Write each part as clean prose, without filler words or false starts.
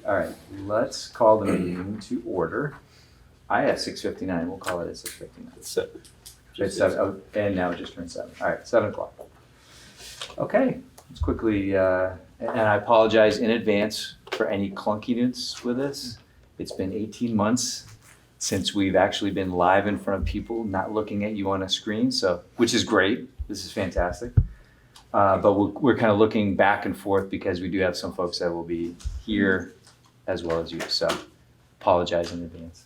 All right, let's call the meeting to order. I have 6:59, we'll call it at 6:59. It's 7. It's 7, oh, and now it just turned 7. All right, 7 o'clock. Okay, let's quickly, and I apologize in advance for any clunkiness with this. It's been 18 months since we've actually been live in front of people, not looking at you on a screen, so, which is great. This is fantastic. But we're kind of looking back and forth because we do have some folks that will be here as well as you, so apologize in advance.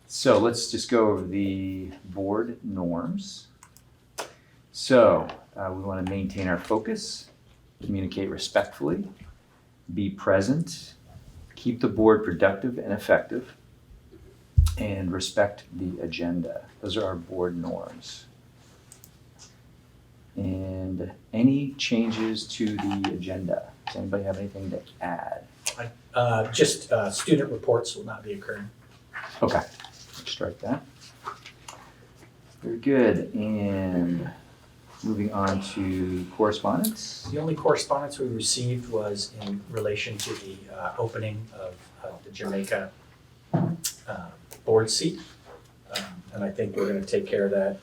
So let's just go over the board norms. So we want to maintain our focus, communicate respectfully, be present, keep the board productive and effective, and respect the agenda. Those are our board norms. And any changes to the agenda? Does anybody have anything to add? Just student reports will not be occurring. Okay, let's strike that. Very good. And moving on to correspondence. The only correspondence we received was in relation to the opening of the Jamaica board seat. And I think we're going to take care of that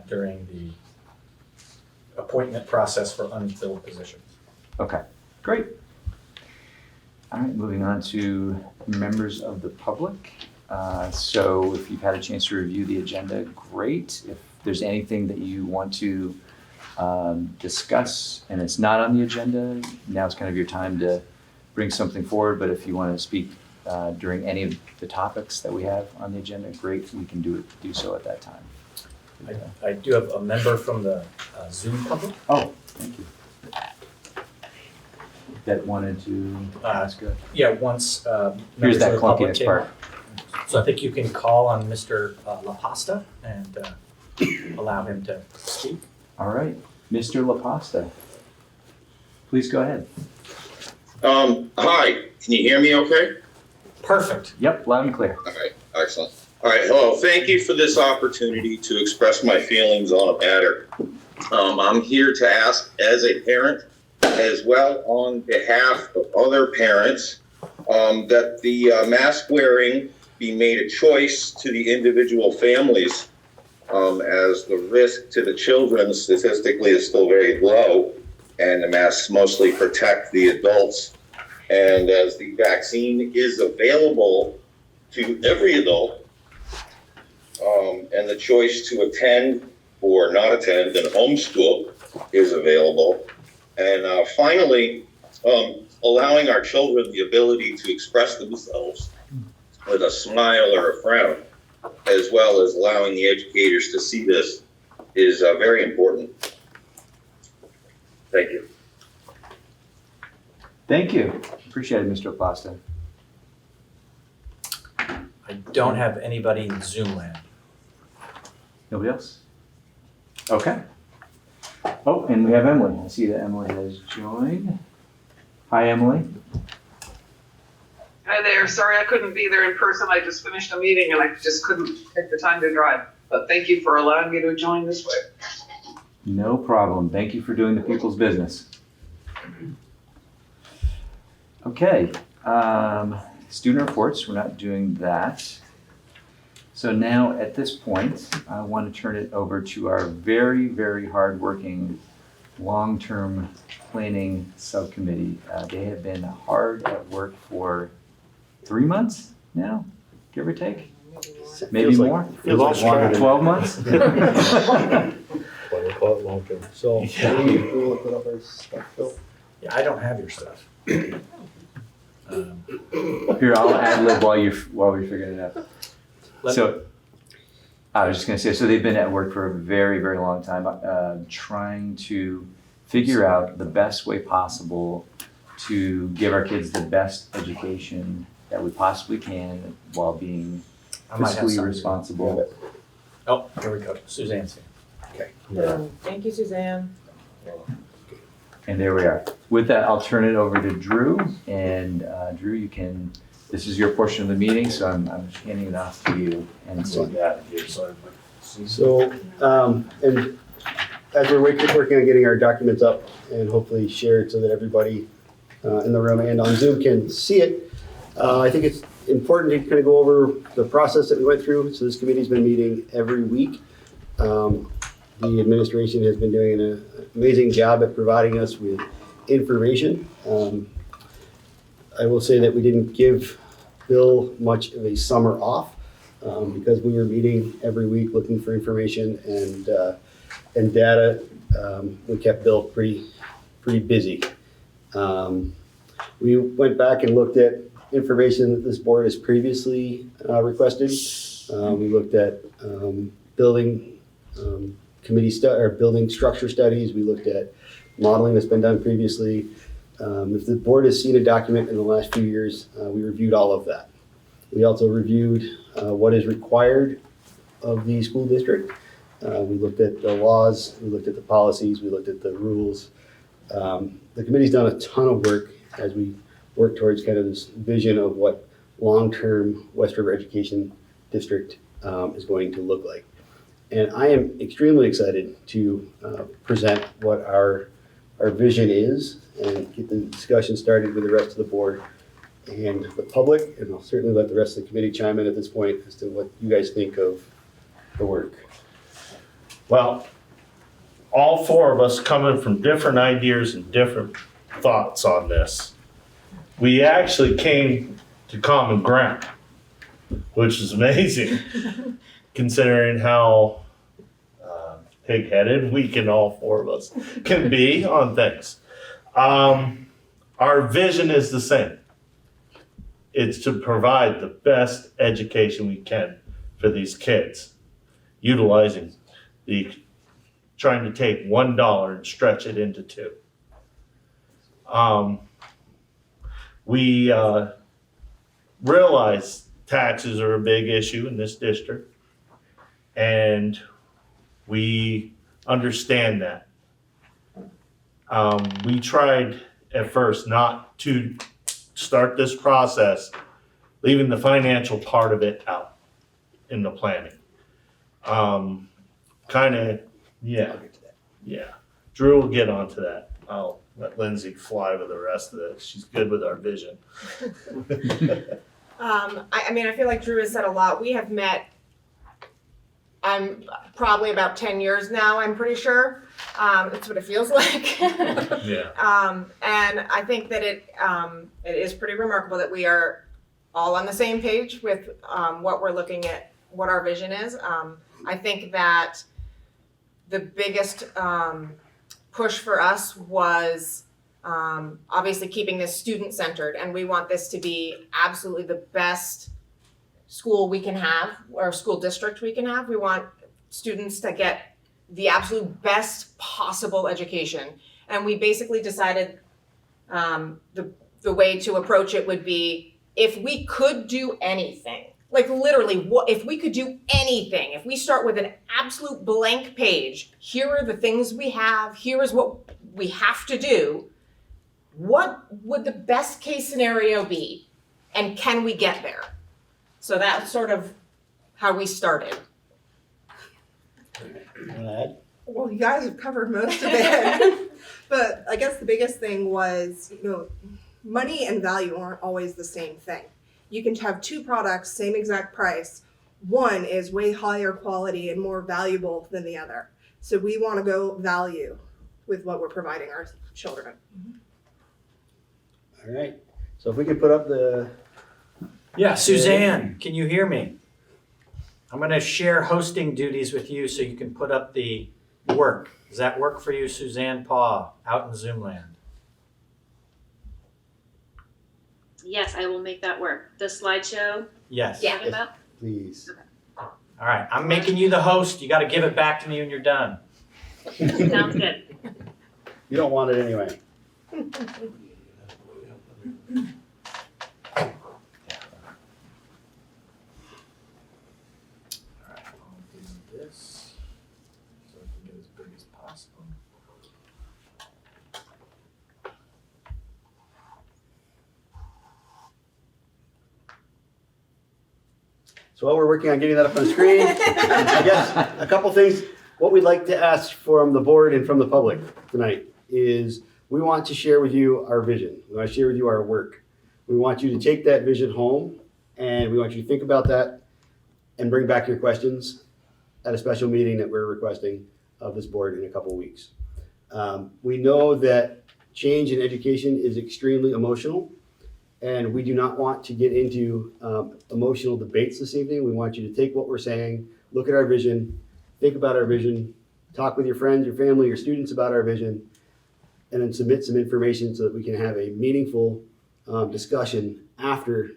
during the appointment process for unfilled positions. Okay, great. All right, moving on to members of the public. So if you've had a chance to review the agenda, great. If there's anything that you want to discuss and it's not on the agenda, now's kind of your time to bring something forward. But if you want to speak during any of the topics that we have on the agenda, great, we can do so at that time. I do have a member from the Zoom public. Oh, thank you. That wanted to ask a... Yeah, once Here's members that of the public clunkiness came part. up. So I think you can call on Mr. La Pasta and allow him to speak. All right, Mr. La Pasta, please go ahead. Hi, can you hear me okay? Perfect. Yep, loud and clear. All right, excellent. All right, hello, thank you for this opportunity to express my feelings on a matter. I'm here to ask as a parent, as well on behalf of other parents, that the mask wearing be made a choice to the individual families, as the risk to the children statistically is still very low, and the masks mostly protect the adults. And as the vaccine is available to every adult, and the choice to attend or not attend and homeschool is available. And finally, allowing our children the ability to express themselves with a smile or a frown, as well as allowing the educators to see this, is very important. Thank you. Thank you. Appreciate it, Mr. La Pasta. I don't have anybody in Zoom land. Nobody else? Okay. Oh, and we have Emily. I see that Emily has joined. Hi, Emily. Hi there. Sorry I couldn't be there in person. I just finished a meeting and I just couldn't take the time to drive. But thank you for allowing me to join this way. No problem. Thank you for doing the people's business. Okay. Student reports, we're not doing that. So now at this point, I want to turn it over to our very, very hardworking long-term planning subcommittee. They have been hard at work for 3 months now, give or take? Maybe Feels like- more? feels like longer than- 12 months? Well, we'll call it long term. So, we will put up our stuff, Phil. Yeah, I don't have your stuff. Here, I'll ad-lib while we're figuring it out. So, I was just gonna say, so they've been at work for a very, very long time, trying to figure out the best way possible to give our kids the best education that we possibly can while being I might have fiscally something. responsible. Oh, here we go. Suzanne's here. Okay. Thank you, Suzanne. And there we are. With that, I'll turn it over to Drew, and Drew, you can, this is your portion of the meeting, so I'm handing it off to you. And so So, and as we're working on getting our documents up and hopefully shared so that everybody in the room and on Zoom can see it. I think it's important to kind of go over the process that we went through. So this committee's been meeting every week. The administration has been doing an amazing job at providing us with information. I will say that we didn't give Bill much of a summer off because we were meeting every week looking for information and data. We kept Bill pretty busy. We went back and looked at information that this board has previously requested. We looked at building building structure studies. We looked at modeling that's been done previously. If the board has seen a document in the last few years, we reviewed all of that. We also reviewed what is required of the school district. We looked at the laws, we looked at the policies, we looked at the rules. The committee's done a ton of work as we work towards kind of this vision of what long-term West River Education District is going to look like. And I am extremely excited to present what our vision is and get the discussion started with the rest of the board and the public. And I'll certainly let the rest of the committee chime in at this point as to what you guys think of the work. Well, all four of us coming from different ideas and different thoughts on this, we actually came to common ground, which is amazing considering how pig-headed we can, all four of us, can be on things. Our vision is the same. It's to provide the best education we can for these kids, utilizing trying to take $1 and stretch it into $2. We realize taxes are a big issue in this district, and we understand that. We tried at first not to start this process, leaving the financial part of it out in the planning. Yeah. Drew will get onto that. I'll let Lindsay fly with the rest of it. She's good with our vision. I feel like Drew has said a lot. We have met, I'm probably about 10 years now, I'm pretty sure. That's what it feels like. Yeah. And I think that it is pretty remarkable that we are all on the same page with what we're looking at, what our vision is. I think that the biggest push for us was obviously keeping this student-centered, and we want this to be absolutely the best school we can have, or school district we can have. We want students to get the absolute best possible education. And we basically decided the way to approach it would be, if we could do anything, like literally, if we could do anything, if we start with an absolute blank page, here are the things we have, here is what we have to do, what would the best case scenario be? And can we get there? So that's sort of how we started. Well, you guys have covered most of it. But I guess the biggest thing was, money and value aren't always the same thing. You can have two products, same exact price. One is way higher quality and more valuable than the other. So we want to go value with what we're providing our children. All right. So if we could put up the... Yeah, Suzanne, can you hear me? I'm going to share hosting duties with you so you can put up the work. Does that work for you, Suzanne Paw, out in Zoomland? Yes, I will make that work. The slideshow Yes. you're talking about? Please. All right, I'm making you the host. You got to give it back to me when you're done. Sounds good. You don't want it anyway. This so I can get as big as possible. So while we're working on getting that up on the screen, I guess a couple things. What we'd like to ask from the board and from the public tonight is we want to share with you our vision. We want to share with you our work. We want you to take that vision home, and we want you to think about that and bring back your questions at a special meeting that we're requesting of this board in a couple of weeks. We know that change in education is extremely emotional, and we do not want to get into emotional debates this evening. We want you to take what we're saying, look at our vision, think about our vision, talk with your friends, your family, your students about our vision, and then submit some information so that we can have a meaningful discussion after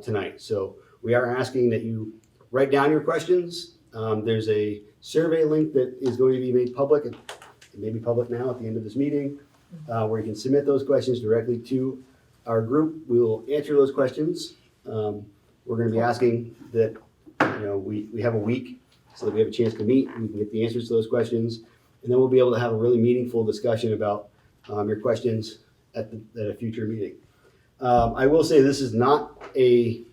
tonight. So we are asking that you write down your questions. There's a survey link that is going to be made public, and it may be public now at the end of this meeting, where you can submit those questions directly to our group. We will answer those questions. We're going to be asking that we have a week so that we have a chance to meet, we can get the answers to those questions, and then we'll be able to have a really meaningful discussion about your questions at a future meeting. I will say this is not a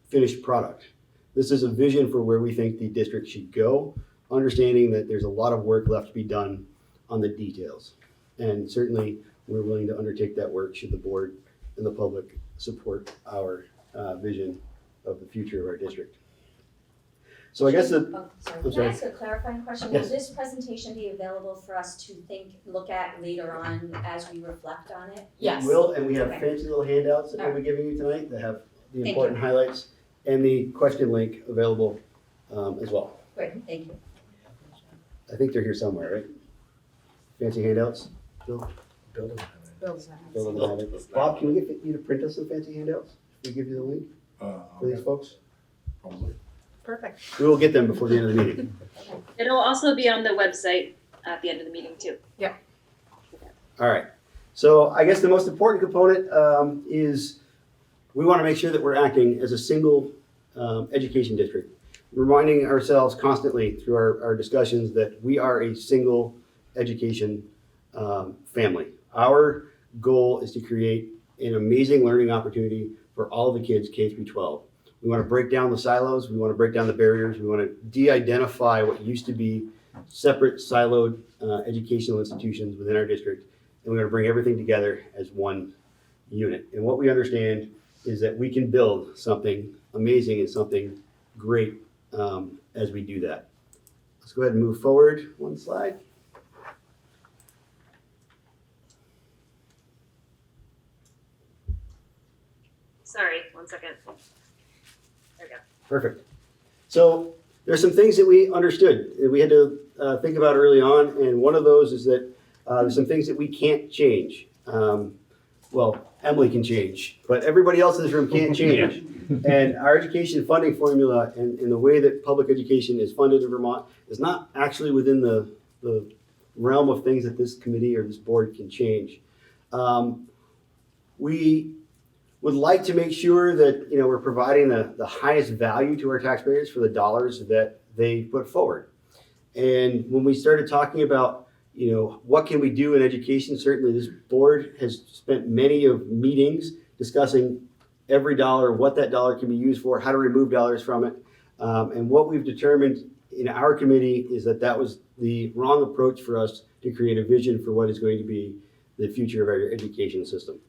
finished product. This is a vision for where we think the district should go, understanding that there's a lot of work left to be done on the details. And certainly we're willing to undertake that work should the board and the public support our vision of the future of our district. So I guess sorry. I'm Can sorry. I ask a clarifying question? Yes. Will this presentation be available for us to look at later on as we reflect on it? Yes. We will, and we have Okay. fancy little handouts that we'll be giving you tonight that have the Thank important highlights and the question link available as well. Great, thank you. I think they're here somewhere, right? Fancy handouts? Bill? Building. Bill doesn't have it. Bob, can we get you to print us some fancy handouts? If we give you the link for these folks? Probably. Perfect. We will get them before the end of the meeting. It'll also be on the website at the end of the meeting too. All right. So I guess the most important component is we want to make sure that we're acting as a single education district, reminding ourselves constantly through our discussions that we are a single education family. Our goal is to create an amazing learning opportunity for all of the kids K through 12. We want to break down the silos. We want to break down the barriers. We want to de-identify what used to be separate siloed educational institutions within our district. And we're going to bring everything together as one unit. And what we understand is that we can build something amazing and something great as we do that. Let's go ahead and move forward one slide. Sorry, 1 second. There we go. Perfect. So there's some things that we understood that we had to think about early on, and one of those is that there's some things that we can't change. Well, Emily can change, but everybody else in this room can't change. And our education funding formula and the way that public education is funded in Vermont is not actually within the realm of things that this committee or this board can change. We would like to make sure that we're providing the highest value to our taxpayers for the dollars that they put forward. And when we started talking about what can we do in education, certainly this board has spent many of meetings discussing every dollar, what that dollar can be used for, how to remove dollars from it. And what we've determined in our committee is that was the wrong approach for us to create a vision for what is going to be the future of our education system.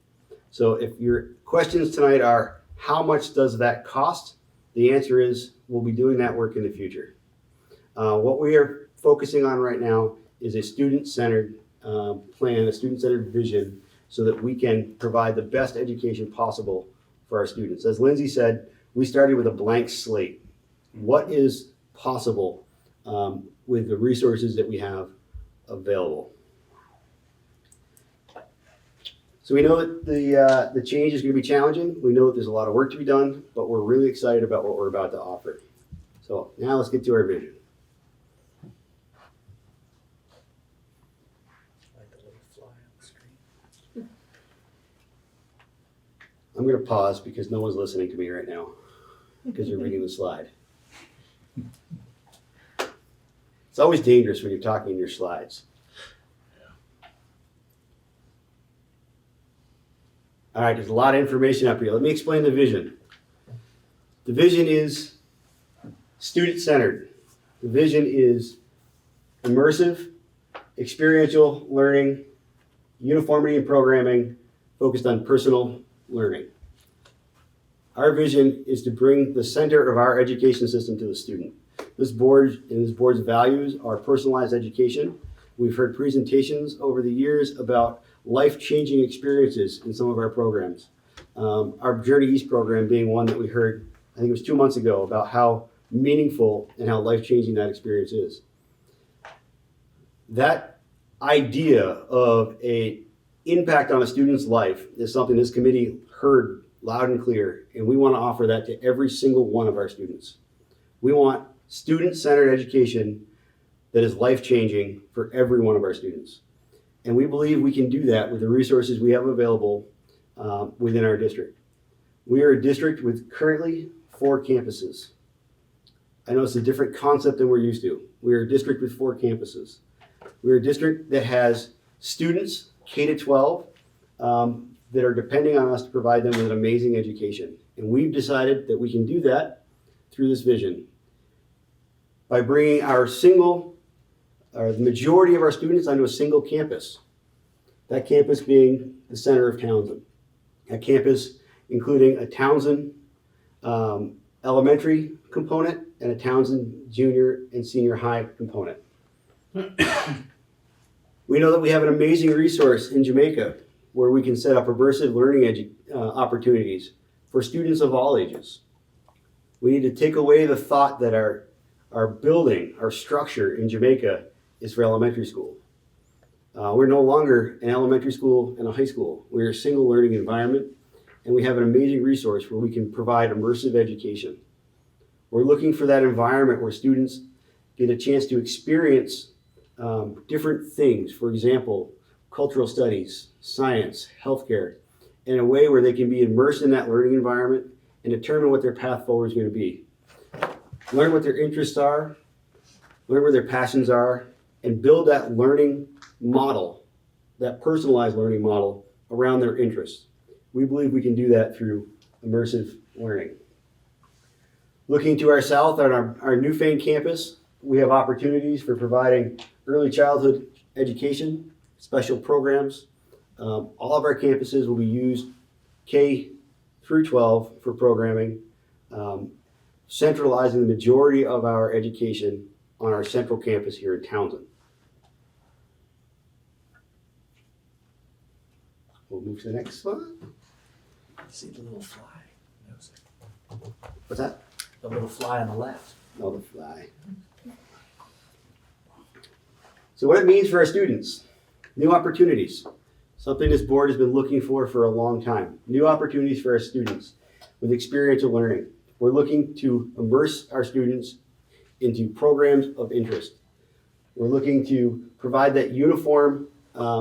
So if your questions tonight are, how much does that cost? The answer is, we'll be doing that work in the future. What we are focusing on right now is a student-centered plan, a student-centered vision, so that we can provide the best education possible for our students. As Lindsay said, we started with a blank slate. What is possible with the resources that we have available? So we know that the change is going to be challenging. We know that there's a lot of work to be done, but we're really excited about what we're about to offer. So now let's get to our vision. Like the little fly on the screen. I'm going to pause because no one's listening to me right now because you're reading the slide. It's always dangerous when you're talking in your slides. All right, there's a lot of information up here. Let me explain the vision. The vision is student-centered. The vision is immersive, experiential learning uniformity in programming focused on personal learning. Our vision is to bring the center of our education system to the student. This board and this board's values are personalized education. We've heard presentations over the years about life-changing experiences in some of our programs. Our Journey East program being one that we heard, I think it was 2 months ago, about how meaningful and how life-changing that experience is. That idea of an impact on a student's life is something this committee heard loud and clear, and we want to offer that to every single one of our students. We want student-centered education that is life-changing for every one of our students. And we believe we can do that with the resources we have available within our district. We are a district with currently 4 campuses. I know it's a different concept than we're used to. We are a district with 4 campuses. We're a district that has students, K-12, that are depending on us to provide them with an amazing education. And we've decided that we can do that through this vision by bringing the majority of our students onto a single campus. That campus being the center of Townsend. That campus including a Townsend elementary component and a Townsend junior and senior high component. We know that we have an amazing resource in Jamaica where we can set up immersive learning opportunities for students of all ages. We need to take away the thought that our building, our structure in Jamaica is for elementary school. We're no longer an elementary school and a high school. We're a single learning environment, and we have an amazing resource where we can provide immersive education. We're looking for that environment where students get a chance to experience different things. For example, cultural studies, science, healthcare, in a way where they can be immersed in that learning environment and determine what their path forward is going to be. Learn what their interests are, learn where their passions are, and build that learning model, that personalized learning model around their interests. We believe we can do that through immersive learning. Looking to our south on our Newfane campus, we have opportunities for providing early childhood education, special programs. All of our campuses will be used K through 12 for programming, centralizing the majority of our education on our central campus here in Townsend. We'll move to the next slide. See the little fly? What's that? The little fly on the left. Oh, the fly. So what it means for our students, new opportunities, something this board has been looking for a long time. New opportunities for our students with experiential learning. We're looking to immerse our students into programs of interest. We're looking to provide that uniform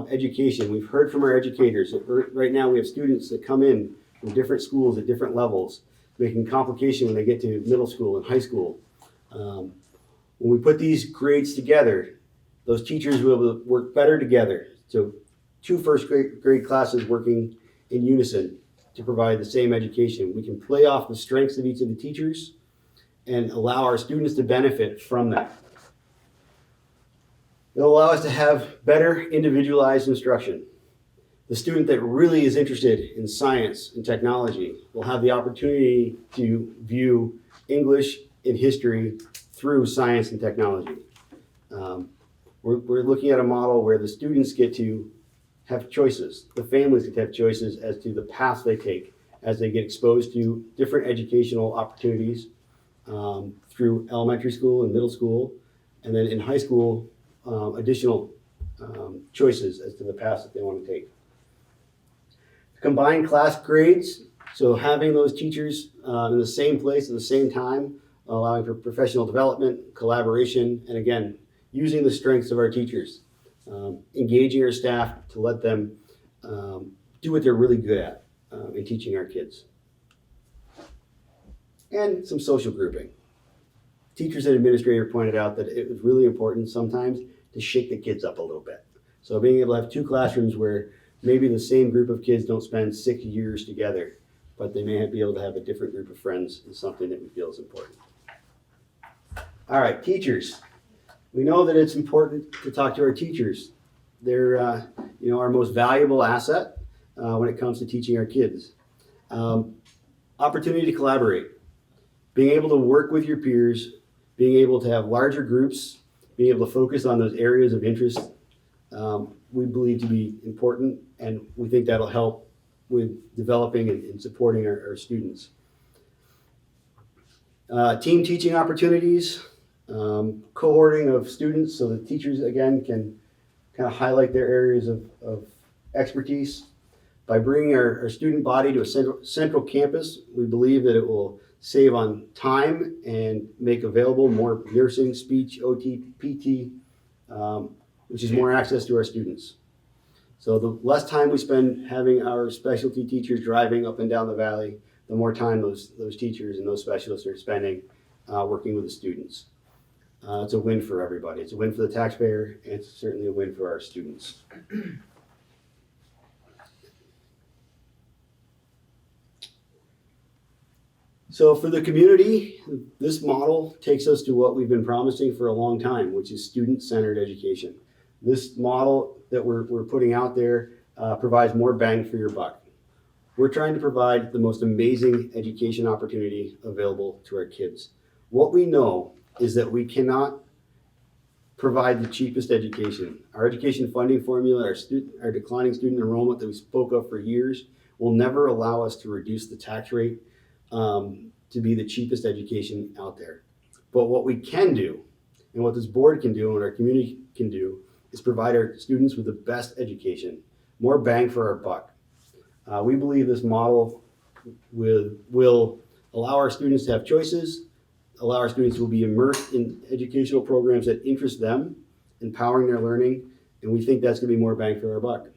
education. We've heard from our educators that right now we have students that come in from different schools at different levels, making complication when they get to middle school and high school. When we put these grades together, those teachers will be able to work better together. So 2 first grade classes working in unison to provide the same education. We can play off the strengths of each of the teachers and allow our students to benefit from that. It'll allow us to have better individualized instruction. The student that really is interested in science and technology will have the opportunity to view English and history through science and technology. We're looking at a model where the students get to have choices. The families get to have choices as to the paths they take as they get exposed to different educational opportunities through elementary school and middle school, and then in high school, additional choices as to the paths that they want to take. Combined class grades, so having those teachers in the same place at the same time, allowing for professional development, collaboration, and again, using the strengths of our teachers, engaging our staff to let them do what they're really good at in teaching our kids. And some social grouping. Teachers and administrators pointed out that it was really important sometimes to shake the kids up a little bit. So being able to have 2 classrooms where maybe the same group of kids don't spend 6 years together, but they may be able to have a different group of friends is something that we feel is important. All right, teachers. We know that it's important to talk to our teachers. They're our most valuable asset when it comes to teaching our kids. Opportunity to collaborate, being able to work with your peers, being able to have larger groups, being able to focus on those areas of interest, we believe to be important, and we think that'll help with developing and supporting our students. Team teaching opportunities, cohorting of students so that teachers, again, can kind of highlight their areas of expertise. By bringing our student body to a central campus, we believe that it will save on time and make available more nursing, speech, OT, PT, which is more access to our students. So the less time we spend having our specialty teachers driving up and down the valley, the more time those teachers and those specialists are spending working with the students. It's a win for everybody. It's a win for the taxpayer, and it's certainly a win for our students. So for the community, this model takes us to what we've been promising for a long time, which is student-centered education. This model that we're putting out there provides more bang for your buck. We're trying to provide the most amazing education opportunity available to our kids. What we know is that we cannot provide the cheapest education. Our education funding formula, our declining student enrollment that we spoke of for years, will never allow us to reduce the tax rate to be the cheapest education out there. But what we can do, and what this board can do, and what our community can do, is provide our students with the best education, more bang for our buck. We believe this model will allow our students to have choices, allow our students to be immersed in educational programs that interest them, empowering their learning, and we think that's going to be more bang for our buck.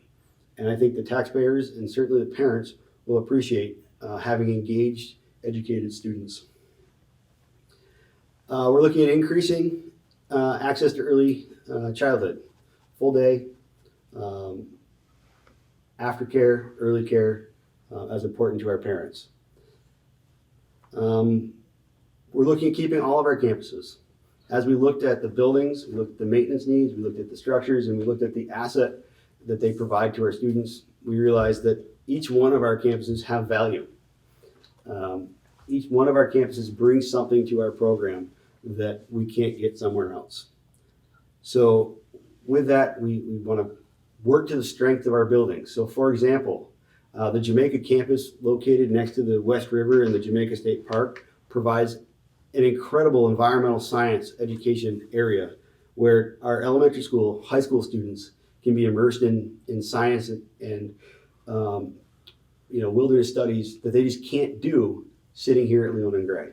And I think the taxpayers and certainly the parents will appreciate having engaged, educated students. We're looking at increasing access to early childhood, full day, aftercare, early care, as important to our parents. We're looking at keeping all of our campuses. As we looked at the buildings, we looked at the maintenance needs, we looked at the structures, and we looked at the asset that they provide to our students, we realized that each one of our campuses have value. Each one of our campuses brings something to our program that we can't get somewhere else. So with that, we want to work to the strength of our buildings. So for example, the Jamaica campus located next to the West River in the Jamaica State Park provides an incredible environmental science education area where our elementary school, high school students can be immersed in science and wilderness studies that they just can't do sitting here at Leland and Gray.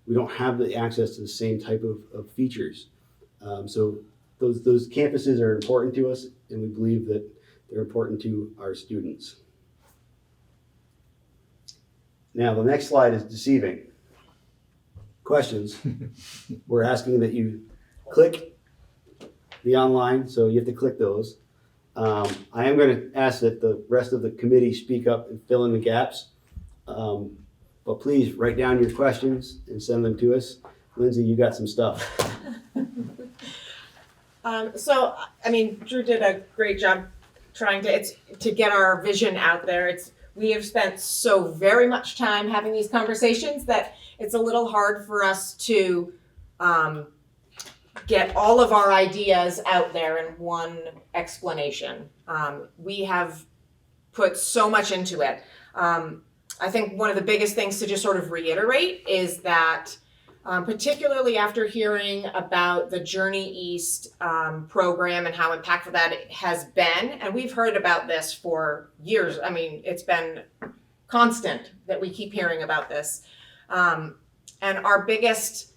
We don't have the access to the same type of features. So those campuses are important to us, and we believe that they're important to our students. Now, the next slide is deceiving. Questions. We're asking that you click the online, so you have to click those. I am going to ask that the rest of the committee speak up and fill in the gaps. But please write down your questions and send them to us. Lindsay, you got some stuff. Drew did a great job trying to get our vision out there. We have spent so very much time having these conversations that it's a little hard for us to get all of our ideas out there in one explanation. We have put so much into it. I think one of the biggest things to just sort of reiterate is that particularly after hearing about the Journey East program and how impactful that has been, and we've heard about this for years. I mean, it's been constant that we keep hearing about this. And our biggest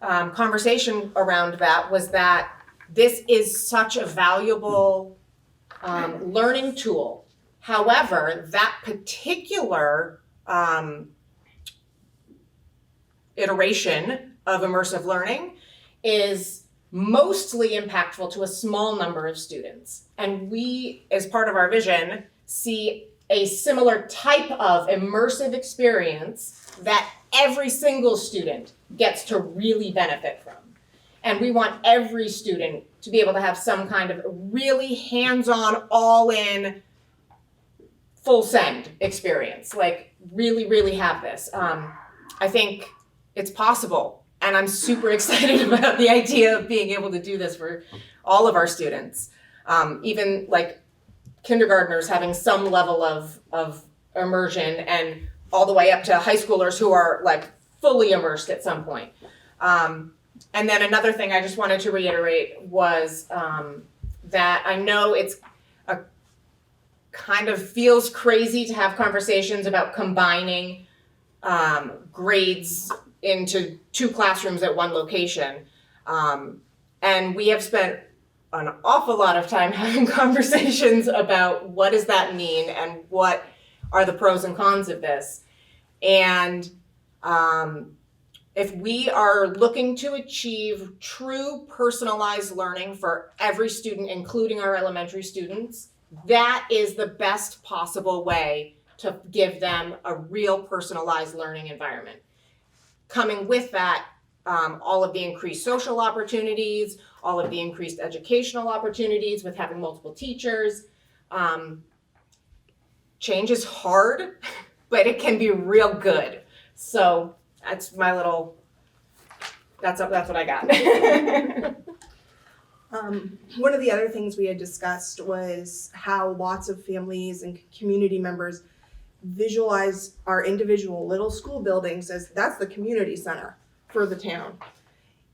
conversation around that was that this is such a valuable learning tool. However, that particular iteration of immersive learning is mostly impactful to a small number of students. And we, as part of our vision, see a similar type of immersive experience that every single student gets to really benefit from. And we want every student to be able to have some kind of really hands-on, all-in, full send experience. Like really, really have this. I think it's possible. And I'm super excited about the idea of being able to do this for all of our students. Even like kindergartners having some level of immersion, and all the way up to high schoolers who are like fully immersed at some point. And then another thing I just wanted to reiterate was that I know it's a kind of feels crazy to have conversations about combining grades into 2 classrooms at one location. And we have spent an awful lot of time having conversations about what does that mean and what are the pros and cons of this. And if we are looking to achieve true personalized learning for every student, including our elementary students, that is the best possible way to give them a real personalized learning environment. Coming with that, all of the increased social opportunities, all of the increased educational opportunities with having multiple teachers. Change is hard, but it can be real good. So that's my little, that's what I got. One of the other things we had discussed was how lots of families and community members visualize our individual little school buildings as that's the community center for the town.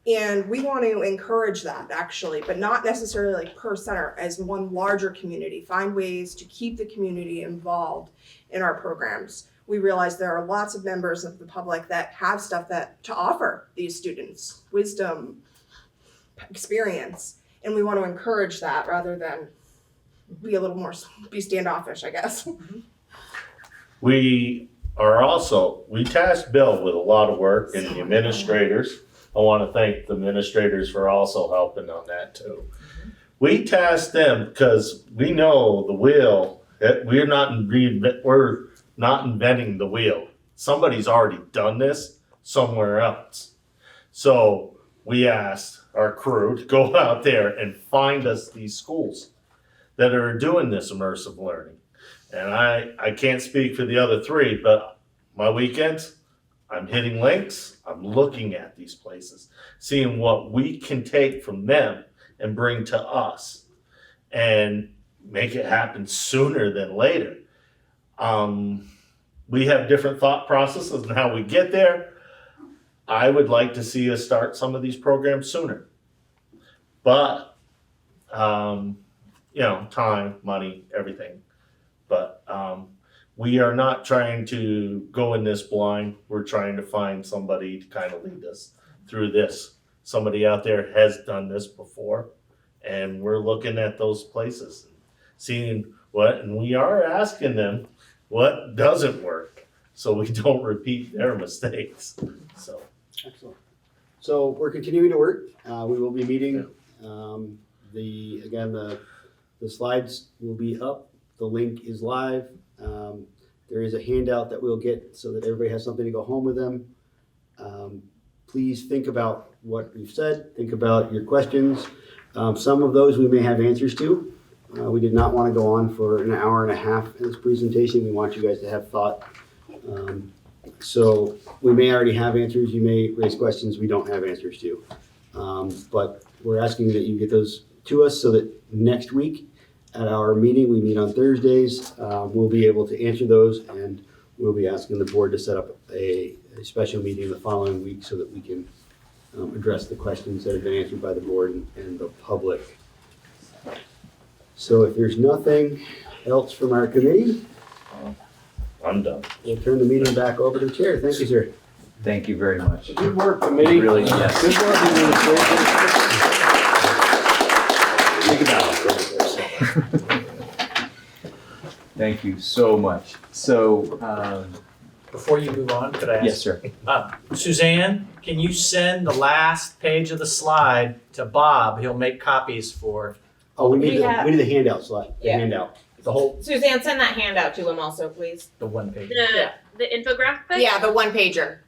And we want to encourage that actually, but not necessarily like per center, as one larger community. Find ways to keep the community involved in our programs. We realize there are lots of members of the public that have stuff that to offer these students, wisdom, experience, and we want to encourage that rather than be a little more be standoffish, I guess. We tasked Bill with a lot of work, and the administrators. I want to thank the administrators for also helping on that too. We tasked them because we know the wheel, we're not inventing the wheel. Somebody's already done this somewhere else. So we asked our crew to go out there and find us these schools that are doing this immersive learning. And I can't speak for the other 3, but my weekends, I'm hitting links, I'm looking at these places, seeing what we can take from them and bring to us and make it happen sooner than later. We have different thought processes on how we get there. I would like to see us start some of these programs sooner. But, time, money, everything. But we are not trying to go in this blind. We're trying to find somebody to kind of lead us through this. Somebody out there has done this before, and we're looking at those places, seeing and we are asking them what doesn't work so we don't repeat their mistakes. So Excellent. So we're continuing to work. We will be meeting. The slides will be up. The link is live. There is a handout that we'll get so that everybody has something to go home with them. Please think about what we've said. Think about your questions. Some of those we may have answers to. We did not want to go on for an hour and a half in this presentation. We want you guys to have thought. So we may already have answers. You may raise questions we don't have answers to. But we're asking that you get those to us so that next week at our meeting, we meet on Thursdays, we'll be able to answer those, and we'll be asking the board to set up a special meeting the following week so that we can address the questions that have been answered by the board and the public. So if there's nothing else from our committee, I'm done. we'll turn the meeting back over to the chair. Thank you, sir. Thank you very much. Good work, committee. Really, yes. Good work, administration. Thank you so much. So, Before you move on, could I ask? yes, sir. Suzanne, can you send the last page of the slide to Bob? He'll make copies for Oh, we need We have- the handout slide, the Yeah. handout. the whole, Suzanne, send that handout to him also, please. the one page. The infographic? Yeah, the one pager.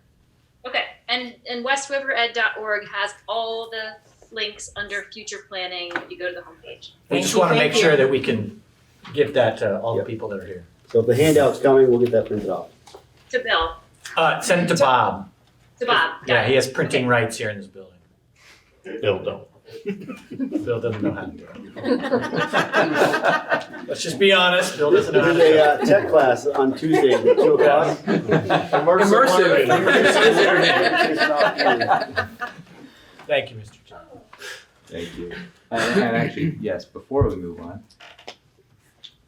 Okay, and westrivered.org has all the links under future planning if you go to the homepage. We just want to make sure that we can give that to all the people that are here. So if the handout's coming, we'll get that printed off. To Bill, Send it to Bob. to Bob. Got Yeah, it. he has printing rights here in this building. Bill don't. Bill doesn't know how to do it. Let's just be honest, Bill doesn't know how to do There's it. a tech class on Tuesday at 2 o'clock. Immersive. Thank you, Mr. Chairman. Thank you. And actually, yes, before we move on,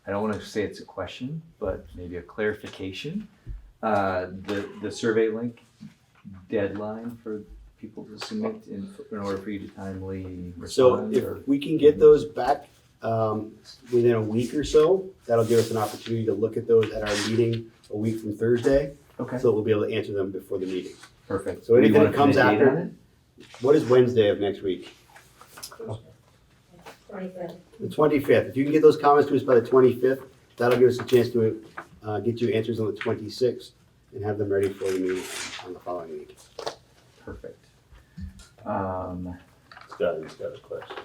I don't want to say it's a question, but maybe a clarification. The survey link deadline for people to submit in order for you to timely So respond? if or- we can get those back within a week or so, that'll give us an opportunity to look at those at our meeting a week from Thursday. Okay, So we'll be able to answer them before the meeting. perfect. So Do you anything wanna that comes put a date after- on it? What is Wednesday of next week? 25th. The 25th. If you can get those comments to us by the 25th, that'll give us a chance to get you answers on the 26th and have them ready for the meeting on the following week. Perfect. Scotty's got a question.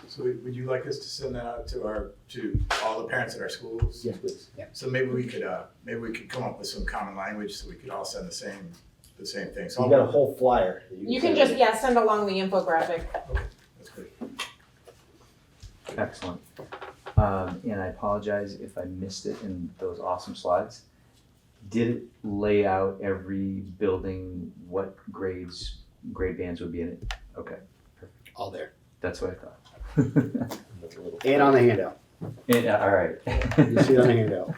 So would you like us to send that out to all the parents at our schools? Yes, please. So maybe we could come up with some common language so we could all send the same thing. So You got a whole flyer. that You can send. just, send along the infographic. That's great. Excellent. And I apologize if I missed it in those awesome slides. Did it lay out every building, what grade bands would be in it? Okay, All there. that's what I thought. That's a little. And on the handout. Yeah, all right. You see it on the handout.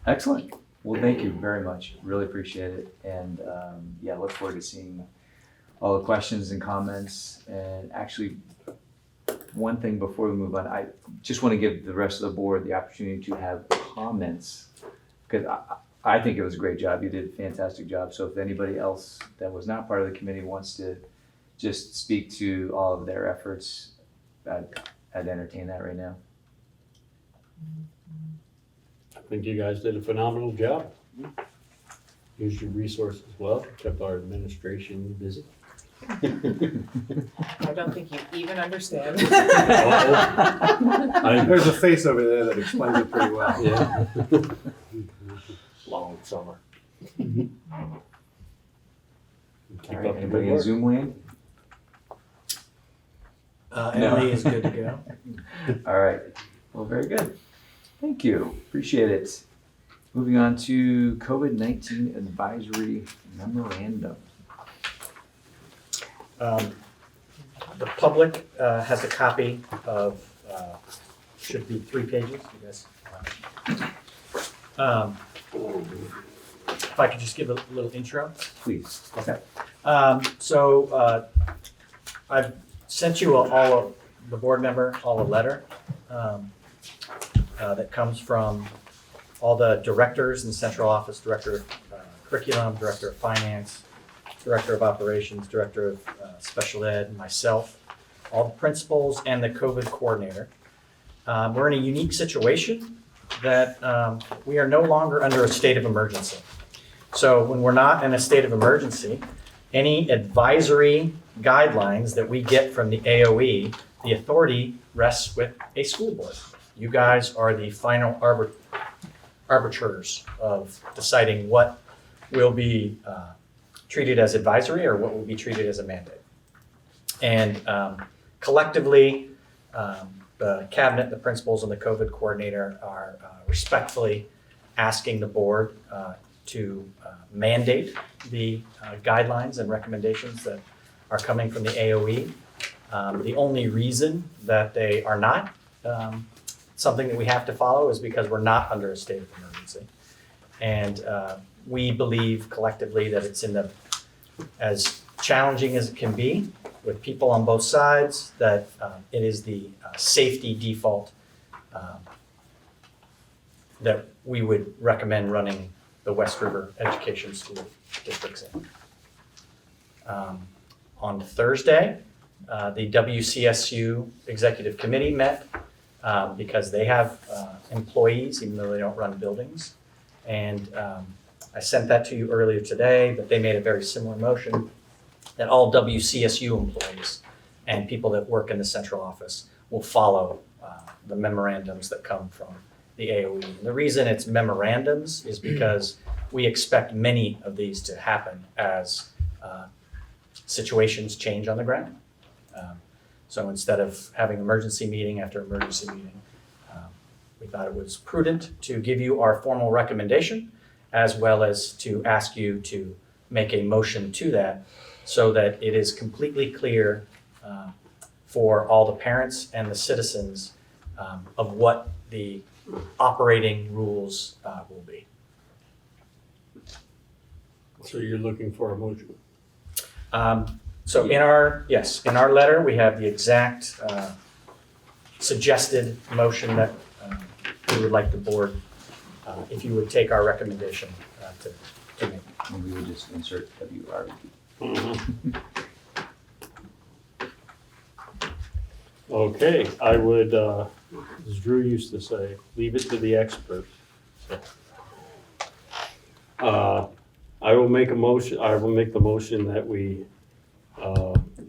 Excellent. Well, thank you very much. Really appreciate it. And yeah, look forward to seeing all the questions and comments. And actually, one thing before we move on, I just want to give the rest of the board the opportunity to have comments, because I think it was a great job. You did a fantastic job. So if anybody else that was not part of the committee wants to just speak to all of their efforts, I'd entertain that right now. I think you guys did a phenomenal job. Used your resources well, kept our administration busy. I don't think you even understand. There's a face over there that explains it pretty well. Yeah. Long summer. Keep All up right, the anybody good in work. Zoom land? Emily is good to go. All right. Well, very good. Thank you. Appreciate it. Moving on to COVID-19 Advisory Memorandum. The public has a copy of, should be 3 pages, you guys. If I could just give a little intro. Please. Okay. So I've sent you all of the board member, all a letter that comes from all the directors in the central office, director of curriculum, director of finance, director of operations, director of special ed, myself, all the principals, and the COVID coordinator. We're in a unique situation that we are no longer under a state of emergency. So when we're not in a state of emergency, any advisory guidelines that we get from the AOE, the authority rests with a school board. You guys are the final arbiters of deciding what will be treated as advisory or what will be treated as a mandate. And collectively, the cabinet, the principals, and the COVID coordinator are respectfully asking the board to mandate the guidelines and recommendations that are coming from the AOE. The only reason that they are not something that we have to follow is because we're not under a state of emergency. And we believe collectively that it's in the, as challenging as it can be with people on both sides, that it is the safety default that we would recommend running the West River Education School districts in. On Thursday, the WCSU Executive Committee met because they have employees, even though they don't run buildings. And I sent that to you earlier today, but they made a very similar motion that all WCSU employees and people that work in the central office will follow the memorandums that come from the AOE. And the reason it's memorandums is because we expect many of these to happen as situations change on the ground. So instead of having emergency meeting after emergency meeting, we thought it was prudent to give you our formal recommendation, as well as to ask you to make a motion to that so that it is completely clear for all the parents and the citizens of what the operating rules will be. So you're looking for a motion? So in our letter, we have the exact suggested motion that we would like the board, if you would take our recommendation to make. And we would just insert WRED. Okay, I would, as Drew used to say, leave it to the experts. So, I will make the motion that we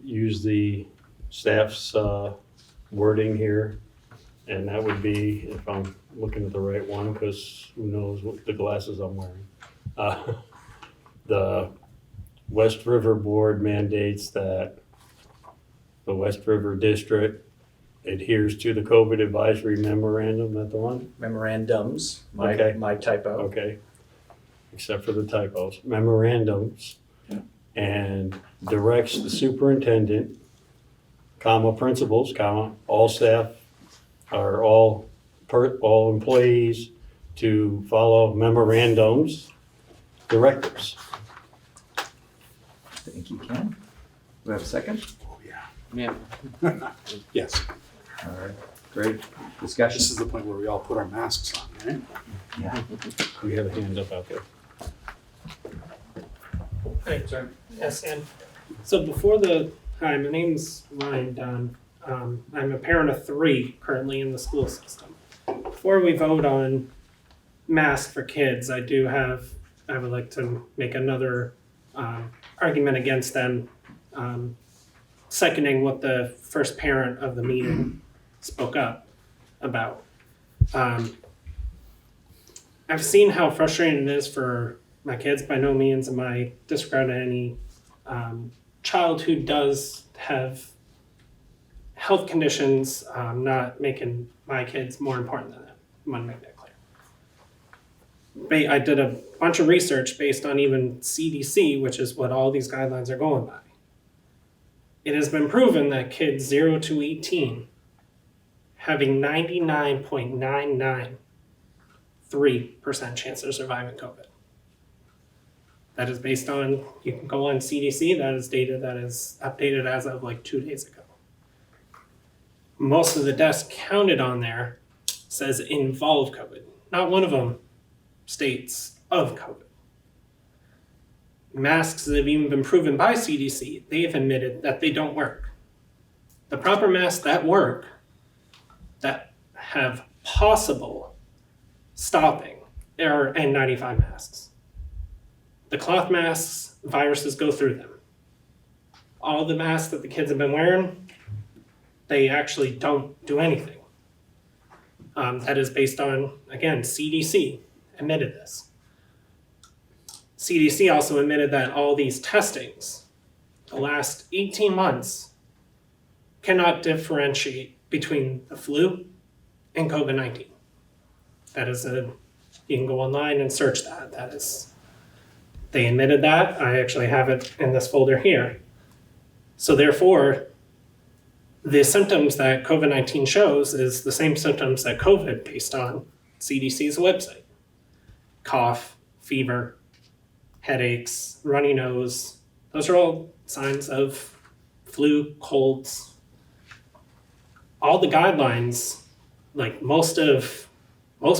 use the staff's wording here. And that would be, if I'm looking at the right one, because who knows what the glasses I'm wearing. The West River Board mandates that the West River District adheres to the COVID Advisory Memorandum, that the one? Memorandums, Okay. my typo. Okay, except for the typos. Memorandums, and directs the superintendent, principals, all staff, or all employees to follow memorandums, directives. Thank you, Ken. Do we have a second? Oh, yeah. Yes. All right, great. Discussion? This is the point where we all put our masks on, right? Yeah. We have a hand up out there. Hi, sir. Yes, and so hi, my name's Ryan Dunn. I'm a parent of 3 currently in the school system. Before we vote on masks for kids, I would like to make another argument against them, seconding what the first parent of the meeting spoke up about. I've seen how frustrating it is for my kids. By no means am I disregarding any child who does have health conditions, not making my kids more important than them. I want to make that clear. I did a bunch of research based on even CDC, which is what all these guidelines are going by. It has been proven that kids 0 to 18 having 99.993% chance of surviving COVID. That is based on, you can go on CDC, that is data that is updated as of like 2 days ago. Most of the deaths counted on there says involve COVID. Not one of them states of COVID. Masks that have even been proven by CDC, they have admitted that they don't work. The proper masks that work, that have possible stopping, are N95 masks. The cloth masks, viruses go through them. All the masks that the kids have been wearing, they actually don't do anything. That is based on, again, CDC admitted this. CDC also admitted that all these testings, the last 18 months, cannot differentiate between the flu and COVID-19. That is you can go online and search that. They admitted that. I actually have it in this folder here. So therefore, the symptoms that COVID-19 shows is the same symptoms that COVID based on CDC's website. Cough, fever, headaches, runny nose. Those are all signs of flu, colds. All the guidelines, like most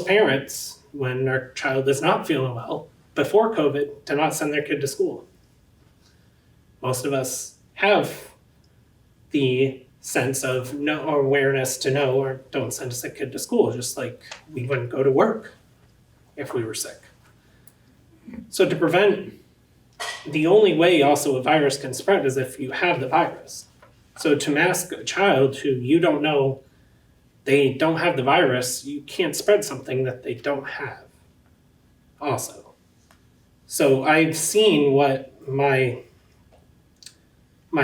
parents, when their child is not feeling well, before COVID, do not send their kid to school. Most of us have the sense of awareness to know or don't send a sick kid to school, just like we wouldn't go to work if we were sick. So to prevent, the only way also a virus can spread is if you have the virus. So to mask a child who you don't know they don't have the virus, you can't spread something that they don't have also. So I've seen what my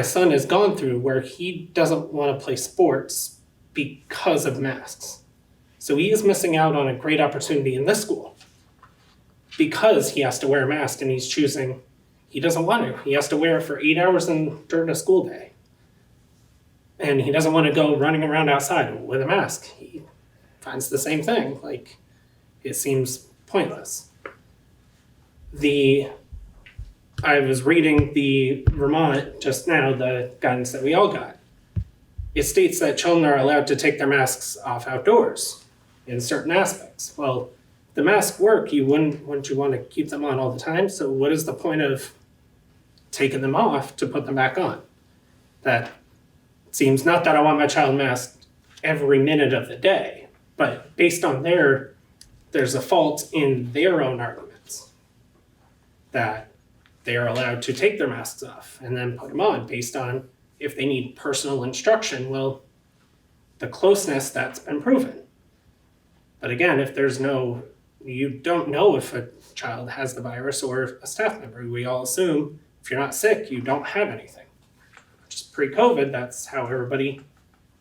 son has gone through where he doesn't want to play sports because of masks. So he is missing out on a great opportunity in this school because he has to wear a mask and he's choosing, he doesn't want to. He has to wear it for 8 hours during a school day. And he doesn't want to go running around outside with a mask. He finds the same thing. Like, it seems pointless. I was reading the Vermont just now, the guidance that we all got. It states that children are allowed to take their masks off outdoors in certain aspects. Well, the masks work, wouldn't you want to keep them on all the time? So what is the point of taking them off to put them back on? That seems, not that I want my child masked every minute of the day, but based on there's a fault in their own arguments that they are allowed to take their masks off and then put them on based on if they need personal instruction. Well, the closeness, that's been proven. But again, if you don't know if a child has the virus or a staff member. We all assume if you're not sick, you don't have anything. Just pre-COVID, that's how everybody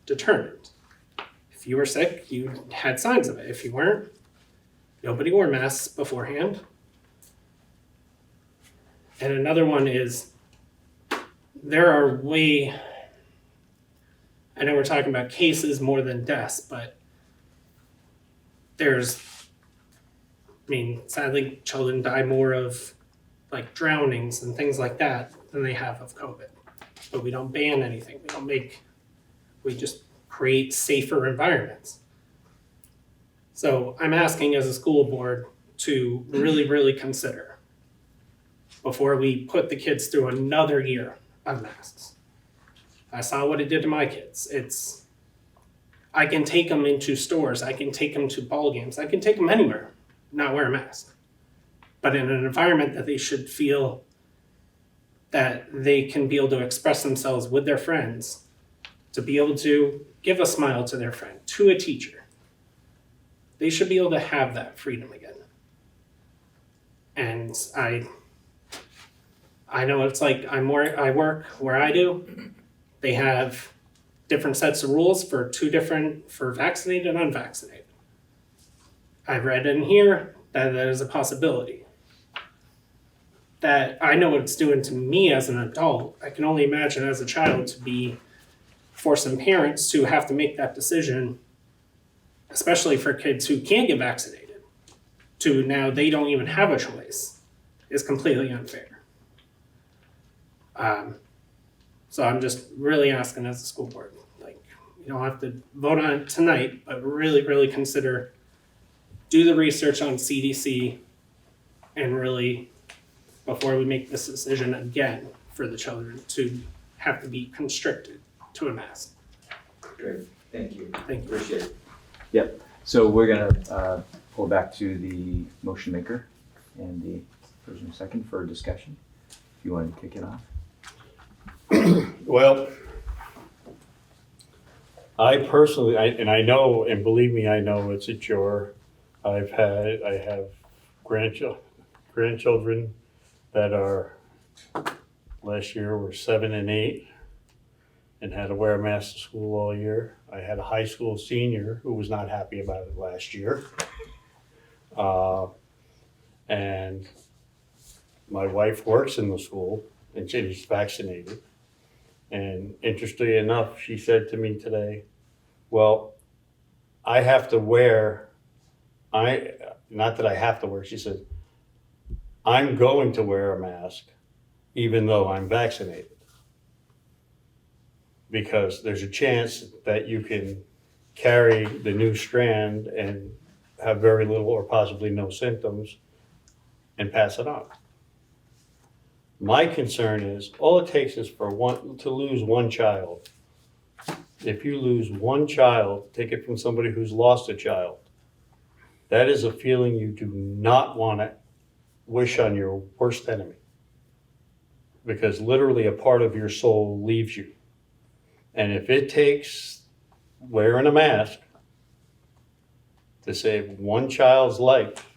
determined. If you were sick, you had signs of it. If you weren't, nobody wore masks beforehand. And another one is, there are I know we're talking about cases more than deaths, but sadly, children die more of like drownings and things like that than they have of COVID. But we don't ban anything. We just create safer environments. So I'm asking as a school board to really, really consider before we put the kids through another year of masks. I saw what it did to my kids. I can take them into stores, I can take them to ball games, I can take them anywhere, not wear a mask. But in an environment that they should feel that they can be able to express themselves with their friends, to be able to give a smile to their friend, to a teacher. They should be able to have that freedom again. And I know it's like I work where I do. They have different sets of rules for vaccinated and unvaccinated. I've read in here that is a possibility. That I know what it's doing to me as an adult. I can only imagine as a child to be forcing parents to have to make that decision, especially for kids who can't get vaccinated, to now they don't even have a choice, is completely unfair. So I'm just really asking as a school board, you don't have to vote on it tonight, but really, really consider, do the research on CDC and really, before we make this decision again for the children to have to be constricted to a mask. Great, thank you. Thank you. Appreciate it. Yep, so we're gonna pull back to the motion maker and the first and second for discussion. If you want to kick it off. Well, I personally, I know, and believe me, I know it's a chore. I have grandchildren that are, last year were 7 and 8 and had to wear a mask to school all year. I had a high school senior who was not happy about it last year. And my wife works in the school and she's vaccinated. And interestingly enough, she said to me today, well, I have to wear, not that I have to wear, she said, I'm going to wear a mask even though I'm vaccinated. Because there's a chance that you can carry the new strand and have very little or possibly no symptoms and pass it on. My concern is, all it takes is to lose one child. If you lose one child, take it from somebody who's lost a child, that is a feeling you do not want to wish on your worst enemy. Because literally a part of your soul leaves you. And if it takes wearing a mask to save one child's life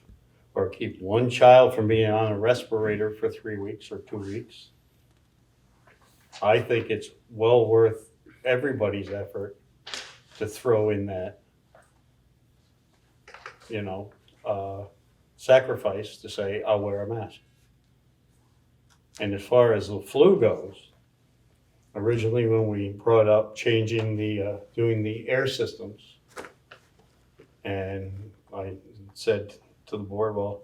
or keep one child from being on a respirator for 3 weeks or 2 weeks, I think it's well worth everybody's effort to throw in that, sacrifice to say, I'll wear a mask. And as far as the flu goes, originally when we brought up changing doing the air systems, and I said to the board, well,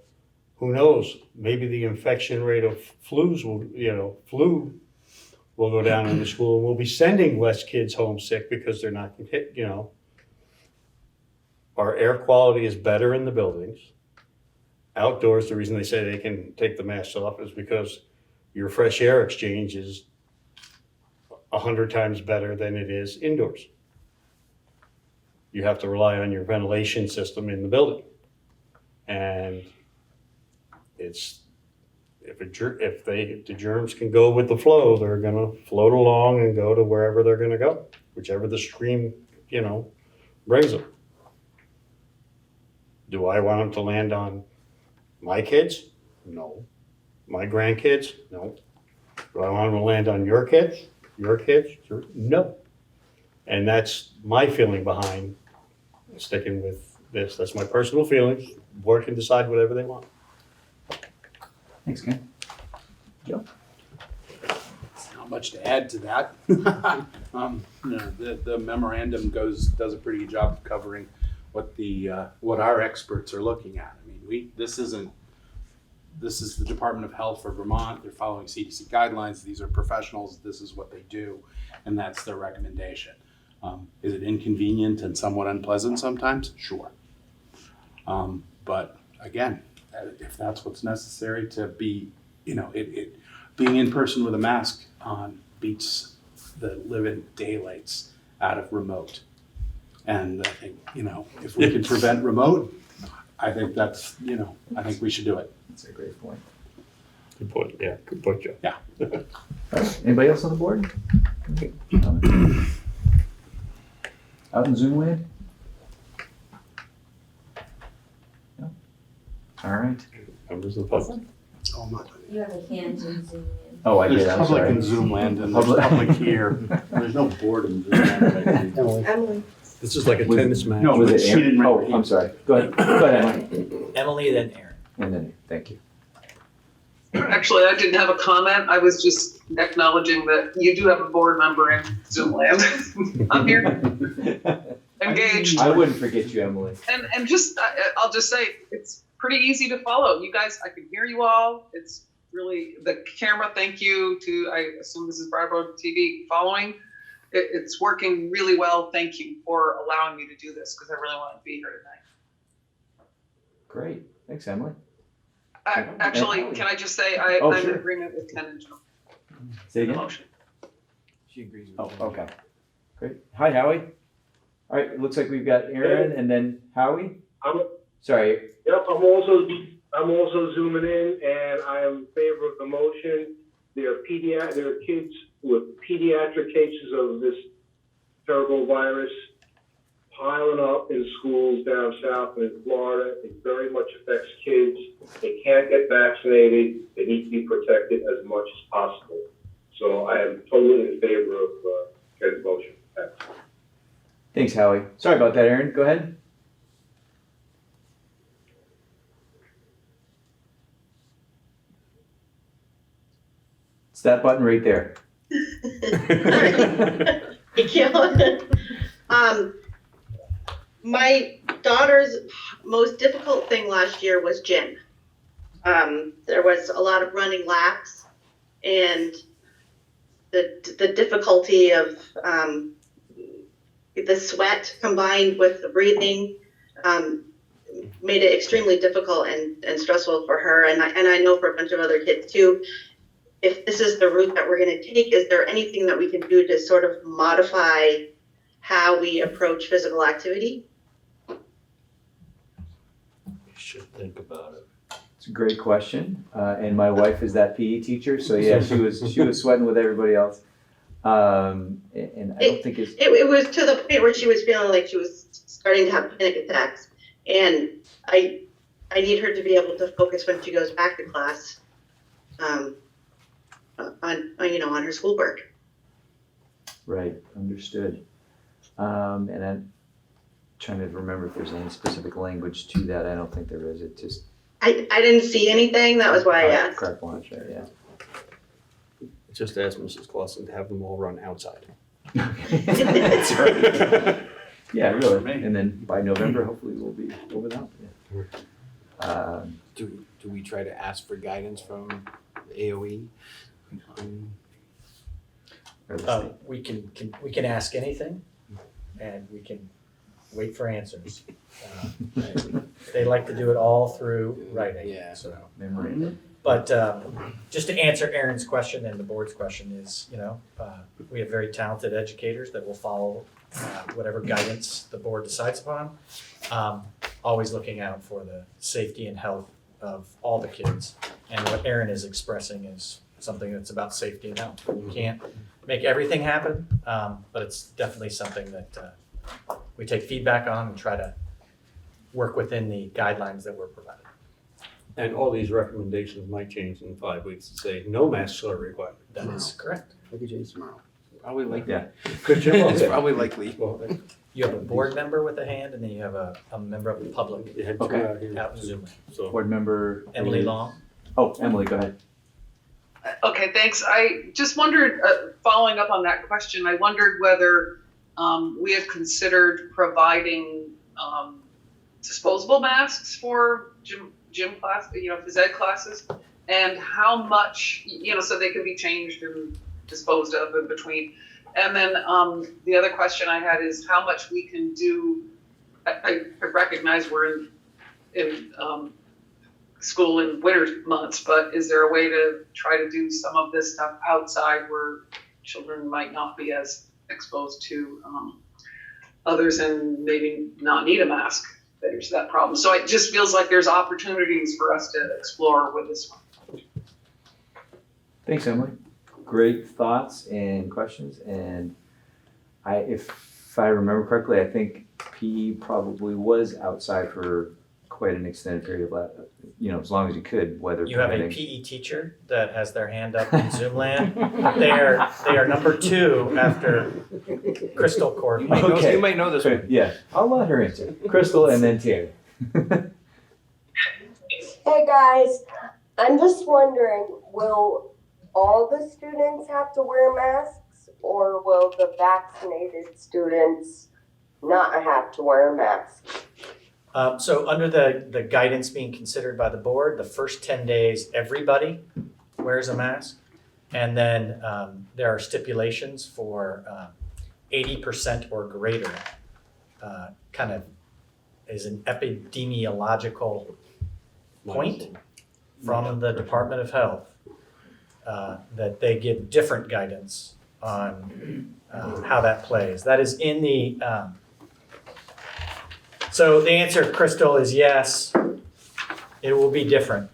who knows, maybe the infection rate of flu will go down in the school, and we'll be sending less kids home sick because they're not hit, Our air quality is better in the buildings. Outdoors, the reason they say they can take the masks off is because your fresh air exchange is 100 times better than it is indoors. You have to rely on your ventilation system in the building. And if the germs can go with the flow, they're gonna float along and go to wherever they're gonna go, whichever the stream, brings them. Do I want them to land on my kids? No. My grandkids? No. Do I want them to land on your kids? Your kids? No. And that's my feeling behind sticking with this. That's my personal feelings. The board can decide whatever they want. Thanks, Ken. Joe? Not much to add to that. The memorandum does a pretty good job of covering what our experts are looking at. I mean, this is the Department of Health for Vermont. They're following CDC guidelines. These are professionals. This is what they do, and that's their recommendation. Is it inconvenient and somewhat unpleasant sometimes? Sure. But again, if that's what's necessary to be, being in person with a mask on beats the living daylights out of remote. And I think, if we can prevent remote, I think that's, I think we should do it. That's a great point. Good point, yeah, good point, Joe. Yeah. All right. Anybody else on the board? Out in Zoom land? No? All right. Members of the public. Oh, my. You have a hand in Zoom. Oh, I did, There's I'm public sorry. in Zoom land and there's public here. There's no board in Zoom land. Emily. This is like a tennis match. No, Was but it she Aaron? didn't Oh, remember. I'm sorry. Go ahead, Emily. Emily, then Aaron. And then, thank you. Actually, I didn't have a comment. I was just acknowledging that you do have a board member in Zoom land. I'm here, engaged. I wouldn't forget you, Emily. And I'll just say, it's pretty easy to follow. You guys, I can hear you all. It's really, the camera, thank you to, I assume this is Brattleboro TV following. It's working really well. Thank you for allowing me to do this because I really want to be here tonight. Great, thanks, Emily. Actually, can I just say, I'm sure. in agreement with Ken and Joe. Say The again? motion. She agrees with Oh, okay. Great. Hi, Howie. All right, it looks like we've got Aaron and then Howie. Sorry. Yep, I'm also zooming in, and I am in favor of the motion. There are kids with pediatric cases of this terrible virus piling up in schools down south and in Florida. It very much affects kids. They can't get vaccinated. They need to be protected as much as possible. So I am totally in favor of Ken's motion. Thanks. Thanks, Howie. Sorry about that, Aaron. Go ahead. It's that button right there. Thank you. My daughter's most difficult thing last year was gym. There was a lot of running laps, and the difficulty of the sweat combined with the breathing made it extremely difficult and stressful for her, and I know for a bunch of other kids too. If this is the route that we're going to take, is there anything that we can do to sort of modify how we approach physical activity? You should think about it. It's a great question. And my wife is that PE teacher, so yeah, she was sweating with everybody else. And I don't think it's, It was to the point where she was feeling like she was starting to have panic attacks. And I need her to be able to focus when she goes back to class, on her schoolwork. right, understood. And I'm trying to remember if there's any specific language to that. I don't think there is. It just. I didn't see anything, that was why I asked. Carte blanche, right, yeah. Just ask Mrs. Clausen to have them all run outside. That's right. Yeah, really. And then by November, hopefully we'll be over that. Yeah. Do we try to ask for guidance from AOE? We can ask anything, and we can wait for answers. They like to do it all through writing. Yeah. So memorandum. But just to answer Aaron's question and the board's question is, we have very talented educators that will follow whatever guidance the board decides upon. Always looking out for the safety and health of all the kids. And what Aaron is expressing is something that's about safety and health. You can't make everything happen, but it's definitely something that we take feedback on and try to work within the guidelines that we're provided. And all these recommendations might change in 5 weeks to say no masks are required. That is correct. Look at James tomorrow. Probably likely. Yeah. Good job. It's probably likely. You have a board member with a hand, and then you have a member of the public You had two Okay. out here. out in Zoom. So Board member. Emily Long. Oh, Emily, go ahead. Okay, thanks. I just wondered, following up on that question, I wondered whether we have considered providing disposable masks for gym class, phys ed classes, and how much, so they can be changed and disposed of in between. And then the other question I had is how much we can do. I recognize we're in school in winter months, but is there a way to try to do some of this stuff outside where children might not be as exposed to others and maybe not need a mask? There's that problem. So it just feels like there's opportunities for us to explore with this one. Thanks, Emily. Great thoughts and questions. And if I remember correctly, I think PE probably was outside for quite an extended period of, as long as you could, weather You have a permitting. PE teacher that has their hand up in Zoom land. They are number 2 after Crystal Court. Okay. You might know this one. Yeah, I'll let her answer. Crystal and then Terry. Hey guys, I'm just wondering, will all the students have to wear masks, or will the vaccinated students not have to wear a mask? So under the guidance being considered by the board, the first 10 days, everybody wears a mask. And then there are stipulations for 80% or greater, kind of is an epidemiological point from the Department of Health that they give different guidance on how that plays. That is in the, so the answer, Crystal, is yes, it will be different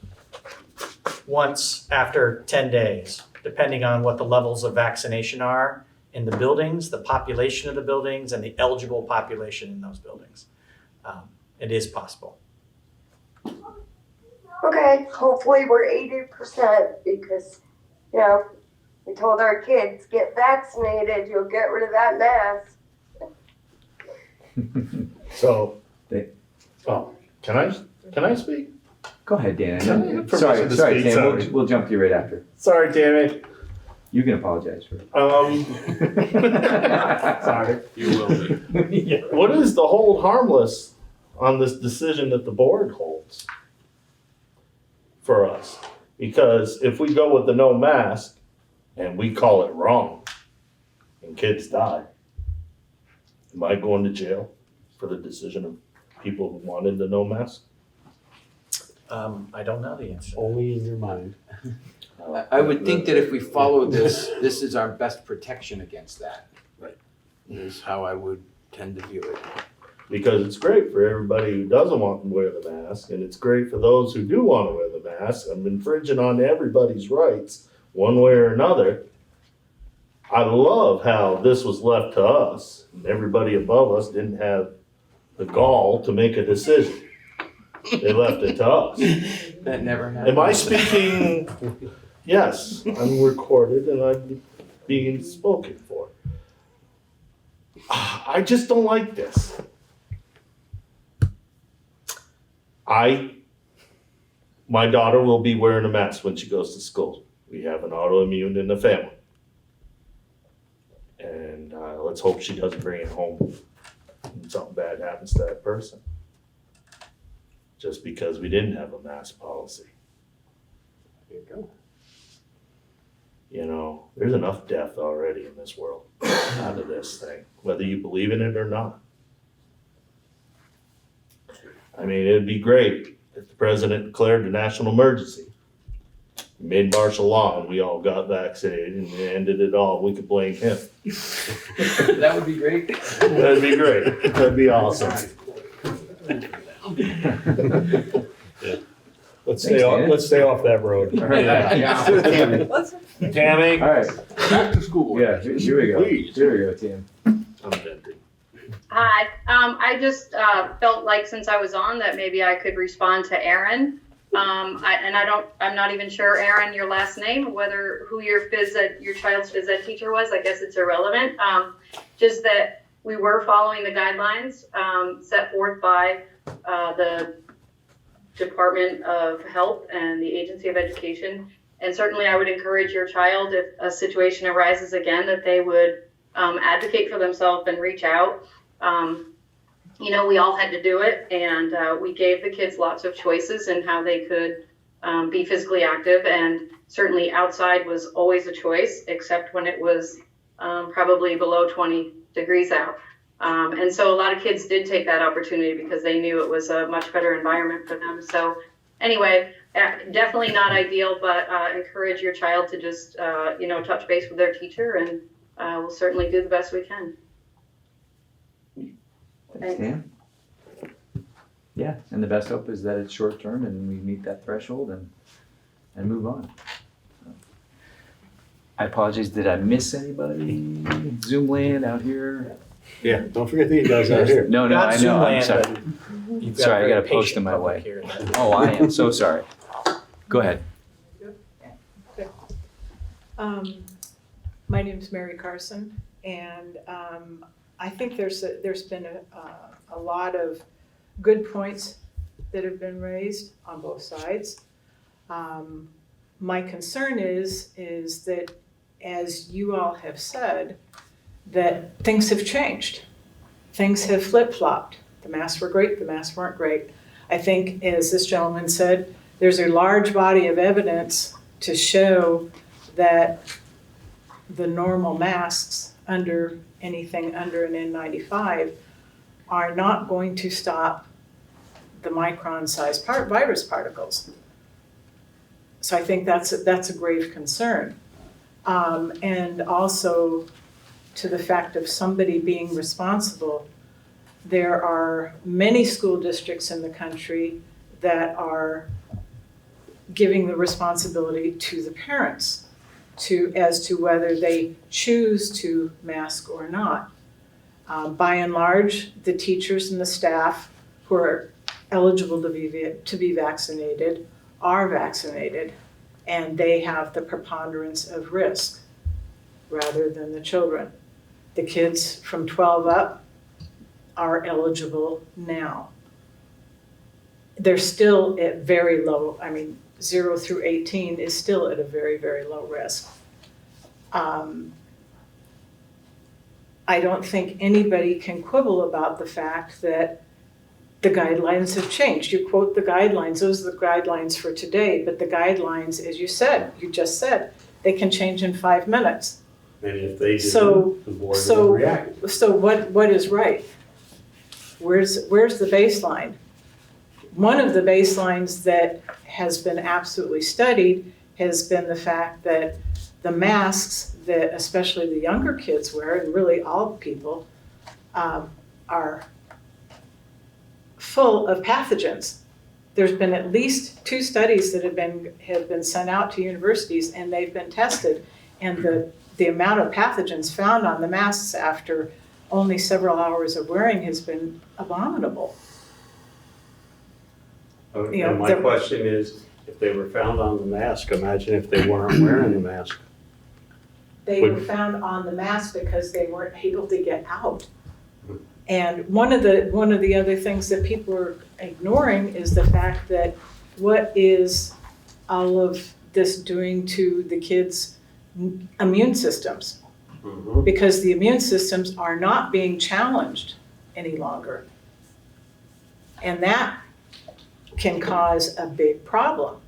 once after 10 days, depending on what the levels of vaccination are in the buildings, the population of the buildings, and the eligible population in those buildings. It is possible. Okay, hopefully we're 80% because, we told our kids, get vaccinated, you'll get rid of that mask. So, can I speak? Go ahead, Dan. I have permission Sorry, to Sam. speak, sorry. We'll jump to you right after. Sorry, damn it. You can apologize for it. Sorry. You will be. Yeah. What is the hold harmless on this decision that the board holds for us? Because if we go with the no mask and we call it wrong and kids die, am I going to jail for the decision of people who wanted the no mask? I don't know the answer. Only in your mind. I would think that if we follow this, this is our best protection against that. Right. Is how I would tend to view it. Because it's great for everybody who doesn't want to wear the mask, and it's great for those who do want to wear the mask. I'm infringing on everybody's rights one way or another. I love how this was left to us, and everybody above us didn't have the gall to make a decision. They left it to us. That never happened. Am I speaking? Yes, I'm recorded and I'm being spoken for. I just don't like this. My daughter will be wearing a mask when she goes to school. We have an autoimmune in the family. And let's hope she doesn't bring it home and something bad happens to that person. Just because we didn't have a mask policy. There you go. You know, there's enough death already in this world out of this thing, whether you believe in it or not. I mean, it'd be great if the president declared a national emergency, made martial law, and we all got vaccinated and ended it all. We could blame him. That would be great. That'd be great. That'd be awesome. Let's stay off that road. Yeah. Tammy. All right. Back to school. Yeah, here we go. Please. Here we go, Tim. I'm venting. Hi, I just felt like since I was on that maybe I could respond to Aaron. I'm not even sure, Aaron, your last name, who your child's phys ed teacher was. I guess it's irrelevant. Just that we were following the guidelines set forth by the Department of Health and the Agency of Education. And certainly I would encourage your child, if a situation arises again, that they would advocate for themselves and reach out. You know, we all had to do it, and we gave the kids lots of choices in how they could be physically active, and certainly outside was always a choice, except when it was probably below 20 degrees out. And so a lot of kids did take that opportunity because they knew it was a much better environment for them. So anyway, definitely not ideal, but encourage your child to just, touch base with their teacher, and we'll certainly do the best we can. Thanks, Dan. Yeah, and the best hope is that it's short term and we meet that threshold and move on. I apologize, did I miss anybody? Zoom land out here? Yeah, don't forget these guys out here. No, Not I know, Zoom I'm land, sorry. but you've got Sorry, I a got a very post patient in my public way. here. Oh, I am so sorry. Go ahead. My name's Mary Carson, and I think there's been a lot of good points that have been raised on both sides. My concern is that, as you all have said, that things have changed. Things have flip-flopped. The masks were great, the masks weren't great. I think, as this gentleman said, there's a large body of evidence to show that the normal masks under anything under an N95 are not going to stop the micron-sized virus particles. So I think that's a grave concern. And also to the fact of somebody being responsible. There are many school districts in the country that are giving the responsibility to the parents as to whether they choose to mask or not. By and large, the teachers and the staff who are eligible to be vaccinated are vaccinated, and they have the preponderance of risk rather than the children. The kids from 12 up are eligible now. They're still at very low, 0 through 18 is still at a very, very low risk. I don't think anybody can quibble about the fact that the guidelines have changed. You quote the guidelines, those are the guidelines for today, but the guidelines, as you just said, they can change in 5 minutes. And if they So- do, the board will react. So what is right? Where's the baseline? One of the baselines that has been absolutely studied has been the fact that the masks that especially the younger kids wear, and really all people, are full of pathogens. There's been at least 2 studies that have been sent out to universities, and they've been tested, and the amount of pathogens found on the masks after only several hours of wearing has been abominable. You know, And my question is, if they were found on the mask, imagine if they weren't wearing the mask. They were found on the mask because they weren't able to get out. And one of the other things that people are ignoring is the fact that what is all of this doing to the kids' immune systems? Because the immune systems are not being challenged any longer. And that can cause a big problem,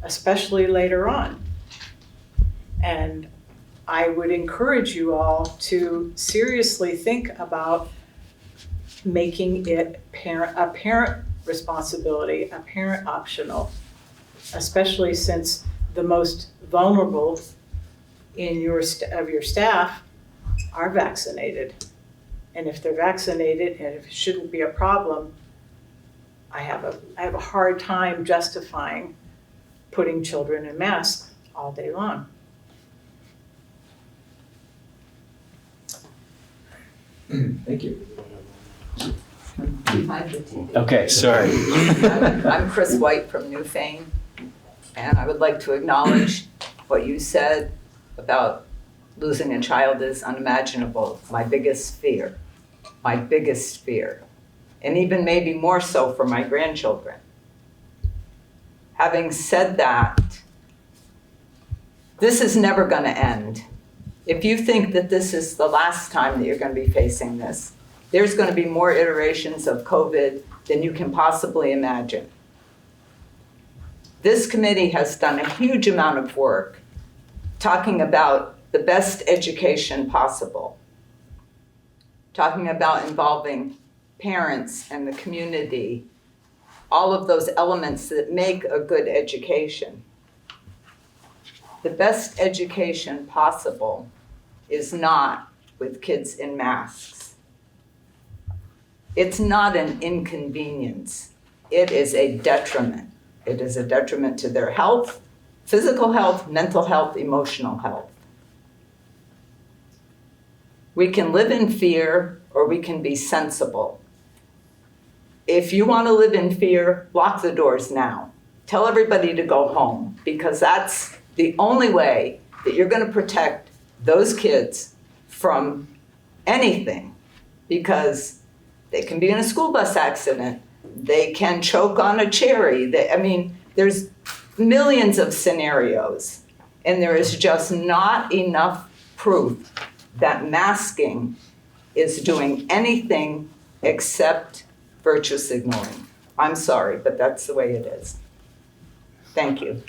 especially later on. And I would encourage you all to seriously think about making it a parent responsibility, a parent optional, especially since the most vulnerable of your staff are vaccinated. And if they're vaccinated and if it shouldn't be a problem, I have a hard time justifying putting children in masks all day long. Thank you. Hi, Betty. Okay, sorry. I'm Chris White from Newfane, and I would like to acknowledge what you said about losing a child is unimaginable. My biggest fear, and even maybe more so for my grandchildren. Having said that, this is never going to end. If you think that this is the last time that you're going to be facing this, there's going to be more iterations of COVID than you can possibly imagine. This committee has done a huge amount of work talking about the best education possible, talking about involving parents and the community, all of those elements that make a good education. The best education possible is not with kids in masks. It's not an inconvenience. It is a detriment. It is a detriment to their health, physical health, mental health, emotional health. We can live in fear or we can be sensible. If you want to live in fear, lock the doors now. Tell everybody to go home, because that's the only way that you're going to protect those kids from anything, because they can be in a school bus accident. They can choke on a cherry. There's millions of scenarios, and there is just not enough proof that masking is doing anything except virtue signaling. I'm sorry, but that's the way it is. Thank you.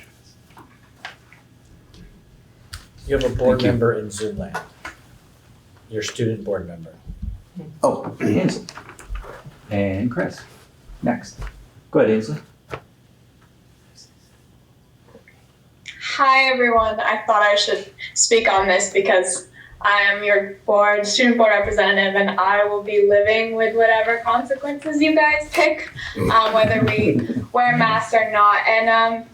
You have a board member in Zoom land. Your student board member. Oh, Ainsley. And Chris. Next. Go ahead, Ainsley. Hi, everyone. I thought I should speak on this because I am your student board representative, and I will be living with whatever consequences you guys pick, whether we wear masks or not. And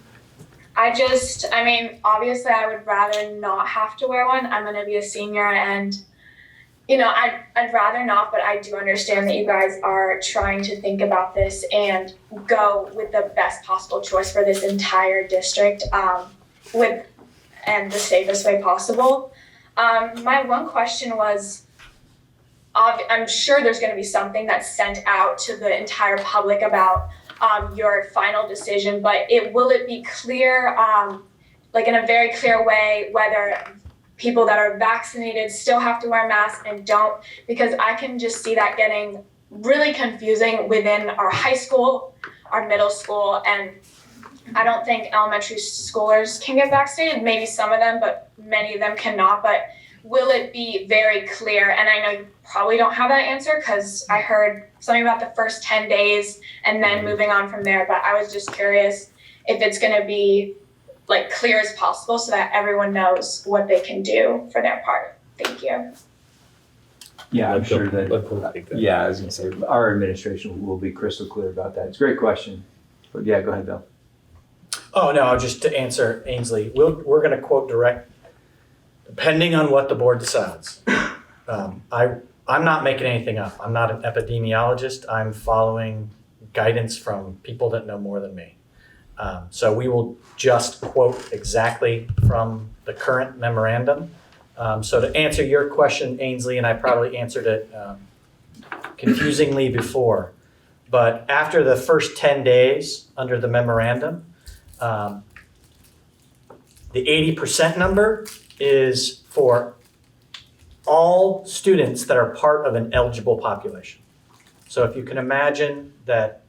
obviously I would rather not have to wear one. I'm gonna be a senior, and I'd rather not, but I do understand that you guys are trying to think about this and go with the best possible choice for this entire district, and the safest way possible. My one question was, I'm sure there's going to be something that's sent out to the entire public about your final decision, but will it be clear, in a very clear way, whether people that are vaccinated still have to wear masks and don't? Because I can just see that getting really confusing within our high school, our middle school, and I don't think elementary schoolers can get vaccinated. Maybe some of them, but many of them cannot. But will it be very clear? And I know you probably don't have that answer, because I heard something about the first 10 days and then moving on from there. But I was just curious if it's going to be clear as possible so that everyone knows what they can do for their part. Thank you. Yeah, I'm sure that, I was gonna say, our administration will be crystal clear about that. It's a great question. But yeah, go ahead, Bill. Oh, no, just to answer Ainsley, we're going to quote direct Depending on what the board decides. I'm not making anything up. I'm not an epidemiologist. I'm following guidance from people that know more than me. So we will just quote exactly from the current memorandum. So to answer your question, Ainsley, and I probably answered it confusingly before, but after the first 10 days under the memorandum, the 80% number is for all students that are part of an eligible population. So if you can imagine that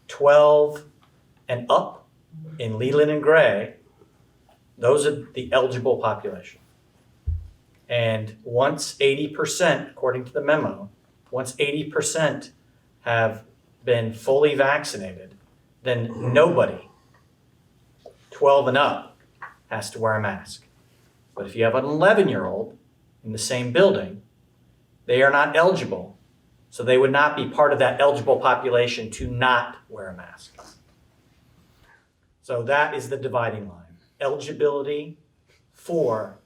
12 and up in Leland and Gray, those are the eligible population. And once 80%, according to the memo, once 80% have been fully vaccinated, then nobody 12 and up has to wear a mask. But if you have an 11-year-old in the same building, they are not eligible, so they would not be part of that eligible population to not wear a mask. So that is the dividing line, eligibility for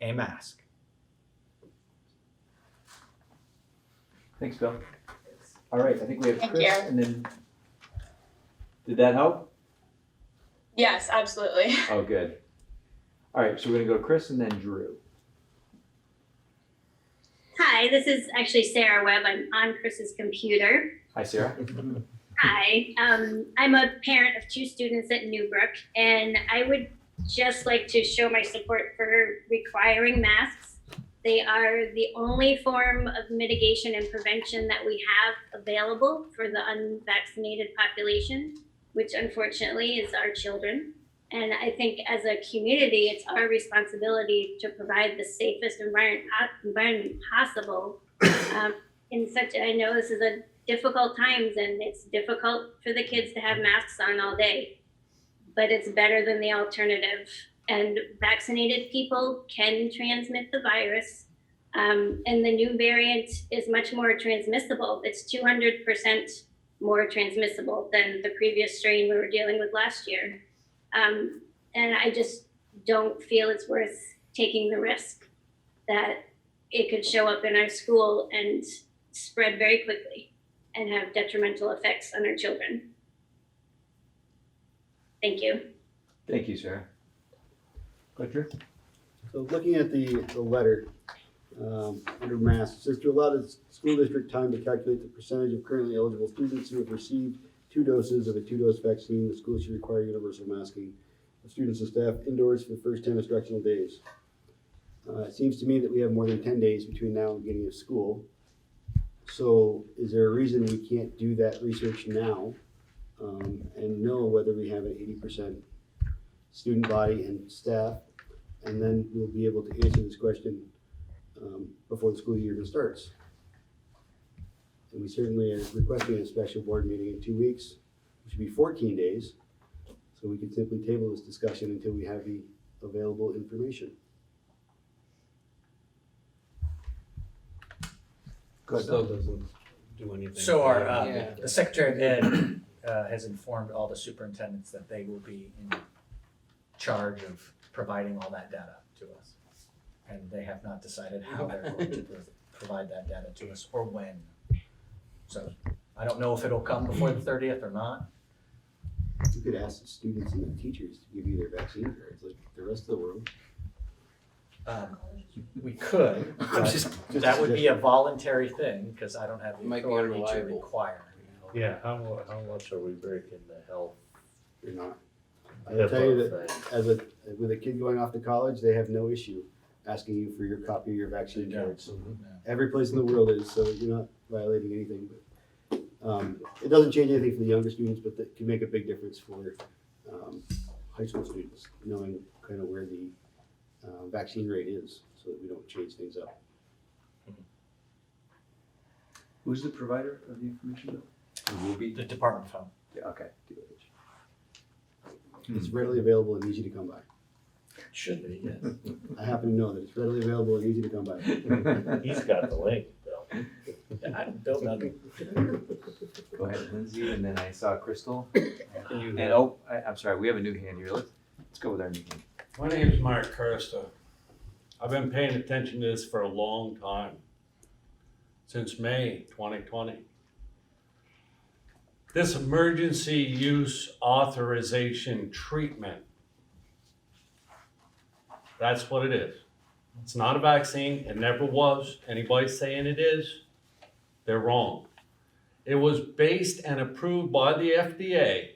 a mask. Thanks, Bill. All right, I think we have Thank Chris, you. and then, did that help? Yes, absolutely. Oh, good. All right, so we're gonna go Chris and then Drew. Hi, this is actually Sarah Webb. I'm on Chris's computer. Hi, Sarah. Hi, I'm a parent of 2 students at Newbrook, and I would just like to show my support for requiring masks. They are the only form of mitigation and prevention that we have available for the unvaccinated population, which unfortunately is our children. And I think as a community, it's our responsibility to provide the safest environment possible. I know this is a difficult times, and it's difficult for the kids to have masks on all day, but it's better than the alternative. And vaccinated people can transmit the virus. And the new variant is much more transmissible. It's 200% more transmissible than the previous strain we were dealing with last year. And I just don't feel it's worth taking the risk that it could show up in our school and spread very quickly and have detrimental effects on our children. Thank you. Thank you, Sarah. Go ahead, Drew. So looking at the letter, under masks, says to allow the school district time to calculate the percentage of currently eligible students who have received 2 doses of a 2-dose vaccine, the school should require universal masking of students and staff indoors for the first 10 instructional days. It seems to me that we have more than 10 days between now and the beginning of school. So is there a reason we can't do that research now and know whether we have an 80% student body and staff, and then we'll be able to answer this question before the school year even starts? And we certainly are requesting a special board meeting in 2 weeks, which would be 14 days. So we can simply table this discussion until we have the available information. Still doesn't do anything. So our, Yeah. the Secretary of Ed has informed all the superintendents that they will be in charge of providing all that data to us. And they have not decided how they're going to provide that data to us or when. So I don't know if it'll come before the 30th or not. You could ask the students and the teachers to give you their vaccine cards like the rest of the world. We could, but Just that would be a voluntary thing because I don't have the Might be authority to unreliable. require. Yeah, how much are we breaking the health? You're not. I will tell you that with a kid going off to college, they have no issue asking you for your copy of your vaccine cards. Every place in the world is, so you're not violating anything. But it doesn't change anything for the younger students, but it can make a big difference for high school students, knowing kind of where the vaccine rate is, so that we don't change things up. Who's the provider of the information? Who will be? The Department of Health. Yeah, okay. It's readily available and easy to come by. Should be, yes. I happen to know that it's readily available and easy to come by. He's got the link, Bill. Bill doesn't. Go ahead, Lindsay, and then I saw Crystal. you- And I'm sorry, we have a new hand here. Let's go with our new hand. My name is Mark Kirsta. I've been paying attention to this for a long time, since May 2020. This emergency use authorization treatment, that's what it is. It's not a vaccine, it never was. Anybody saying it is, they're wrong. It was based and approved by the FDA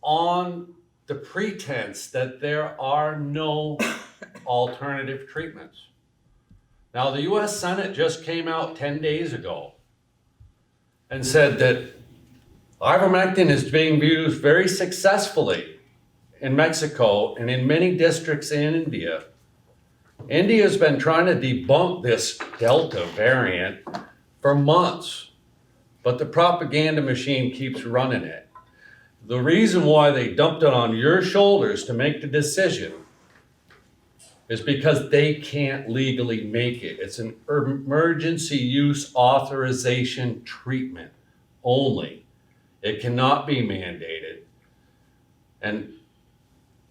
on the pretense that there are no alternative treatments. Now, the US Senate just came out 10 days ago and said that ivermectin is being used very successfully in Mexico and in many districts in India. India's been trying to debunk this Delta variant for months, but the propaganda machine keeps running it. The reason why they dumped it on your shoulders to make the decision is because they can't legally make it. It's an emergency use authorization treatment only. It cannot be mandated. And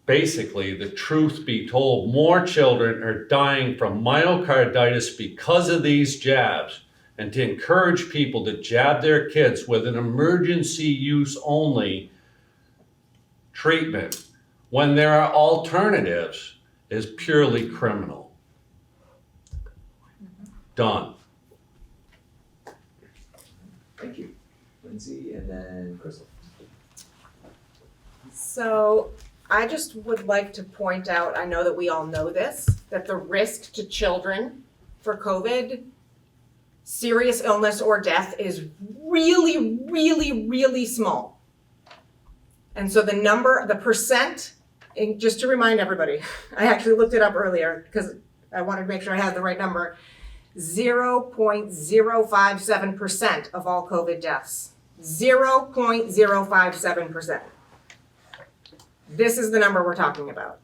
basically, the truth be told, more children are dying from myocarditis because of these jabs. And to encourage people to jab their kids with an emergency use only treatment when there are alternatives is purely criminal. Done. Thank you. Lindsay and then Crystal. So I just would like to point out, I know that we all know this, that the risk to children for COVID, serious illness or death is really, really, really small. And so the percent, and just to remind everybody, I actually looked it up earlier because I wanted to make sure I had the right number, 0.057% of all COVID deaths. 0.057%. This is the number we're talking about.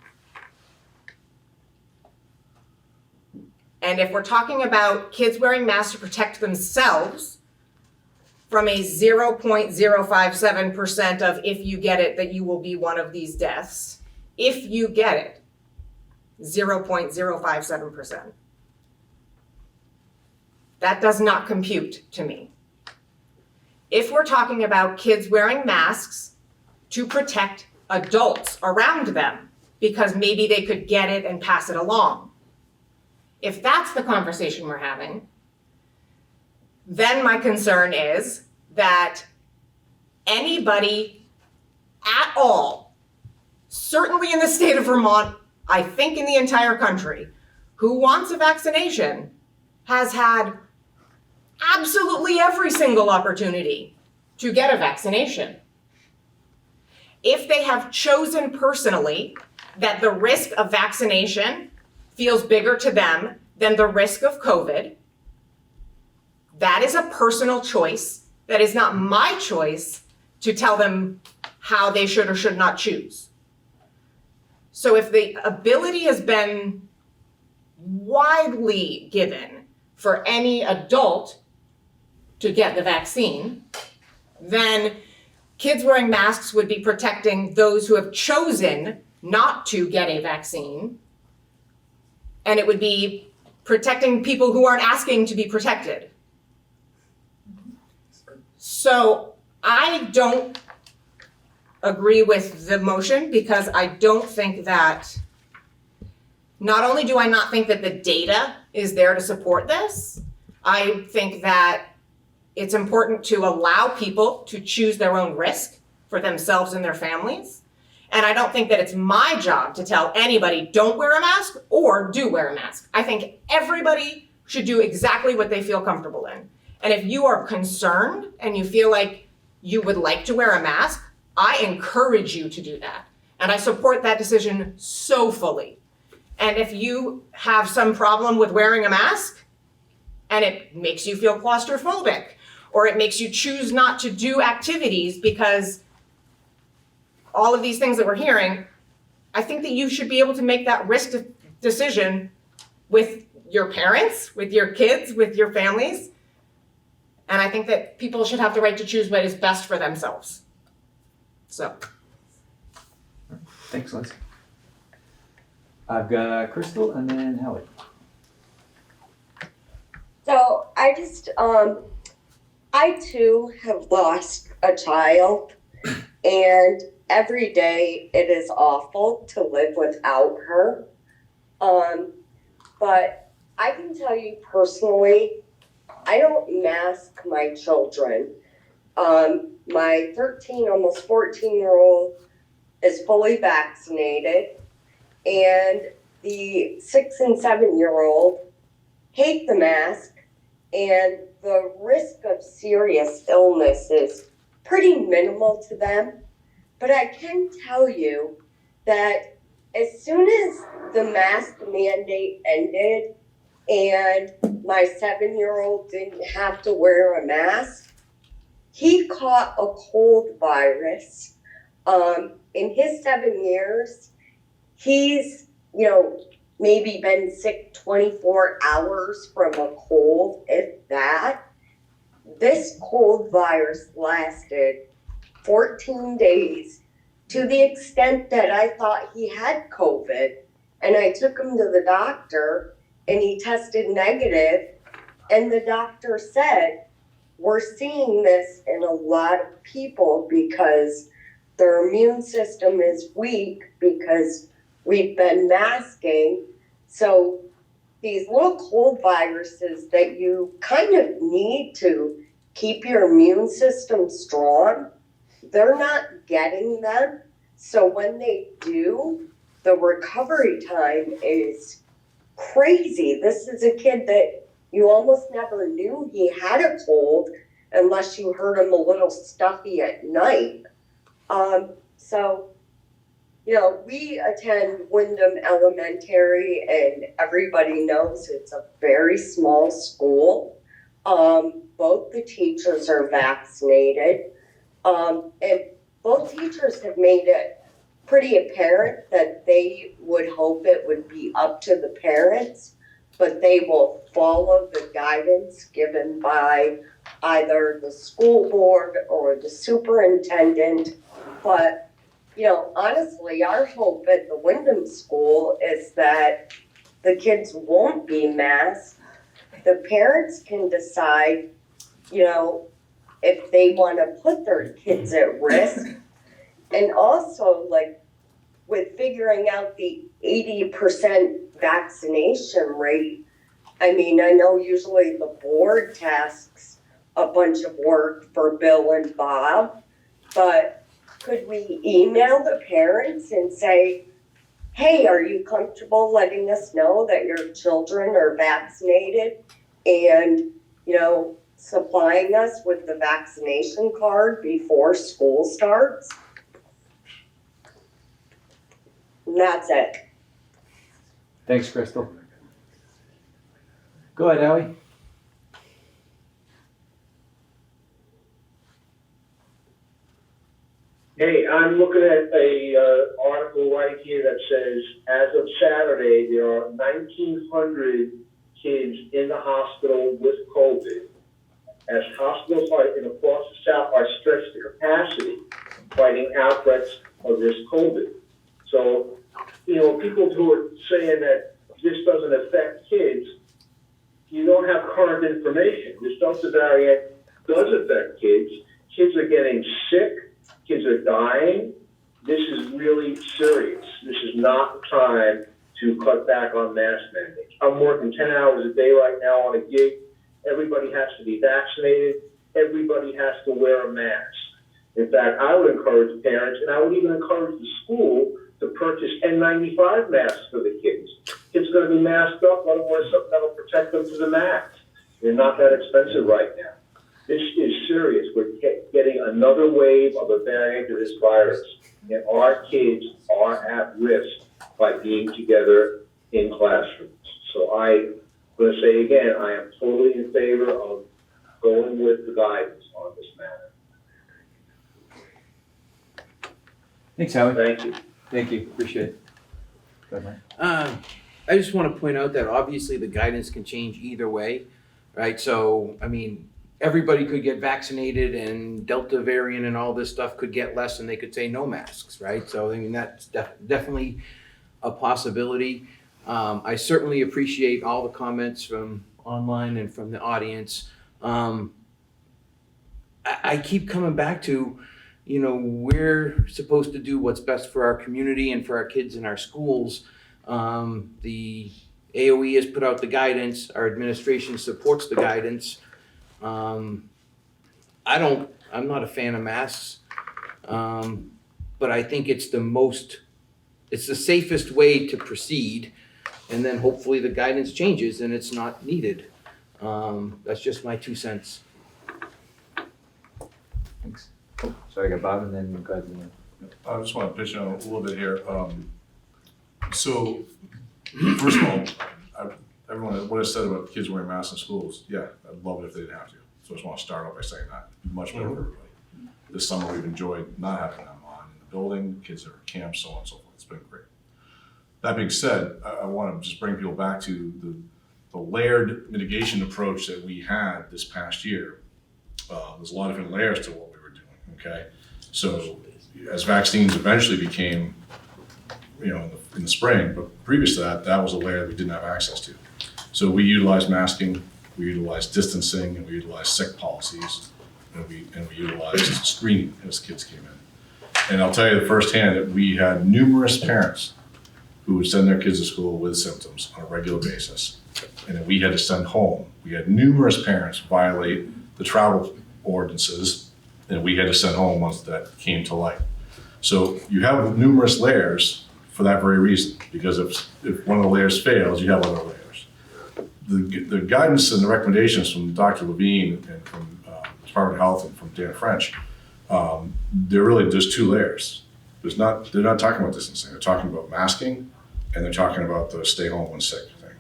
And if we're talking about kids wearing masks to protect themselves from a 0.057% of if you get it, that you will be one of these deaths, if you get it, 0.057%. That does not compute to me. If we're talking about kids wearing masks to protect adults around them because maybe they could get it and pass it along, if that's the conversation we're having, then my concern is that anybody at all, certainly in the state of Vermont, I think in the entire country, who wants a vaccination has had absolutely every single opportunity to get a vaccination. If they have chosen personally that the risk of vaccination feels bigger to them than the risk of COVID, that is a personal choice. That is not my choice to tell them how they should or should not choose. So if the ability has been widely given for any adult to get the vaccine, then kids wearing masks would be protecting those who have chosen not to get a vaccine, and it would be protecting people who aren't asking to be protected. So I don't agree with the motion because I don't think that, not only do I not think that the data is there to support this, I think that it's important to allow people to choose their own risk for themselves and their families. And I don't think that it's my job to tell anybody don't wear a mask or do wear a mask. I think everybody should do exactly what they feel comfortable in. And if you are concerned and you feel like you would like to wear a mask, I encourage you to do that. And I support that decision so fully. And if you have some problem with wearing a mask and it makes you feel claustrophobic, or it makes you choose not to do activities because all of these things that we're hearing, I think that you should be able to make that risk decision with your parents, with your kids, with your families. And I think that people should have the right to choose what is best for themselves. So. Thanks, Lindsay. I've got Crystal and then Howie. So I too have lost a child, and every day it is awful to live without her. But I can tell you personally, I don't mask my children. My 13, almost 14-year-old is fully vaccinated, and the 6 and 7-year-old hate the mask, and the risk of serious illness is pretty minimal to them. But I can tell you that as soon as the mask mandate ended and my 7-year-old didn't have to wear a mask, he caught a cold virus. In his 7 years, he's, maybe been sick 24 hours from a cold, if that. This cold virus lasted 14 days to the extent that I thought he had COVID. And I took him to the doctor and he tested negative. And the doctor said, we're seeing this in a lot of people because their immune system is weak because we've been masking. So these little cold viruses that you kind of need to keep your immune system strong, they're not getting them. So when they do, the recovery time is crazy. This is a kid that you almost never knew he had a cold unless you heard him a little stuffy at night. We attend Wyndham Elementary, and everybody knows it's a very small school. Both the teachers are vaccinated, and both teachers have made it pretty apparent that they would hope it would be up to the parents, but they will follow the guidance given by either the school board or the superintendent. But honestly, our hope at the Wyndham School is that the kids won't be masked. The parents can decide, if they want to put their kids at risk. And also, with figuring out the 80% vaccination rate, I know usually the board tasks a bunch of work for Bill and Bob, but could we email the parents and say, hey, are you comfortable letting us know that your children are vaccinated and, supplying us with the vaccination card before school starts? And that's it. Thanks, Crystal. Go ahead, Howie. Hey, I'm looking at a article right here that says, as of Saturday, there are 1,900 kids in the hospital with COVID, as hospitals across the South are stretched to capacity fighting outbreaks of this COVID. So, people who are saying that this doesn't affect kids, you don't have current information. This Delta variant does affect kids. Kids are getting sick. Kids are dying. This is really serious. This is not the time to cut back on mask mandates. I'm working 10 hours a day right now on a gig. Everybody has to be vaccinated. Everybody has to wear a mask. In fact, I would encourage parents, and I would even encourage the school to purchase N95 masks for the kids. Kids are going to be masked up. Let them wear something that will protect them through the mask. They're not that expensive right now. This is serious. We're getting another wave of a variant of this virus, and our kids are at risk by being together in classrooms. So I'm going to say again, I am totally in favor of going with the guidance on this matter. Thanks, Howie. Thank you. Thank you. Appreciate it. Go ahead, Mike. I just want to point out that obviously the guidance can change either way, right? So, everybody could get vaccinated and Delta variant and all this stuff could get less and they could say no masks, right? So, that's definitely a possibility. I certainly appreciate all the comments from online and from the audience. I keep coming back to, you know, we're supposed to do what's best for our community and for our kids in our schools. The AOE has put out the guidance, our administration supports the guidance. I'm not a fan of masks, but I think it's the safest way to proceed, and then hopefully the guidance changes and it's not needed. That's just my 2 cents. Thanks. Oh, sorry, I got Bob, and then go ahead. Leanne. I just want to pitch in a little bit here. So, first of all, everyone, what I said about kids wearing masks in schools, yeah, I'd love it if they didn't have to. So I just want to start off by saying that. Much better for everybody. This summer we've enjoyed not having them on in the building, kids that are at camp, so on and so forth. It's been great. That being said, I want to just bring people back to the layered mitigation approach that we had this past year. There's a lot of different layers to what we were doing, okay? So as vaccines eventually became, you know, in the spring, but previous to that, that was a layer that we didn't have access to. So we utilized masking, we utilized distancing, and we utilized sick policies, and we utilized screening as kids came in. And I'll tell you firsthand that we had numerous parents who would send their kids to school with symptoms on a regular basis, and that we had to send home. We had numerous parents violate the travel ordinances, and we had to send home once that came to light. So you have numerous layers for that very reason, because if one of the layers fails, you have other layers. The guidance and the recommendations from Dr. Levine and from Department of Health and from Dan French, they're really just 2 layers. They're not talking about distancing. They're talking about masking, and they're talking about the stay home when sick thing.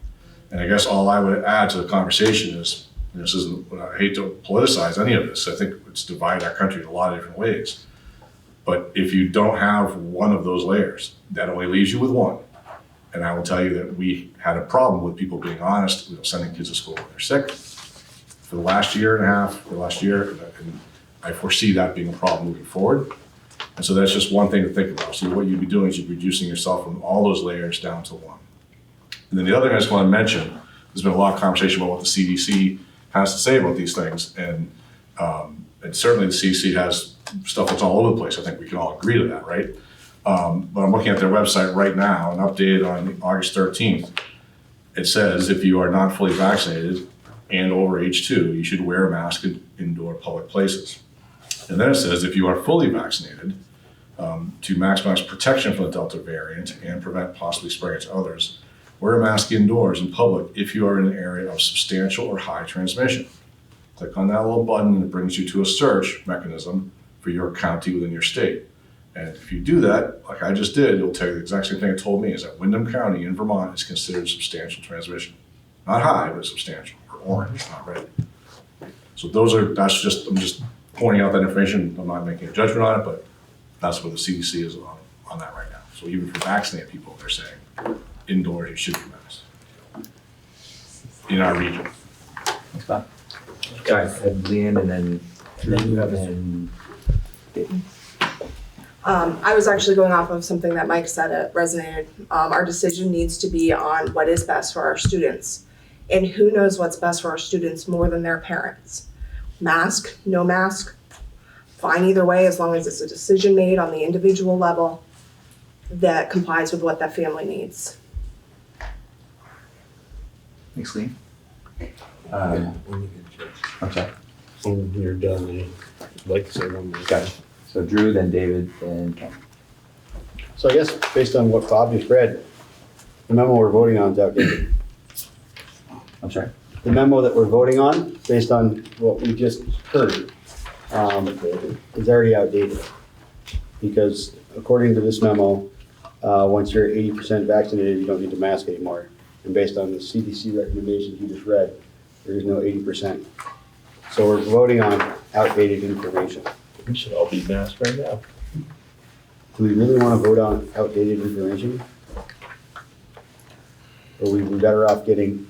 And I guess all I would add to the conversation is, and this isn't, I hate to politicize any of this. I think it's divided our country in a lot of different ways. But if you don't have one of those layers, that only leaves you with one. And I will tell you that we had a problem with people being honest, sending kids to school when they're sick for the last year and a half, for the last year, and I foresee that being a problem moving forward. And so that's just one thing to think about. So what you'd be doing is you're reducing yourself from all those layers down to one. And then the other thing I just want to mention, there's been a lot of conversation about what the CDC has to say about these things. And certainly the CDC has stuff that's all over the place. I think we can all agree to that, right? But I'm looking at their website right now, and updated on August 13th. It says if you are not fully vaccinated and over age 2, you should wear a mask in indoor public places. And then it says if you are fully vaccinated, to maximize protection from the Delta variant and prevent possibly spreading it to others, wear a mask indoors in public if you are in an area of substantial or high transmission. Click on that little button and it brings you to a search mechanism for your county within your state. And if you do that, like I just did, it'll tell you the exact same thing it told me, is that Windham County in Vermont is considered substantial transmission. Not high, but substantial, or orange, not red. So I'm just pointing out that information. I'm not making a judgment on it, but that's what the CDC is on that right now. So even for vaccinated people, they're saying indoors you should be masked in our region. Thanks, Bob. All right, Leanne, and then you have David. I was actually going off of something that Mike said, it resonated. Our decision needs to be on what is best for our students. And who knows what's best for our students more than their parents? Mask, no mask, fine either way, as long as it's a decision made on the individual level that complies with what that family needs. Thanks, Leanne. I'm sorry. When you're done, I'd like to say one more. Gotcha. So Drew, then David, then Ken. So I guess based on what Bob just read, the memo we're voting on is outdated. I'm sorry? The memo that we're voting on, based on what we just heard, is already outdated. Because according to this memo, once you're 80% vaccinated, you don't need to mask anymore. And based on the CDC recommendations you just read, there is no 80%. So we're voting on outdated information. We should all be masked right now. Do we really want to vote on outdated information? Or we be better off getting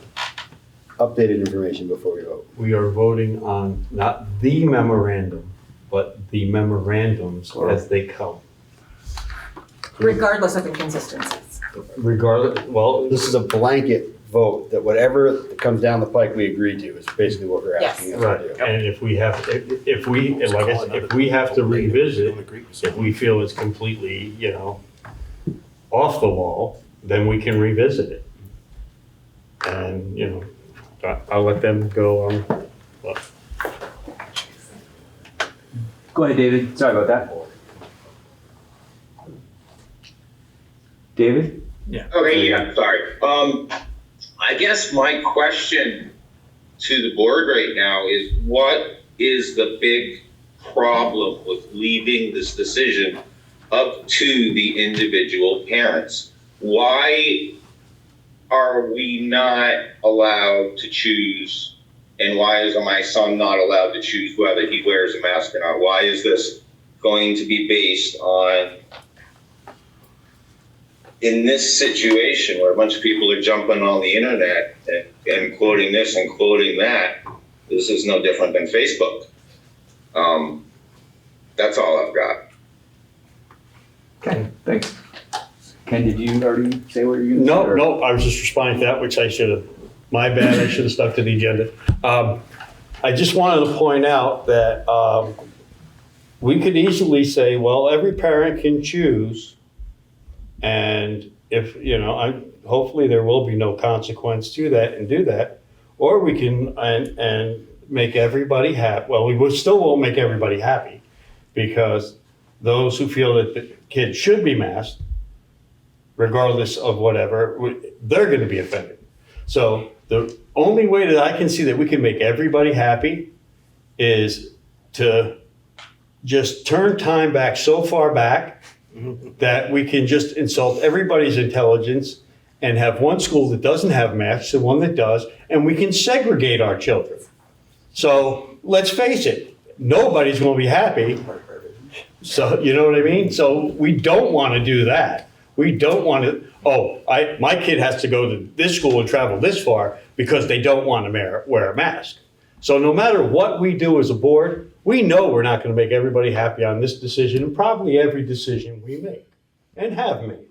updated information before we vote? We are voting on not the memorandum, but the memorandums as they come. Regardless of inconsistencies. regardless, well, This is a blanket vote that whatever comes down the pike we agree to is basically what we're asking us right, to do. and if we have, if we, like I said, if we have to revisit, if we feel it's completely, you know, off the wall, then we can revisit it. And, you know, I'll let them go on. Well, Go ahead, David. Sorry about that. David? Okay, yeah, sorry. I guess my question to the board right now is, what is the big problem with leaving this decision up to the individual parents? Why are we not allowed to choose, and why is my son not allowed to choose whether he wears a mask or not? Why is this going to be based on, in this situation where a bunch of people are jumping on the internet and quoting this and quoting that? This is no different than Facebook. That's all I've got. Okay, thanks. Ken, did you already say what you're gonna say? No, I was just responding to that, which I should have, my bad, I should have stuck to the agenda. I just wanted to point out that we could easily say, well, every parent can choose, and if, you know, hopefully there will be no consequence to that and do that, or we can, and make everybody happy. Well, we still won't make everybody happy, because those who feel that the kids should be masked, regardless of whatever, they're going to be offended. So the only way that I can see that we can make everybody happy is to just turn time back so far back that we can just insult everybody's intelligence and have one school that doesn't have masks and one that does, and we can segregate our children. So let's face it, nobody's going to be happy. So, you know what I mean? So we don't want to do that. We don't want to, my kid has to go to this school and travel this far because they don't want to wear a mask. So no matter what we do as a board, we know we're not going to make everybody happy on this decision and probably every decision we make and have made.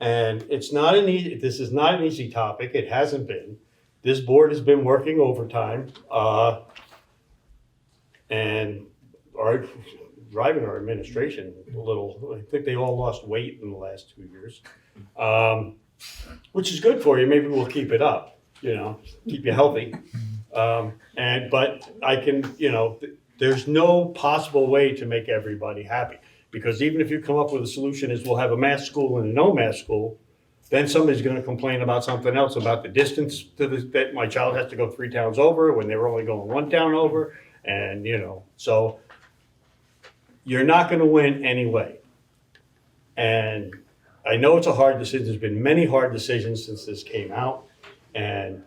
And it's not this is not an easy topic. It hasn't been. This board has been working overtime, and driving our administration a little. I think they all lost weight in the last 2 years, which is good for you. Maybe we'll keep it up, you know, keep you healthy. But I can, you know, there's no possible way to make everybody happy, because even if you come up with a solution is we'll have a mask school and a no mask school, then somebody's going to complain about something else, about the distance that my child has to go 3 towns over when they were only going 1 town over. And, you know, so you're not going to win anyway. And I know it's a hard decision. There's been many hard decisions since this came out. And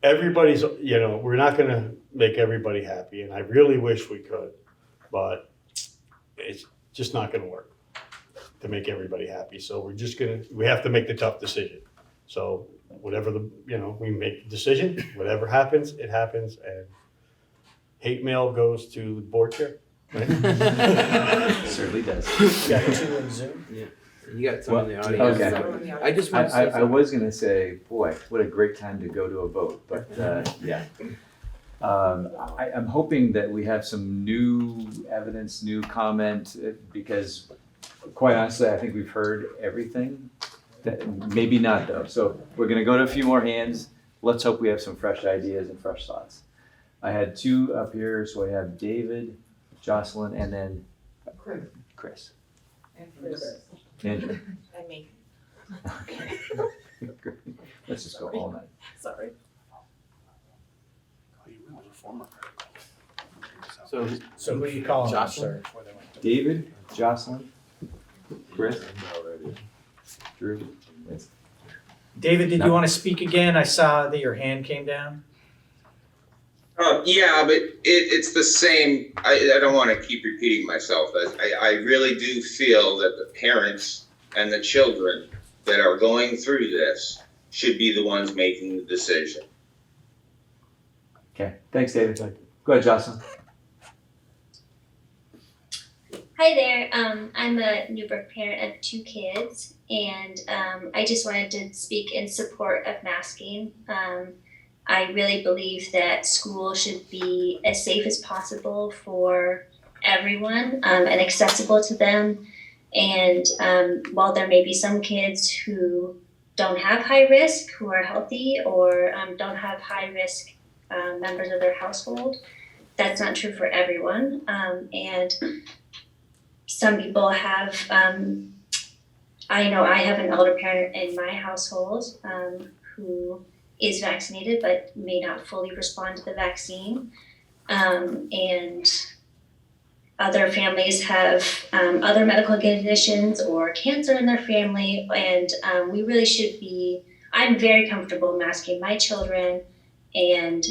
everybody's, you know, we're not going to make everybody happy. And I really wish we could, but it's just not going to work to make everybody happy. So we have to make the tough decision. So whatever we make the decision, whatever happens, it happens. And hate mail goes to the board chair. Right? Certainly does. You got 2 in Zoom? Yeah. You got some in the audience. Okay. I just want to say I was going to say, boy, what a great time to go to a vote. But yeah. I'm hoping that we have some new evidence, new comment, because quite honestly, I think we've heard everything. Maybe not though. So we're going to go to a few more hands. Let's hope we have some fresh ideas and fresh thoughts. I had 2 up here, so I have David, Jocelyn, and then Chris. And Chris. Andrew. And me. Okay. Let's just go all night. Sorry. So who are you calling on, Jocelyn? sir? David, Jocelyn, Chris, Drew. David, did you want to speak again? I saw that your hand came down. Yeah, but it's the same. I don't want to keep repeating myself. I really do feel that the parents and the children that are going through this should be the ones making the decision. Okay, thanks, David. Go ahead, Jocelyn. Hi there. I'm a Newbrook parent of 2 kids, and I just wanted to speak in support of masking. I really believe that school should be as safe as possible for everyone and accessible to them. And while there may be some kids who don't have high risk, who are healthy, or don't have high risk members of their household, that's not true for everyone. And some people have, I know I have an elder parent in my household who is vaccinated but may not fully respond to the vaccine. And other families have other medical conditions or cancer in their family, and we really should be, I'm very comfortable masking my children and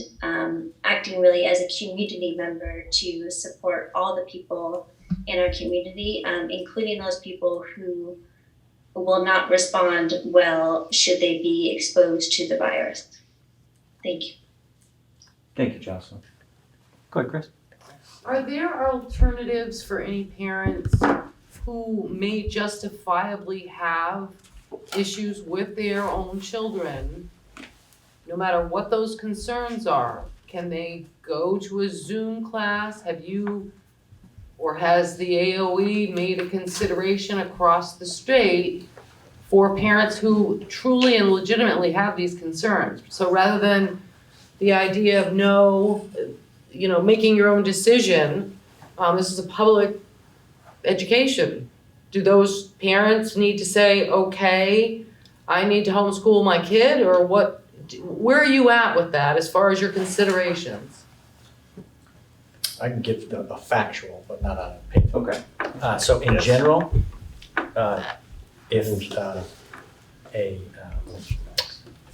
acting really as a community member to support all the people in our community, including those people who will not respond well should they be exposed to the virus. Thank you. Thank you, Jocelyn. Go ahead, Chris. Are there alternatives for any parents who may justifiably have issues with their own children, no matter what those concerns are? Can they go to a Zoom class? Have you or has the AOE made a consideration across the state for parents who truly and legitimately have these concerns? So rather than the idea of no, making your own decision, this is a public education. Do those parents need to say, okay, I need to homeschool my kid, or what? Where are you at with that as far as your considerations? I can give a factual, but not an opinion. Okay. So in general, if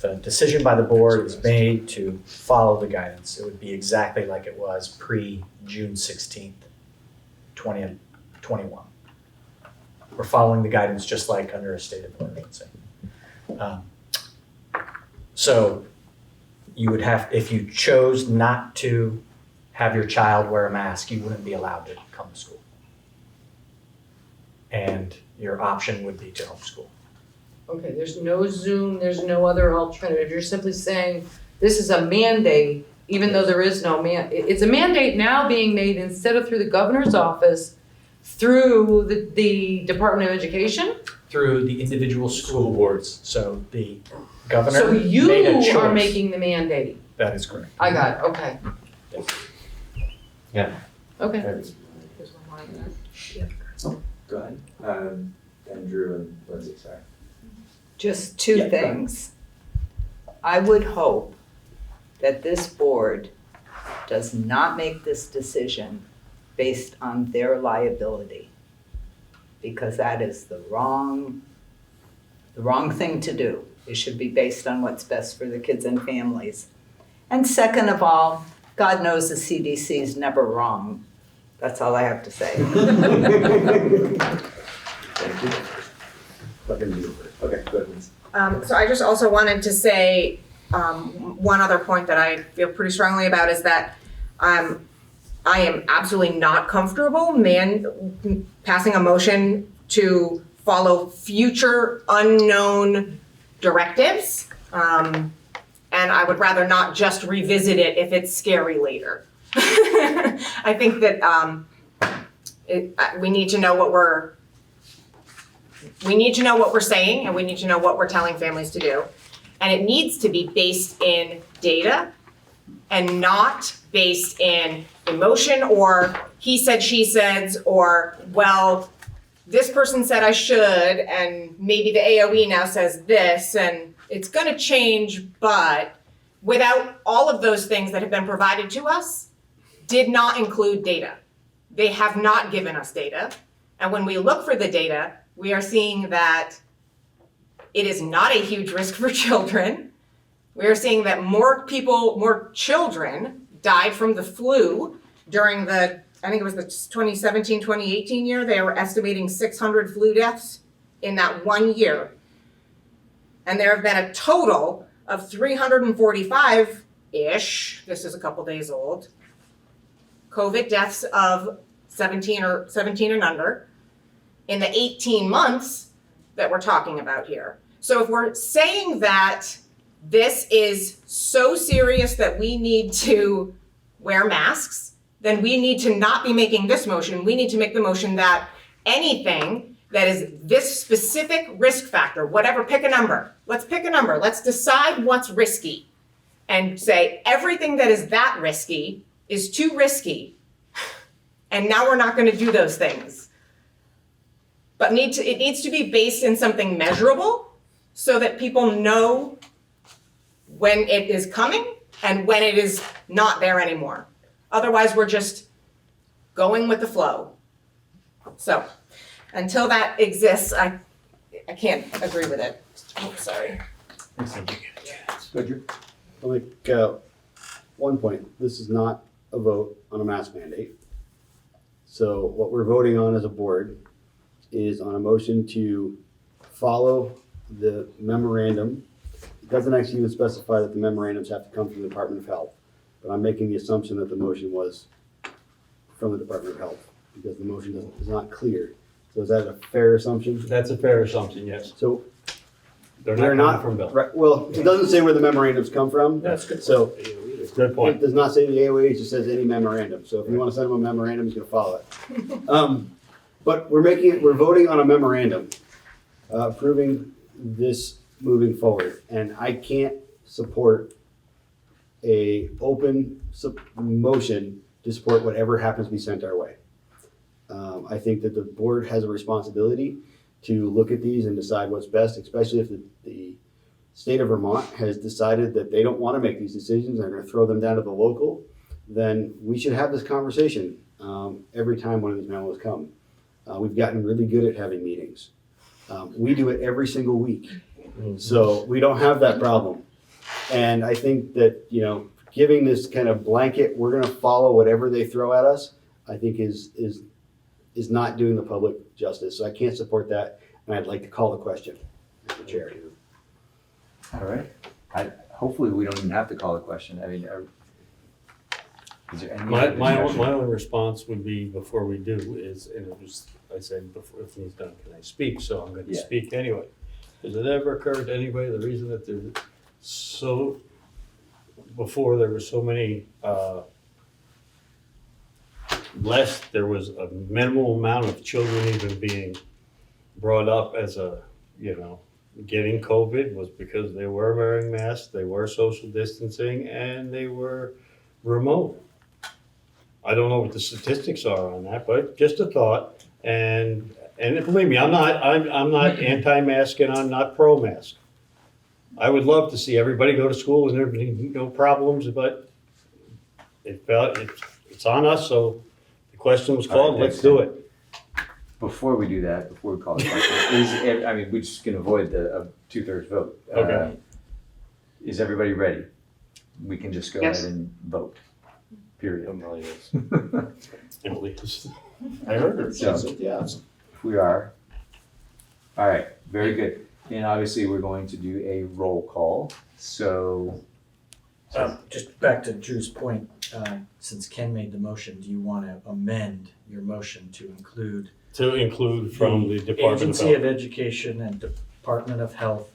a decision by the board is made to follow the guidance, it would be exactly like it was pre-June 16th, 2021. We're following the guidance just like under a state of emergency. So you would have, if you chose not to have your child wear a mask, you wouldn't be allowed to come to school. And your option would be to homeschool. Okay, there's no Zoom, there's no other alternative. You're simply saying this is a mandate, even though there is no it's a mandate now being made instead of through the governor's office, through the Department of Education? Through the individual school boards. So the governor So you made a choice. are making the mandate. That is correct. I got it, okay. Yeah. Okay. Go ahead. Andrew and Lindsay, sorry. Just 2 things. I would hope that this board does not make this decision based on their liability, because that is the wrong thing to do. It should be based on what's best for the kids and families. And second of all, God knows the CDC is never wrong. That's all I have to say. Thank you. Okay, go ahead, Lindsay. So I just also wanted to say one other point that I feel pretty strongly about is that I am absolutely not comfortable passing a motion to follow future unknown directives. And I would rather not just revisit it if it's scary later. I think that we need to know what we're saying, and we need to know what we're telling families to do. And it needs to be based in data and not based in emotion or he said, she said, or, well, this person said I should, and maybe the AOE now says this, and it's gonna change, but without all of those things that have been provided to us, did not include data. They have not given us data. And when we look for the data, we are seeing that it is not a huge risk for children. We are seeing that more children died from the flu during I think it was the 2017, 2018 year. They were estimating 600 flu deaths in that 1 year. And there have been a total of 345-ish, this is a couple days old, COVID deaths of 17 and under, in the 18 months that we're talking about here. So if we're saying that this is so serious that we need to wear masks, then we need to not be making this motion. We need to make the motion that anything that is this specific risk factor, whatever, pick a number. Let's pick a number. Let's decide what's risky and say everything that is that risky is too risky. And now we're not going to do those things. But it needs to be based in something measurable so that people know when it is coming and when it is not there anymore. Otherwise, we're just going with the flow. So until that exists, I can't agree with it. Oh, sorry. I'll make one point. This is not a vote on a mask mandate. So what we're voting on as a board is on a motion to follow the memorandum. It doesn't actually even specify that the memorandums have to come from the Department of Health, but I'm making the assumption that the motion was from the Department of Health because the motion is not clear. So is that a fair assumption? That's a fair assumption, yes. So They're not coming from Bill. Right, well, it doesn't say where the memorandums come from. That's good. So Good point. it does not say the AOA, it just says any memorandum. So if you want to send them a memorandum, he's going to follow it. But we're voting on a memorandum approving this moving forward. And I can't support a open motion to support whatever happens to be sent our way. I think that the board has a responsibility to look at these and decide what's best, especially if the state of Vermont has decided that they don't want to make these decisions, they're going to throw them down to the local, then we should have this conversation every time one of these memos come. We've gotten really good at having meetings. We do it every single week. So we don't have that problem. And I think that, giving this kind of blanket, we're going to follow whatever they throw at us, I think is not doing the public justice. So I can't support that. And I'd like to call the question, Mr. Chair. All right. Hopefully we don't even have to call the question. I mean, is there any? My only response would be before we do is, and it was, I said before, if he's done, can I speak? So I'm going to speak anyway. Has it ever occurred to anybody the reason that before there were so many, there was a minimal amount of children even being brought up as getting COVID was because they were wearing masks, they were social distancing, and they were remote. I don't know what the statistics are on that, but just a thought. And believe me, I'm not anti-mask and I'm not pro-mask. I would love to see everybody go to school and there be no problems, but it's on us, so the question was called, let's do it. Before we do that, before we call the question, we're just gonna avoid the 2/3 vote. Okay. Is everybody ready? We can just go Yes. ahead and vote, period. Emily is. I heard her. So- She said yes. We are. All right, very good. And obviously, we're going to do a roll call, so. Just back to Drew's point, since Ken made the motion, do you want to amend your motion to include From the Department of Agency Health. of Education and Department of Health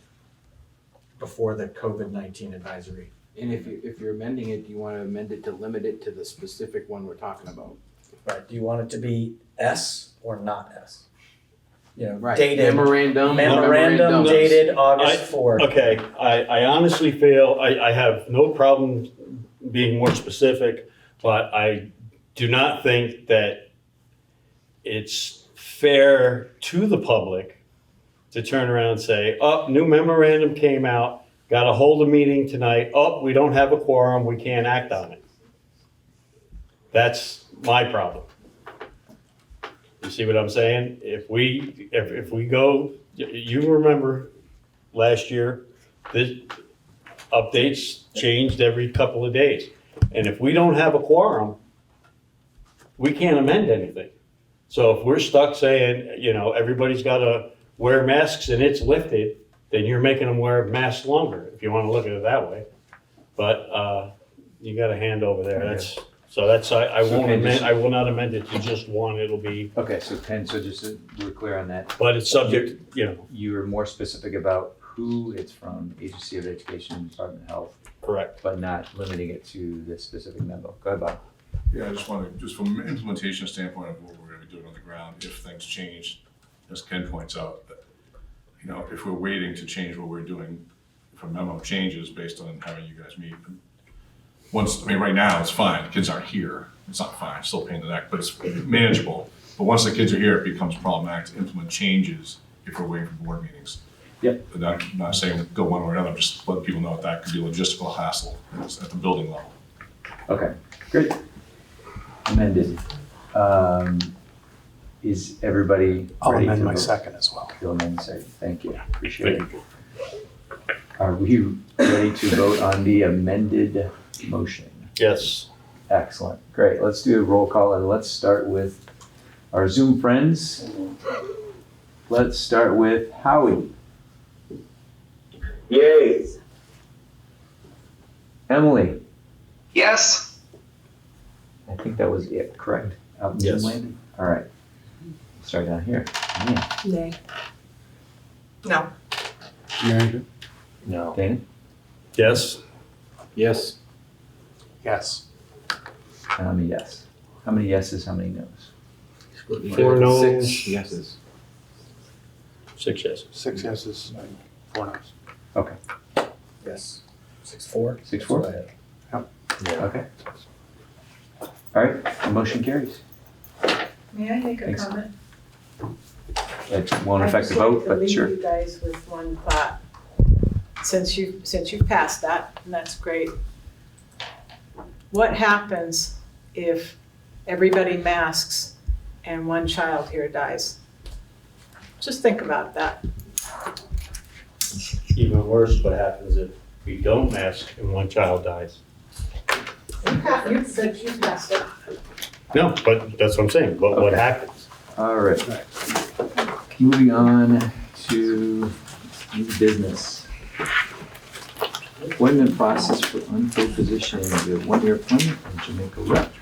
before the COVID-19 advisory? And if you're amending it, do you want to amend it to limit it to the specific one we're talking about? Right, do you want it to be S or not S? Right. Dated. Memorandum Dated August 4th. Okay, I honestly feel, I have no problem being more specific, but I do not think that it's fair to the public to turn around and say, new memorandum came out, got to hold a meeting tonight, we don't have a quorum, we can't act on it. That's my problem. You see what I'm saying? If we go, you remember last year, the updates changed every couple of days. And if we don't have a quorum, we can't amend anything. So if we're stuck saying, everybody's got to wear masks and it's lifted, then you're making them wear masks longer, if you want to look at it that way. But you got a hand over there. So that's, I won't Okay, amend, just- I will not amend it to just one, it'll be, Okay, so Ken, so just so we're clear on that. but it's subject, you know, You were more specific about who it's from, Agency of Education, Department of Health, correct. but not limiting it to this specific memo. Go ahead, Bob. Yeah, I just want to, just from an implementation standpoint of what we're going to be doing on the ground, if things change, as Ken points out, that, you know, if we're waiting to change what we're doing, if a memo changes based on how you guys meet, once, I mean, right now, it's fine, the kids aren't here, it's not fine, still a pain in the neck, but it's manageable. But once the kids are here, it becomes problematic to implement changes if we're waiting for board meetings. Yep. But I'm not saying go one way or another, just letting people know that could be a logistical hassle at the building level. Okay, great. Amended. Is everybody I'll ready to amend my vote? second as well. You'll amend the second, thank you, appreciate it. Are we ready to vote on the amended motion? Yes. Excellent, great, let's do a roll call and let's start with our Zoom friends. Let's start with Howie. Yay. Emily, Yes. I think that was it, correct? Out in Yes. Zoom land? All right, start down here. Yeah. Nay. No. No. Dana? Yes. Yes. Yes. And I'm a yes. How many yeses, how many noes? 4 no's. 6 yeses. 6 yeses. 6 yeses, 4 no's. Okay. Yes. 6-4. 6-4? Yep. Okay. All right, the motion carries. May I make a Thanks. comment? It won't affect the vote, but sure. I just like to leave you guys with one thought. Since you passed that, and that's great. What happens if everybody masks and one child here dies? Just think about that. Even worse, what happens if we don't mask and one child dies? You said you passed it. No, but that's what I'm saying, but what happens? All right. Moving on to new business. Appointment process for unfilled position, the one-year appointment from Jamaica Rep.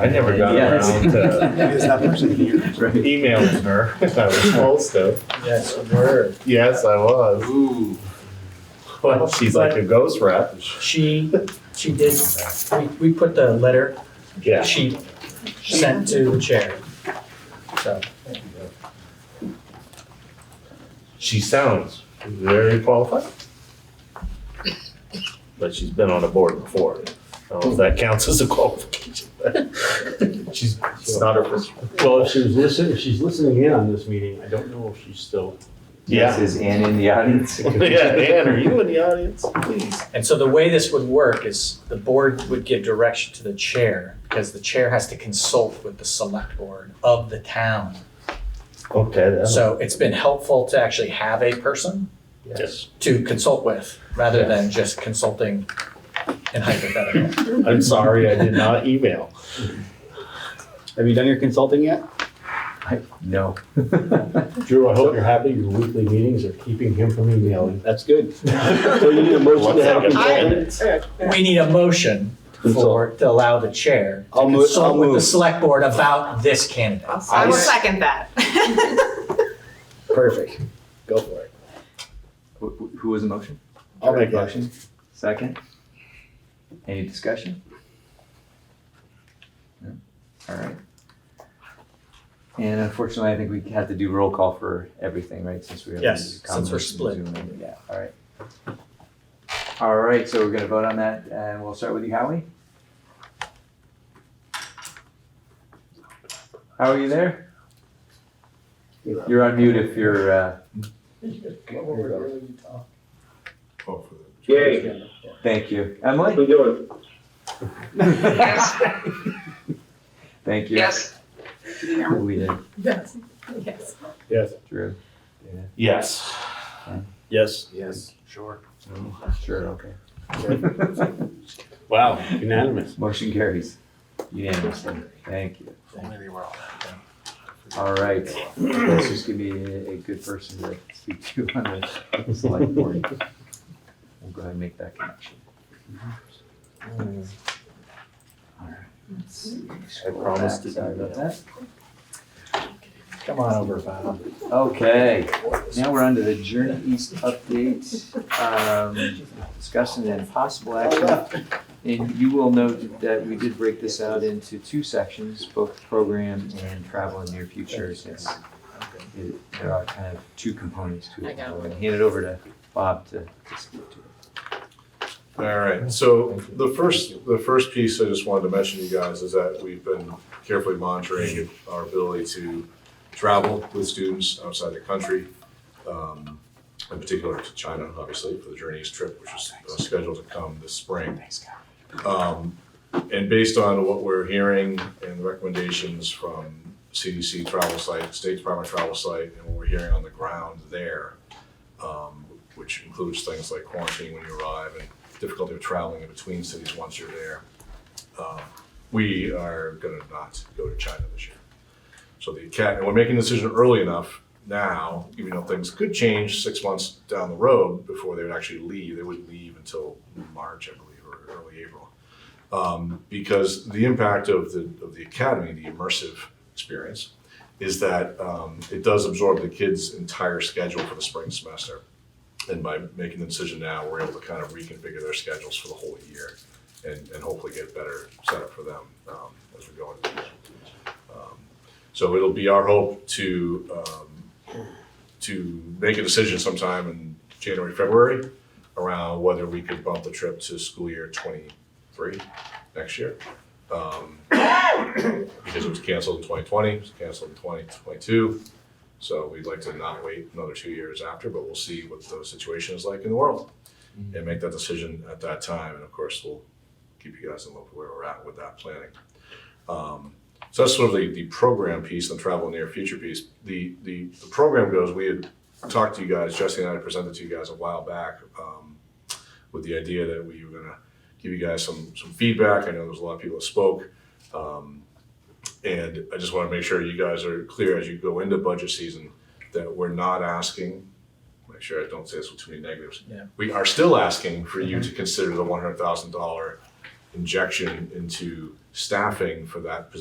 I never got Yes. around to Is that person here? Right. emailing her. I was supposed to. Yes, you were. Yes, I was. Ooh. Well, she's like a ghost rep. She did, we put the letter, Yeah. she sent to the chair. So, She sounds very qualified. But she's been on a board before. I don't know if that counts as a qualification. She's not her first. Well, if she's listening in on this meeting, I don't know if she's still. Yes, is Ann in the audience? Yeah, Ann, are you in the audience? Please. and so the way this would work is the board would give direction to the chair, because the chair has to consult with the select board of the town. Okay. So it's been helpful to actually have a person Yes. to consult with, rather than just consulting in hypothetical. I'm sorry, I did not email. Have you done your consulting yet? No. Drew, I hope you're happy your weekly meetings are keeping him from emailing. That's good. So you need a motion to have a consultant? We need a motion to allow the chair to I'll consult with the move. select board about this candidate. I will second that. Perfect. Go for it. Who was the motion? I'll make that. Motion. Second. Any discussion? No? All right. And unfortunately, I think we have to do roll call for everything, right? Since we have Yes, these since we're comments and split. Zoom and- Yeah, all right. All right, so we're gonna vote on that, and we'll start with you, Howie. How are you there? You're on mute if you're, Oh, for the- Yay. thank you. How Emily? we doing? Yes. Thank you. Yes. We did. Yes. Yes. Yes. Drew? Yes. Yes. Yes, sure. Sure, okay. Wow, unanimous. Motion carries unanimously. Thank you. Only they were all. All right, this is gonna be a good person to speak to on the select board. We'll go ahead and make that connection. Let's see. I promise to do Sorry about that. Come on over, Bob. Okay, now we're on to the Journey East update. Discussion and possible action. And you will note that we did break this out into two sections, both program and travel in near future, since there are kind of two components to it. I'm gonna hand it over to Bob to speak to it. All right, so the first piece I just wanted to mention to you guys is that we've been carefully monitoring our ability to travel with students outside the country, in particular to China, obviously, for the Journey East trip, which is scheduled to come this spring. And based on what we're hearing and the recommendations from CDC travel site, State Department travel site, and what we're hearing on the ground there, which includes things like quarantine when you arrive and difficulty of traveling in between cities once you're there, we are gonna not go to China this year. So and we're making the decision early enough now, even though things could change 6 months down the road before they would actually leave. They wouldn't leave until March, I believe, or early April. Because the impact of the academy, the immersive experience, is that it does absorb the kids' entire schedule for the spring semester. And by making the decision now, we're able to kind of reconfigure their schedules for the whole year and hopefully get better set up for them as we go into the year. So it'll be our hope to make a decision sometime in January, February around whether we could bump the trip to school year 23 next year. Because it was canceled in 2020, it was canceled in 2022. So we'd like to not wait another 2 years after, but we'll see what the situation is like in the world and make that decision at that time. And of course, we'll keep you guys in the loop of where we're at with that planning. So that's sort of the program piece and the travel near future piece. The program goes, we had talked to you guys, Jesse and I had presented to you guys a while back with the idea that we were gonna give you guys some feedback. I know there's a lot of people that spoke. And I just wanna make sure you guys are clear as you go into budget season that we're not asking, make sure I don't say this with too many negatives. Yeah. We are still asking for you to consider the $100,000 injection into staffing for that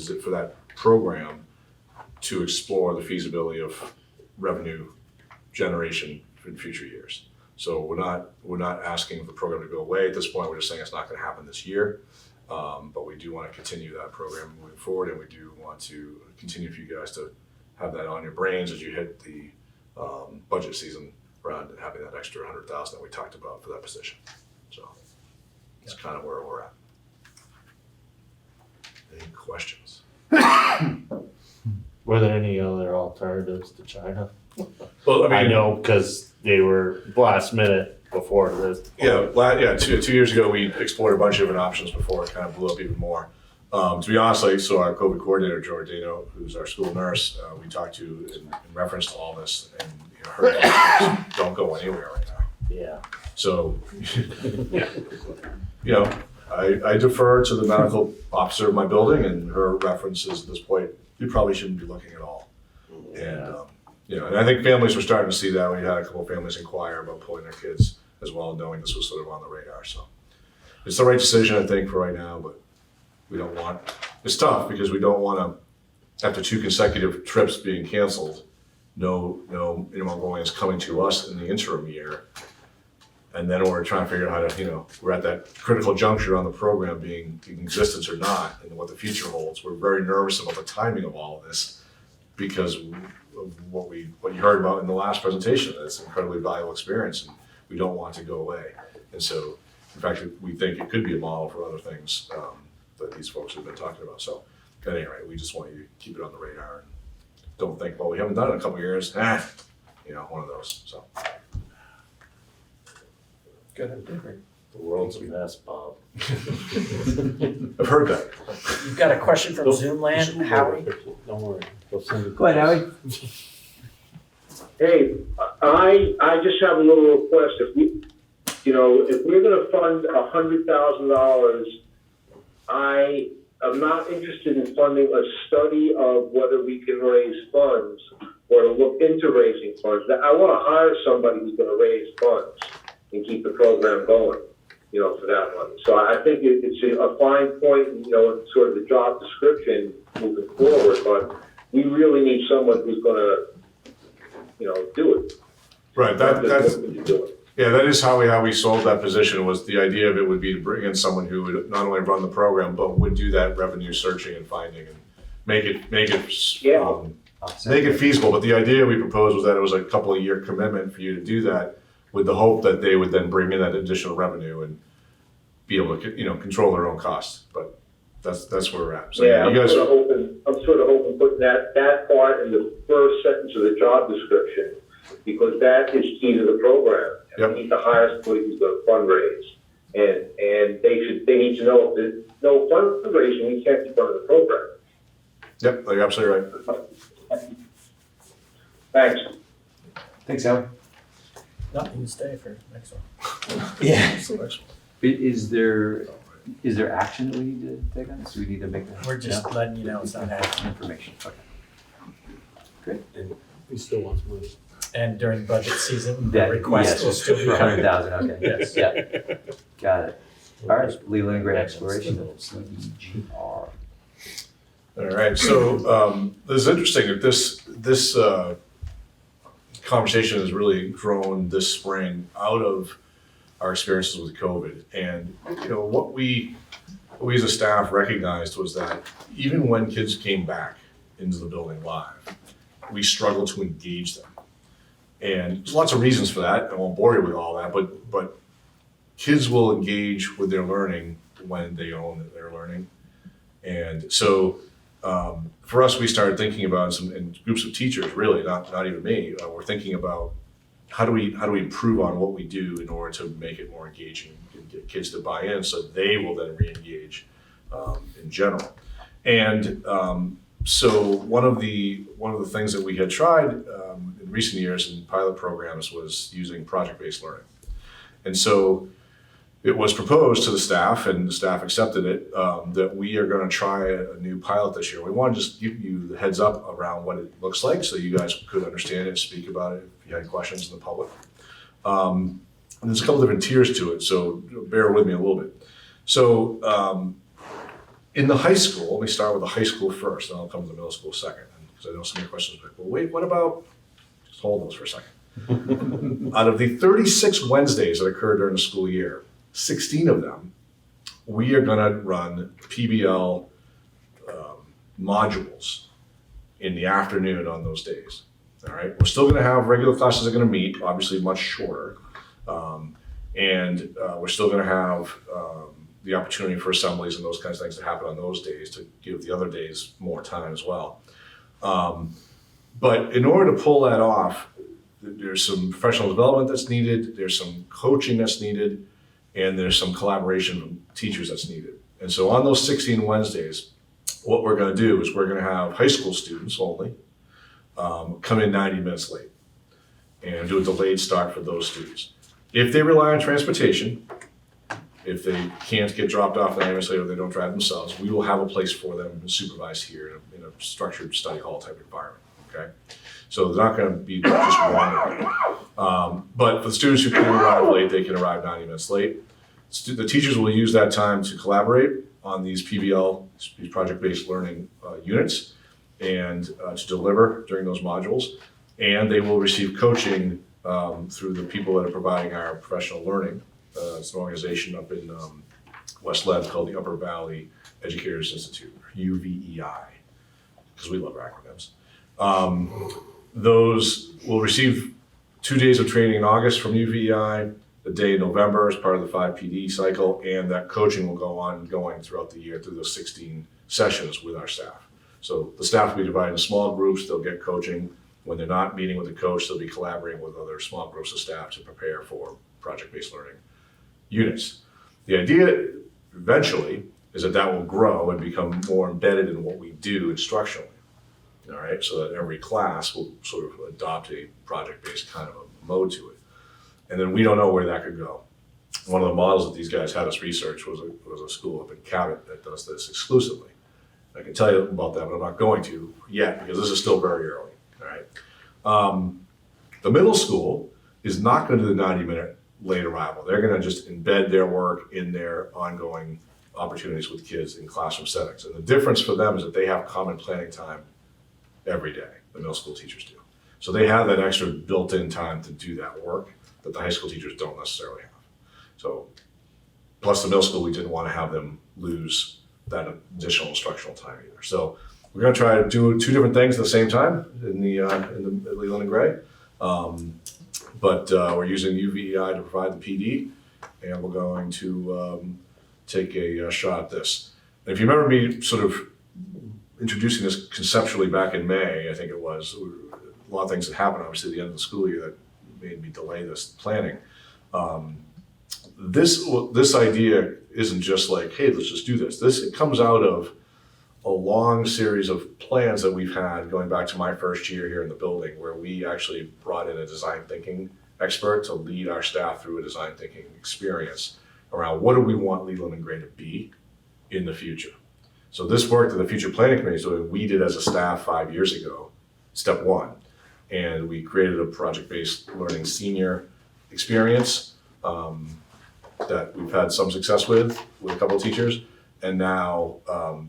program to explore the feasibility of revenue generation in future years. So we're not asking the program to go away at this point. We're just saying it's not going to happen this year. But we do want to continue that program moving forward, and we do want to continue for you guys to have that on your brains as you hit the budget season around having that extra $100,000 that we talked about for that position. So that's kind of where we're at. Any questions? Were there any other alternatives to China? Well, I know because they were last minute before this. Yeah, two years ago, we explored a bunch of different options before it kind of blew up even more. To be honest, so our COVID coordinator, Giordano, who's our school nurse, we talked to in reference to all this, and her answer is, don't go anywhere right now. Yeah. So, I defer to the medical officer of my building, and her reference is at this point, you probably shouldn't be looking at all. And, and I think families were starting to see that. We had a couple of families inquire about pulling their kids as well, knowing this was sort of on the radar. So it's the right decision, I think, for right now, but it's tough because we don't want to, after 2 consecutive trips being canceled, no Mongolians coming to us in the interim year. And then we're trying to figure out how to, we're at that critical juncture on the program being in existence or not, and what the future holds. We're very nervous about the timing of all of this because of what you heard about in the last presentation. It's an incredibly valuable experience, and we don't want it to go away. And so, in fact, we think it could be a model for other things that these folks have been talking about. So, at any rate, we just want you to keep it on the radar and don't think, well, we haven't done it in a couple of years. One of those. So. Good. The world's a mess, Bob. I've heard that. You've got a question from Zoom land, Howie? Don't worry. We'll send it. Go ahead, Howie. Hey, I just have a little request. If we're gonna fund $100,000, I am not interested in funding a study of whether we can raise funds or to look into raising funds. I wanna hire somebody who's gonna raise funds and keep the program going. for that one. So I think it's a fine point, in sort of the job description moving forward, but we really need someone who's gonna, do it. Right, Not just that's, looking to do it. yeah, that is how we sold that position, was the idea of it would be to bring in someone who would not only run the program, but would do that revenue searching and finding and make it feasible. But the idea we proposed was that it was a couple of year commitment for you to do that, with the hope that they would then bring in that additional revenue and be able to, control their own costs. But that's where we're at. So Yeah, you guys, I'm sort of hoping putting that part in the first sentence of the job description, because that is key to the program. Yep. We need to hire somebody who's going to fundraise, and they need to know if there's no fundraising, we can't keep running the program. yep, you're absolutely right. Thanks. Thanks, Alan. No, you can stay for next one. Yeah. Is there action that we need to take on this? Do we need to make that? We're just letting you know it's not happening. Information, okay. Great. And he still wants money. And during budget season, the That, request yes, will still be for coming. 100,000, okay. Yes. Yeah, got it. All right, Leland and Great Exploration, PBGR. All right, so this is interesting that this conversation has really grown this spring out of our experiences with COVID. And what we as a staff recognized was that even when kids came back into the building live, we struggled to engage them. And there's lots of reasons for that. I won't bore you with all that, but kids will engage with their learning when they own their learning. And so for us, we started thinking about in groups of teachers, really, not even me, we're thinking about how do we improve on what we do in order to make it more engaging and get kids to buy in, so they will then re-engage in general. And so one of the things that we had tried in recent years in pilot programs was using project-based learning. And so it was proposed to the staff, and the staff accepted it, that we are going to try a new pilot this year. We want to just give you the heads up around what it looks like, so you guys could understand it and speak about it if you had questions in the public. And there's a couple different tiers to it, so bear with me a little bit. So in the high school, let me start with the high school first, and I'll come to the middle school second, because I know some of your questions are like, well, wait, what about, just hold those for a second. Out of the 36 Wednesdays that occurred during the school year, 16 of them, we are gonna run PBL modules in the afternoon on those days. All right, we're still gonna have regular classes that are gonna meet, obviously much shorter. And we're still gonna have the opportunity for assemblies and those kinds of things to happen on those days to give the other days more time as well. But in order to pull that off, there's some professional development that's needed, there's some coaching that's needed, and there's some collaboration from teachers that's needed. And so on those 16 Wednesdays, what we're gonna do is we're gonna have high school students only come in 90 minutes late and do a delayed start for those students. If they rely on transportation, if they can't get dropped off 90 minutes later or they don't drive themselves, we will have a place for them supervised here in a structured study hall type environment, okay? So they're not gonna be just wandering. But for the students who can arrive late, they can arrive 90 minutes late. The teachers will use that time to collaborate on these PBL, these project-based learning units, and to deliver during those modules. And they will receive coaching through the people that are providing our professional learning. It's an organization up in West Lev called the Upper Valley Educators Institute, or UVEI, because we love acronyms. Those will receive 2 days of training in August from UVEI, a day in November as part of the 5 PD cycle, and that coaching will go on going throughout the year through those 16 sessions with our staff. So the staff will be divided in small groups, they'll get coaching. When they're not meeting with the coach, they'll be collaborating with other small groups of staff to prepare for project-based learning units. The idea eventually is that will grow and become more embedded in what we do instructionally. All right, so that every class will sort of adopt a project-based kind of a mode to it. And then we don't know where that could go. One of the models that these guys had us research was a school up in Cabot that does this exclusively. I can tell you about that, but I'm not going to yet because this is still very early, all right? The middle school is not gonna do the 90-minute late arrival. They're gonna just embed their work in their ongoing opportunities with kids in classroom settings. And the difference for them is that they have common planning time every day, the middle school teachers do. So they have that extra built-in time to do that work that the high school teachers don't necessarily have. So, plus the middle school, we didn't want to have them lose that additional instructional time either. So we're gonna try to do two different things at the same time in the Leland and Gray. But we're using UVEI to provide the PD, and we're going to take a shot at this. And if you remember me sort of introducing this conceptually back in May, I think it was, a lot of things that happened obviously at the end of the school year that made me delay this planning. This idea isn't just like, hey, let's just do this. It comes out of a long series of plans that we've had going back to my first year here in the building, where we actually brought in a design thinking expert to lead our staff through a design thinking experience around what do we want Leland and Gray to be in the future. So this work that the future planning committee is doing, we did as a staff 5 years ago, step one. And we created a project-based learning senior experience that we've had some success with a couple of teachers. And now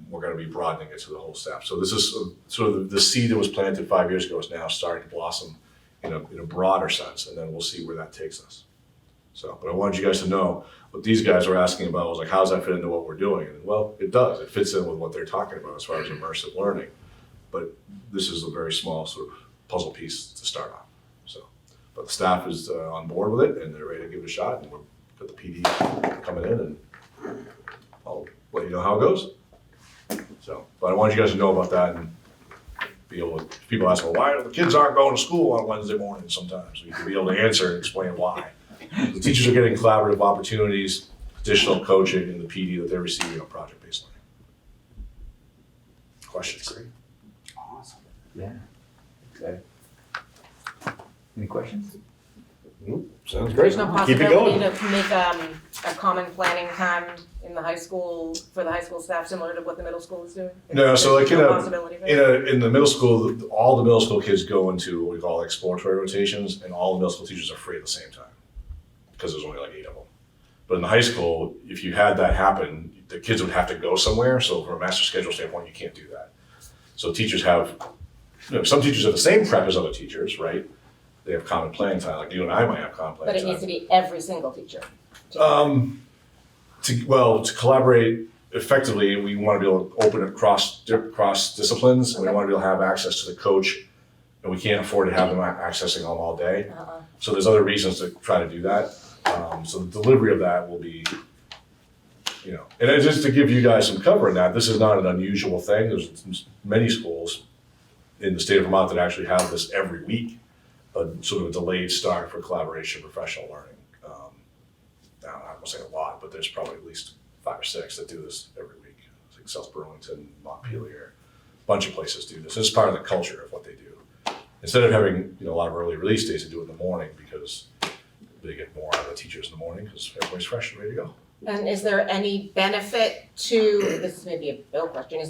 we're going to be broadening it to the whole staff. So this is sort of the seed that was planted 5 years ago is now starting to blossom in a broader sense, and then we'll see where that takes us. So, but I wanted you guys to know what these guys were asking about was like, how does that fit into what we're doing? And well, it does. It fits in with what they're talking about as far as immersive learning. But this is a very small sort of puzzle piece to start off. So, but the staff is on board with it, and they're ready to give it a shot. And we've got the PD coming in, and I'll let you know how it goes. So, but I wanted you guys to know about that and be able to, if people ask, well, why the kids aren't going to school on Wednesday morning sometimes? So you can be able to answer and explain why. The teachers are getting collaborative opportunities, additional coaching, and the PD that they're receiving on project-based learning. Questions? Awesome. Yeah. Okay. Any questions? Sounds There's no Keep it possibility going. to make a common planning time in the high school, for the high school staff, similar to what the middle school is doing? No, so like There's no possibility there? in the middle school, all the middle school kids go into what we call exploratory rotations, and all the middle school teachers are free at the same time because there's only like 8 of them. But in the high school, if you had that happen, the kids would have to go somewhere. So from a master schedule standpoint, you can't do that. So teachers have, some teachers have the same prep as other teachers, right? They have common planning time, like you and I might have common planning But time. it needs to be every single teacher. To collaborate effectively, we want to be able to open it cross disciplines, and we want to be able to have access to the coach, and we can't afford to have them accessing them all day. So there's other reasons to try to do that. So the delivery of that will be, and just to give you guys some cover in that, this is not an unusual thing. There's many schools in the state of Vermont that actually have this every week, a sort of a delayed start for collaboration, professional learning. Now, I won't say a lot, but there's probably at least 5 or 6 that do this every week. I think South Burlington, Montpelier, a bunch of places do this. It's part of the culture of what they do. Instead of having a lot of early release days, they do it in the morning because they get more out of the teachers in the morning because everybody's fresh and ready to go. And is there any benefit to, this is maybe a Bill question,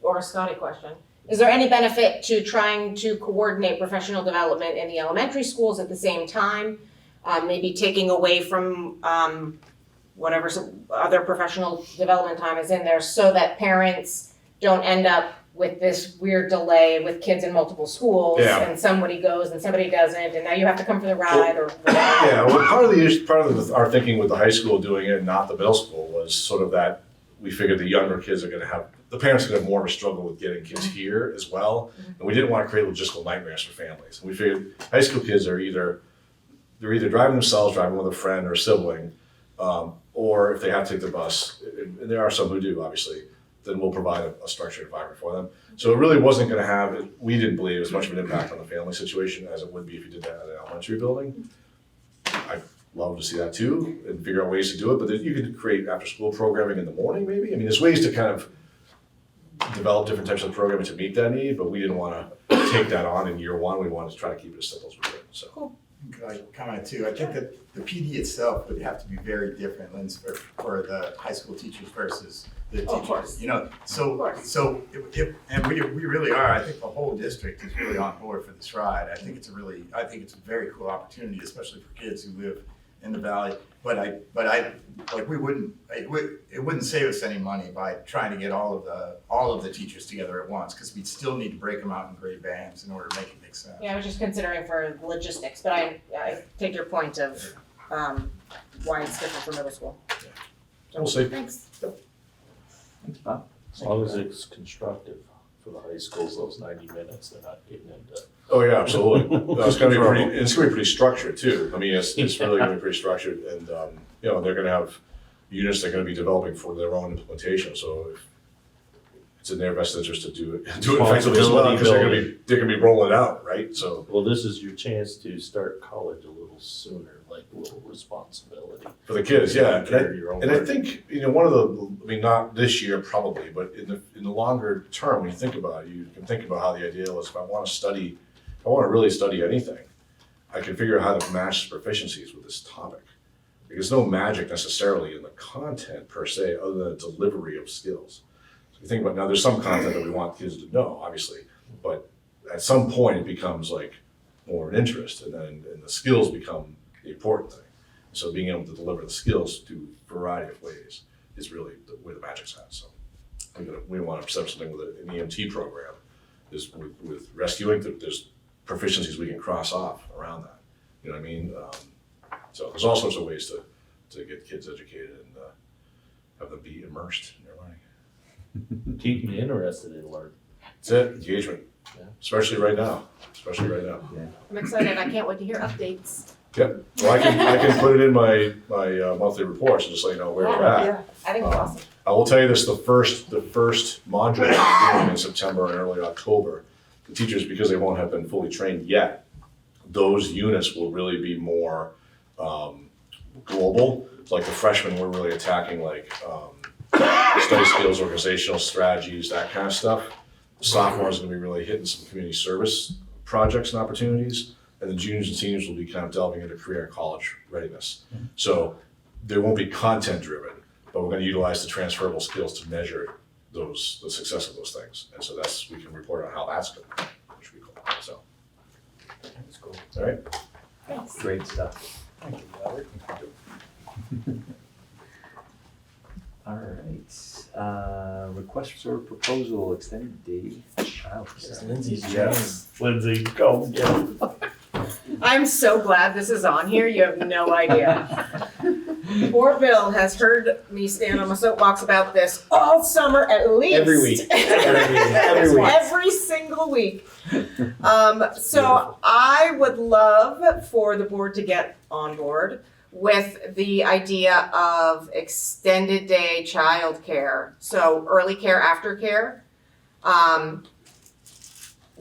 or a Scotty question, is there any benefit to trying to coordinate professional development in the elementary schools at the same time? Maybe taking away from whatever some other professional development time is in there so that parents don't end up with this weird delay with kids in multiple schools and somebody goes and somebody doesn't and now you have to come for the ride or whatever. Yeah, well, part of our thinking with the high school doing it, not the middle school, was sort of that we figured the younger kids are going to have, the parents are going to have more of a struggle with getting kids here as well. And we didn't want to create logistical nightmares for families. And we figured high school kids are either driving themselves, driving with a friend or a sibling, or if they have to take the bus, and there are some who do, obviously, then we'll provide a structured environment for them. So it really wasn't going to have, we didn't believe, as much of an impact on the family situation as it would be if you did that at an elementary building. I'd love to see that too, and figure out ways to do it, but then you could create after-school programming in the morning, maybe. I mean, there's ways to kind of develop different types of programming to meet that need, but we didn't want to take that on in year one. We wanted to try to keep it as simple as we could. So. Cool. Could I comment too? I think that the PD itself would have to be very different, Lynn, for the high school teachers versus the teachers. Of course. So and we really are. I think the whole district is really on board for this ride. I think it's a very cool opportunity, especially for kids who live in the valley. But like, it wouldn't save us any money by trying to get all of the teachers together at once, because we'd still need to break them out in grade bands in order to make it make sense. Yeah, I was just considering for logistics, but I take your point of, why it's different for middle school. We'll see. Thanks. Thanks, Bob. As long as it's constructive for the high schools, those 90 minutes, they're not getting into. Oh, yeah, absolutely. No, it's gonna be pretty structured too. I mean, it's really gonna be pretty structured, and, you know, they're gonna have units they're gonna be developing for their own implementation, so it's in their best interest to do it effectively as well, because they're gonna be rolling it out, right? So. Well, this is your chance to start college a little sooner, like a little responsibility. For the kids, yeah. Carry your own And I work. think, you know, one of the, I mean, not this year probably, but in the longer term, when you think about it, you can think about how the ideal is, if I wanna really study anything, I can figure out how to match proficiencies with this topic. There's no magic necessarily in the content per se, other than the delivery of skills. So you think about, now there's some content that we want kids to know, obviously, but at some point it becomes like more of an interest, and the skills become the important thing. So being able to deliver the skills through a variety of ways is really where the magic's at. So we want to set something with an EMT program, is with rescuing, there's proficiencies we can cross off around that. You know what I mean? So there's all sorts of ways to get kids educated and have them be immersed in their learning. Keep me interested in learning. That's it, engagement, especially right now. Yeah. I'm excited, I can't wait to hear updates. Yep, well, I can put it in my monthly reports, just so you know where we're at. Yeah, I think it's awesome. I will tell you this, the first module we're doing in September and early October, the teachers, because they won't have been fully trained yet, those units will really be more global. Like the freshmen, we're really attacking like study skills, organizational strategies, that kind of stuff. The sophomores are gonna be really hitting some community service projects and opportunities. And the juniors and seniors will be kind of delving into career and college readiness. So there won't be content driven, but we're gonna utilize the transferable skills to measure the success of those things. And so we can report on how that's going, which would be cool, so. That's cool. All right. Thanks. Great stuff. Thank you, Robert. All right, request for proposal, extended day childcare. This is Lindsay's Yes, Lindsay, go get it. I'm so glad this is on here, you have no idea. Poor Bill has heard me stand on my soapbox about this all summer at least. Every week. Every single week. So I would love for the board to get on board with the idea of extended day childcare. So early care, after care.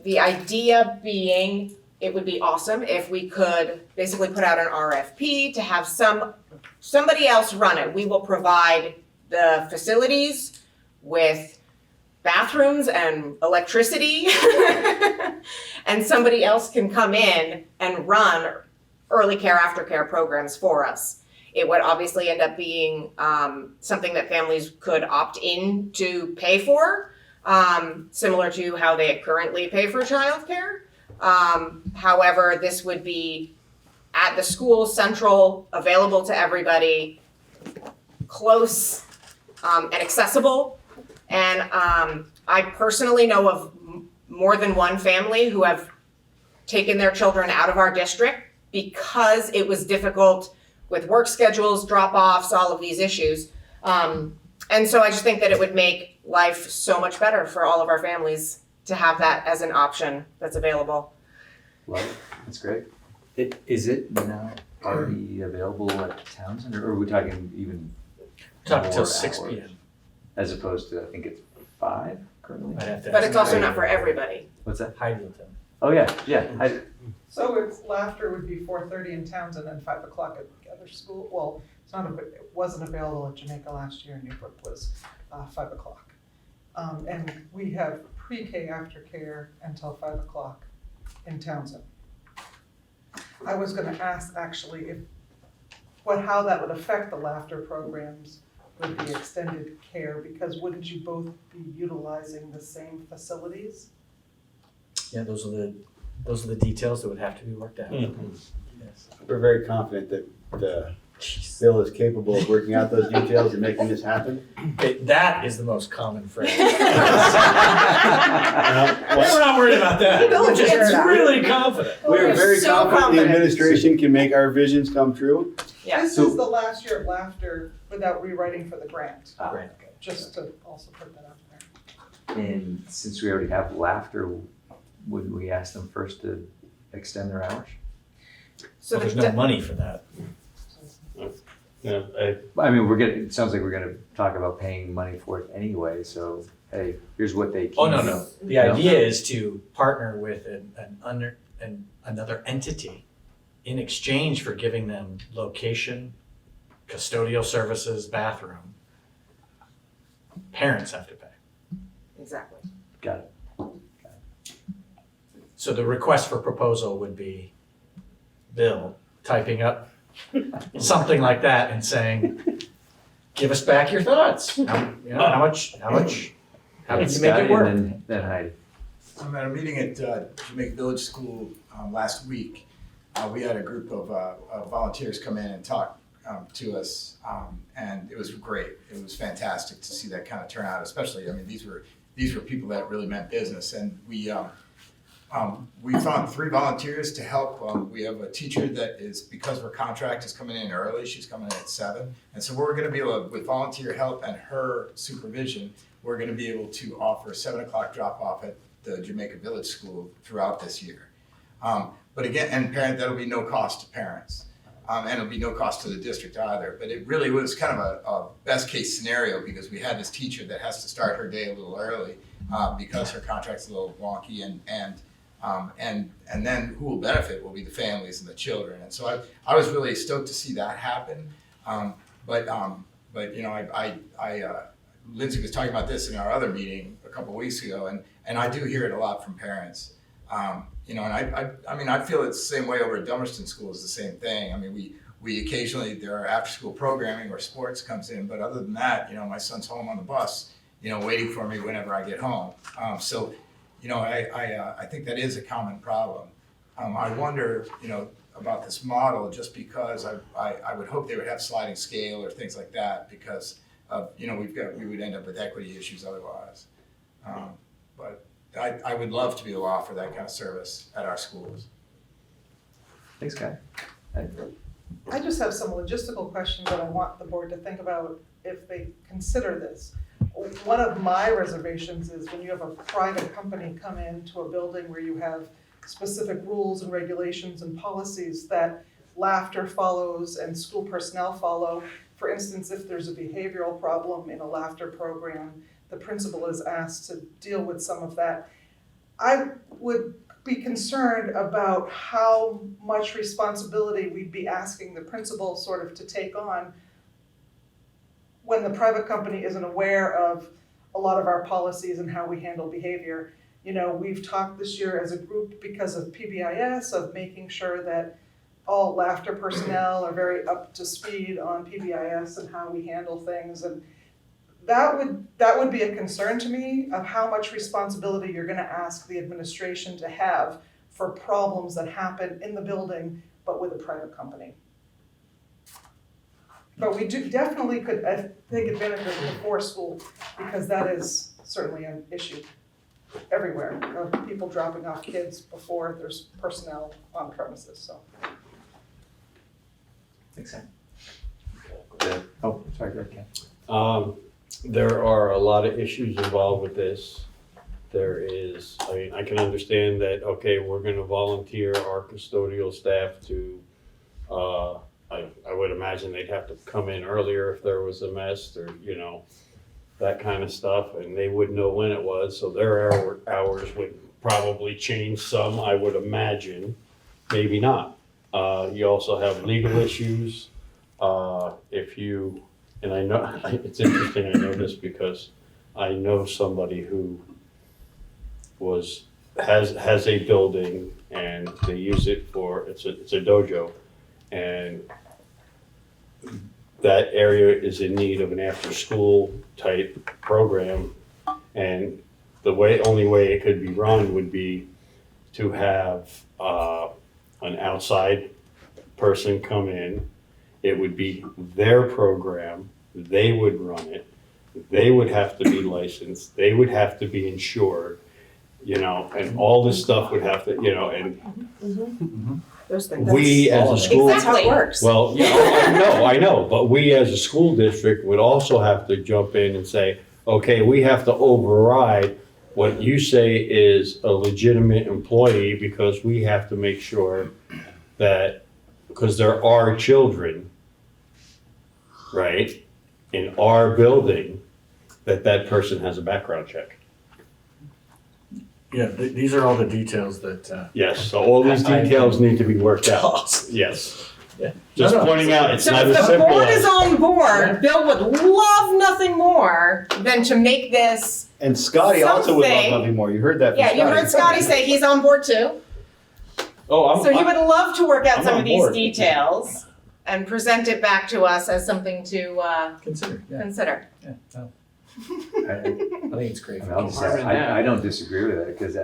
The idea being, it would be awesome if we could basically put out an RFP to have somebody else run it. We will provide the facilities with bathrooms and electricity and somebody else can come in and run early care, aftercare programs for us. It would obviously end up being something that families could opt in to pay for, similar to how they currently pay for childcare. However, this would be at the school, central, available to everybody, close and accessible. And I personally know of more than one family who have taken their children out of our district because it was difficult with work schedules, drop-offs, all of these issues. And so I just think that it would make life so much better for all of our families to have that as an option that's available. Love it, that's great. Is it now already available at Townsend, or are we talking even Talking till more 6 hours? p.m. As opposed to, I think it's 5 currently? I'd have to But ask it's also Heidi. not for everybody. What's that? Heidelton. Oh, yeah. So it's laughter would be 4:30 in Townsend and 5 o'clock at the other school. Well, it wasn't available at Jamaica last year. Newbrook was 5 o'clock. And we have pre-K aftercare until 5 o'clock in Townsend. I was going to ask actually how that would affect the laughter programs with the extended care, because wouldn't you both be utilizing the same facilities? Yeah, those are the details that would have to be worked out. We're very confident that Bill is capable of working out those details and making this happen. That is the most common phrase. Well, We're not worried about that. Bill We're just figured it out. really confident. We're very so confident the confident. administration can make our visions come true. Yeah. This So- is the last year of laughter without rewriting for the grant, Right. just to also put that out there. And since we already have laughter, wouldn't we ask them first to extend their hours? So Well, there's the no money for that. Yeah, I mean, it sounds like we're gonna talk about paying money for it anyway, so, hey, here's what they keep. Oh, no. The idea is to partner with another entity in exchange for giving them location, custodial services, bathroom. Parents have to pay. exactly. Got it. So the request for proposal would be Bill typing up something like that and saying, give us back your thoughts. How much, how can you make Scotty it work? and then Heidi. I'm at a meeting at Jamaica Village School last week. We had a group of volunteers come in and talk to us, and it was great. It was fantastic to see that kind of turnout, especially, I mean, these were people that really meant business, and we found 3 volunteers to help. We have a teacher that is, because her contract is coming in early, she's coming in at 7. And so we're gonna be able to, with volunteer help and her supervision, we're gonna be able to offer 7 o'clock drop off at the Jamaica Village School throughout this year. But again, and that'll be no cost to parents. And it'll be no cost to the district either. But it really was kind of a best case scenario because we had this teacher that has to start her day a little early because her contract's a little wonky and then who will benefit will be the families and the children. And so I was really stoked to see that happen. But you know, Lindsay was talking about this in our other meeting a couple of weeks ago, and I do hear it a lot from parents. You know, and I mean, I feel it's the same way over at Dummerston School is the same thing. I mean, we occasionally, there are after school programming where sports comes in, but other than that, you know, my son's home on the bus, you know, waiting for me whenever I get home. So, you know, I think that is a common problem. I wonder, you know, about this model just because I would hope they would have sliding scale or things like that because of, you know, we would end up with equity issues otherwise. But I would love to be able to offer that kind of service at our schools. Thanks, Guy. I just have some logistical questions that I want the board to think about if they consider this. One of my reservations is when you have a private company come into a building where you have specific rules and regulations and policies that laughter follows and school personnel follow. For instance, if there's a behavioral problem in a laughter program, the principal is asked to deal with some of that. I would be concerned about how much responsibility we'd be asking the principal sort of to take on when the private company isn't aware of a lot of our policies and how we handle behavior. You know, we've talked this year as a group because of PBIS of making sure that all laughter personnel are very up to speed on PBIS and how we handle things. And that would be a concern to me of how much responsibility you're gonna ask the administration to have for problems that happen in the building, but with a private company. But we definitely could take advantage of the before school because that is certainly an issue everywhere of people dropping off kids before there's personnel on premises, so. Makes sense. Oh, sorry, go ahead, Ken. There are a lot of issues involved with this. There is, I mean, I can understand that, okay, we're gonna volunteer our custodial staff to, I would imagine they'd have to come in earlier if there was a mess or, you know, that kind of stuff, and they would know when it was, so their hours would probably change some, I would imagine, maybe not. You also have legal issues. If you, and I know, it's interesting, I know this because I know somebody who has a building and they use it for, it's a dojo, and that area is in need of an after-school type program, and the only way it could be run would be to have an outside person come in, it would be their program, they would run it, they would have to be licensed, they would have to be insured, and all this stuff would have to, and Those things. we as a school. That's how it works. Well, I know, but we as a school district would also have to jump in and say, okay, we have to override what you say is a legitimate employee because we have to make sure that, because there are children, right, in our building, that person has a background check. Yeah, these are all the details that. Yes, so all these details need to be worked out. Yes. Just pointing out, it's not as So if the simple board as. is on board, Bill would love nothing more than to make this. And Scotty also would love Something. nothing more. You heard that from Yeah, Scotty. you heard Scotty say he's on board too. Oh, So he would love to work out I'm some on of these board. details and present it back to us as something to Consider, yeah. consider. Yeah, no. I think it's great. I don't disagree with it, because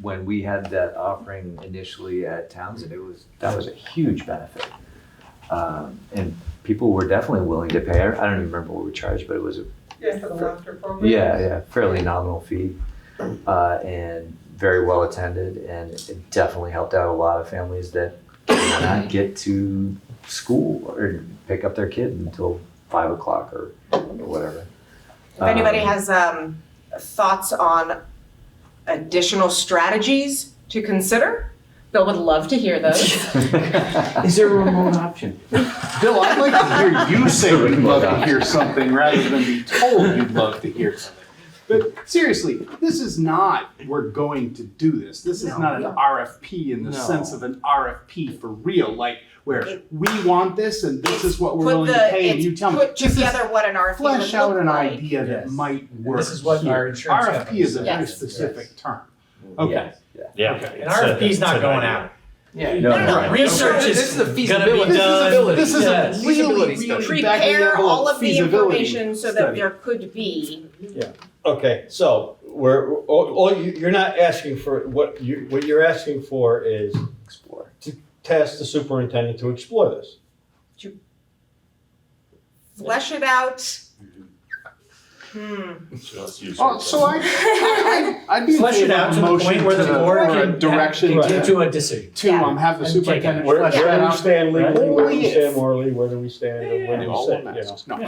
when we had that offering initially at Townsend, that was a huge benefit. And people were definitely willing to pay. I don't even remember what we charged, but it was Yeah, for the laughter program. yeah, fairly nominal fee, and very well attended, and it definitely helped out a lot of families that did not get to school or pick up their kid until 5 o'clock or whatever. If anybody has thoughts on additional strategies to consider, Bill would love to hear those. Is there a remote option? Bill, I'd like to hear you say you'd love to hear something rather than be told you'd love to hear something. But seriously, this is not, we're going to do this. This is not an RFP in the sense of an RFP for real, like where we want this and this is what we're willing to pay and you tell me. Put together what an RFP would Flesh out look an like. idea that might work. This is what here. our insurance RFP company is a very says. specific term. Okay. Yeah. Okay. An RFP's not going out. Yeah. No. Research This is the is gonna be feasibility. done. This is a Yes. really, Feasibility really study. back of the Prepare envelope all of the feasibility information so that study. there could be. Okay, so you're not asking for, what you're asking for is Explore. to task the superintendent to explore this. Flesh it out. So I'd be in Flesh it favor out of to a the motion point where the board for a can direction get to a decision. to have the And take superintendent it. Where flesh do that we out. stand legally, where do we Yes. stand morally, where do we stand, and where do we All sit, the masks. No.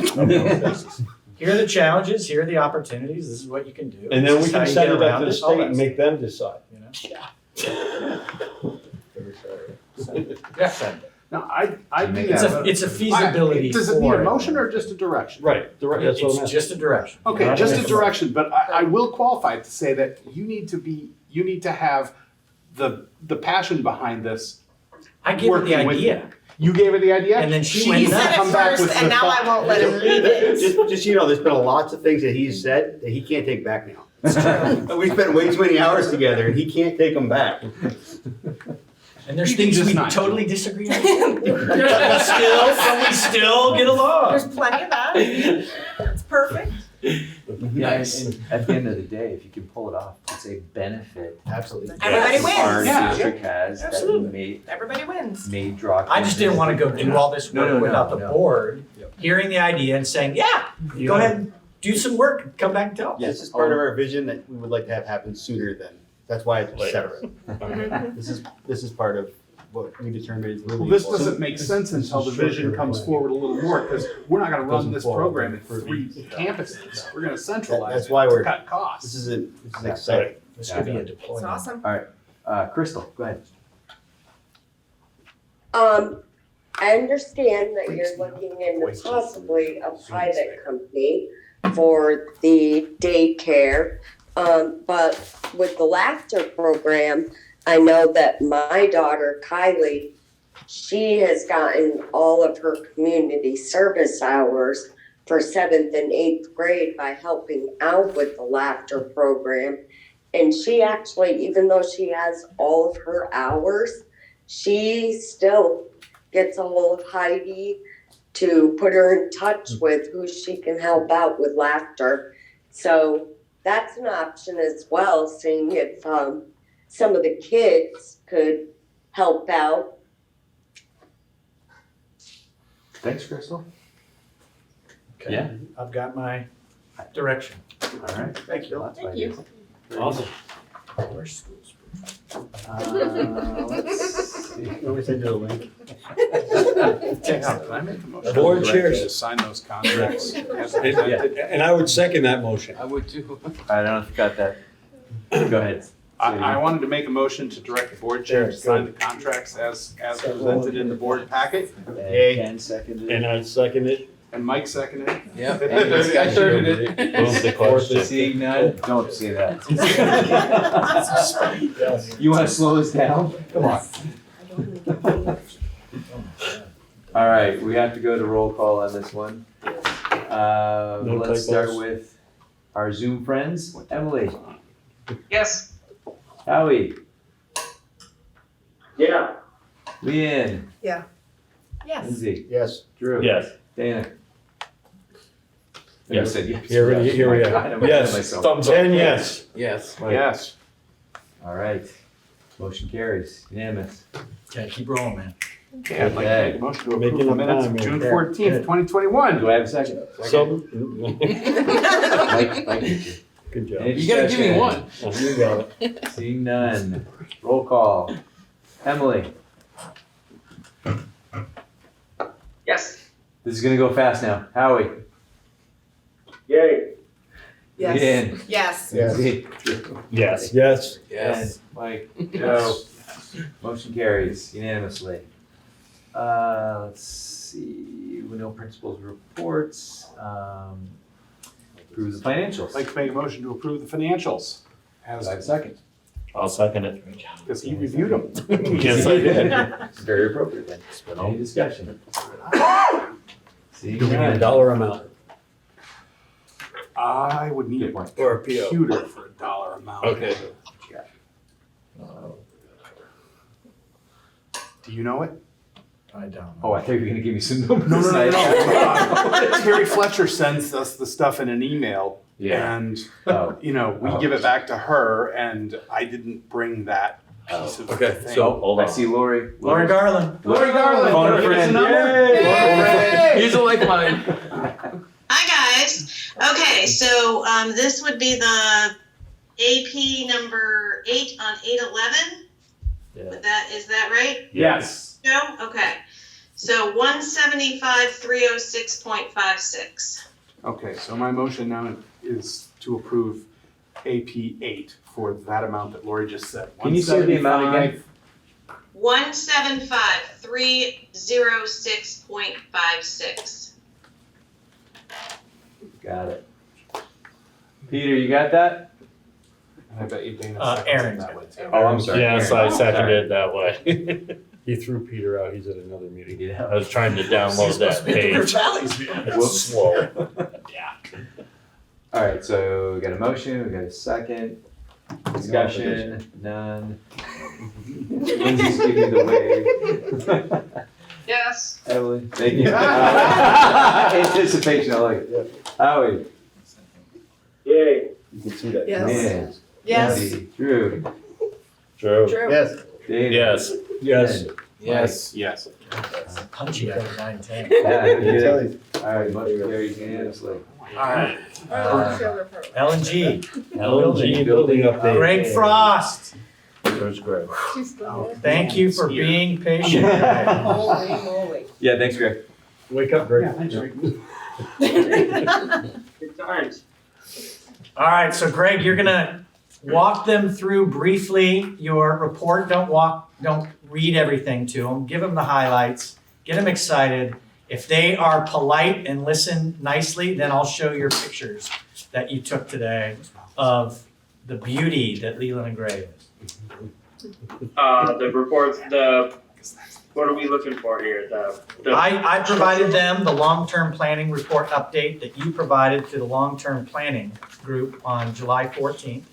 Here are the challenges, here are the opportunities, this is what you can do. And then this we is how can you send get it back around to the it, all state that and stuff, make them decide. you know? Yeah. Send it. No, I'd do It's that. it's a feasibility Does it need for a motion or just a direction? Right, that's what I'm It's asking. just a direction. Okay, Not just a motion. direction, but I will qualify it to say that you need to have the passion behind this. I gave her the working with idea. You gave her the idea? And then she He went said nuts. it Come back with first, and the now I thought. won't let him leave it. Just so you know, there's been lots of things that he's said that he can't take back now. We spent way too many hours together and he can't take them back. And there's You can things just we not. totally disagree on. But we still get along. There's plenty of that. It's perfect. Yeah, and at the end of the day, if you can pull it off, it's a benefit. Absolutely. Everybody that Our wins. Yeah. district has that Absolutely. Everybody wins. may draw. I just didn't want to go do all this work without the board hearing the idea and saying, yeah, go ahead and do some work, come back and tell. Yes, this is part of our vision that we would like to have happen sooner than, that's why it's separate. This is part of what we determined is really. Well, this doesn't make sense until the vision comes forward a little more, because we're not gonna run this program at 3 campuses. We're gonna centralize That's it why to we're, cut costs. this is exciting. This could be a It's deployment. awesome. Crystal, go ahead. I understand that you're looking into possibly a private company for the daycare. But with the laughter program, I know that my daughter Kylie, she has gotten all of her community service hours for 7th and 8th grade by helping out with the laughter program. And she actually, even though she has all of her hours, she still gets a hold of Heidi to put her in touch with who she can help out with laughter. So that's an option as well, seeing if some of the kids could help out. Thanks, Crystal. Okay. Yeah. I've got my direction. All right. Thank you. That's Thank fine. you. Awesome. Where's schools? Let's see. Nobody send you a link. Can I make a motion? Board chairs. To sign those contracts. as And presented? and I would second that motion. I would too. I don't know if you got that. Go ahead. I wanted to make a motion to direct the board chair to sign the contracts as presented in the board packet. Ken seconded. And I second it. And Mike seconded it. Yep. Any discussion? I thirded it. Move the question. Seeing none, don't say that. You wanna slow this down? Come on. All right, we have to go to roll call on this one. Let's start typos. with our Zoom friends. Emily, Yes. Howie, Yeah. Leanne, Yeah. Yes. Lindsay, Yes. Drew. Yes. Dana. I Yes. said yes. Here we God, are. I'm ahead of Yes. myself. Thumbs up. 10 yes. Yes. Yes. All right, motion carries, unanimous. Okay, keep rolling, man. Okay, I'd like to make a motion to approve Making the up minutes time of here. June 14th, 2021. Do I have a second? Some. Mike, Good job. Any You gotta give me discussion? one. You got it. Seeing none, roll call. Emily, Yes. this is gonna go fast now. Howie. Yay. Yes. Leanne. Yes. Lindsay, Yes. Yes. and Mike. Joe. Motion carries unanimously. Let's see, no principals reports. Approve the financials. I'd like to make a motion to approve the financials. Do I have a As, second? I'll second it. because he reviewed them. Yes, I did. It's very appropriate then. Any discussion? Seeing Do we need a none. dollar amount I would need a or a PO? computer for a dollar amount. Okay. Do you know it? I don't. Oh, I thought you were gonna give me some numbers. No. Terry Fletcher sends us the stuff in an email. Yeah. And, Oh. you know, we give it back to her and I didn't bring that piece of Okay, thing. so hold I on. see Lori. Lori Garland. Lori Garland. Phone a friend. He's a lifeline. Hi, guys. Okay, so this would be the AP number 8 on 811. Yeah. Is that right? Yes. No? Okay. So 175,306.56. Okay, so my motion now is to approve AP 8 for that amount that Lori just said. Can you say the amount again? 175,306.56. Got it. Peter, you got that? And I bet you Dana Aaron. that way too. Oh, I'm sorry. Yes, Aaron. I seconded Sorry. it that way. He threw Peter out. He's at another meeting. Yeah. I was trying to download that page. It's slow. All right, so we got a motion, we got a second. Discussion, none. Lindsay's giving the wave. Yes. Emily, thank you. Anticipation, I like it. Howie. Yay. You can see that. Yes. Man. Yes. Lindsay, Drew. Drew. True. Yes. Dana. Yes. Yes. Ken. Yes. Yes. Punchy out of 910. Yeah, you I did tell it. you. All right, motion carries unanimously. All right. Show LNG. LNG building update. Greg Frost. There's Greg. Thank you for being patient. Greg. Holy moly. Yeah, thanks, Greg. Wake up, Greg. Yeah, thanks, Rick. Good times. All right, so Greg, you're gonna walk them through briefly your report. Don't read everything to them. Give them the highlights. Get them excited. If they are polite and listen nicely, then I'll show your pictures that you took today of the beauty that Leland and Gray is. The reports, what are we looking for here? I provided them the long-term planning report update that you provided to the long-term planning group on July 14th,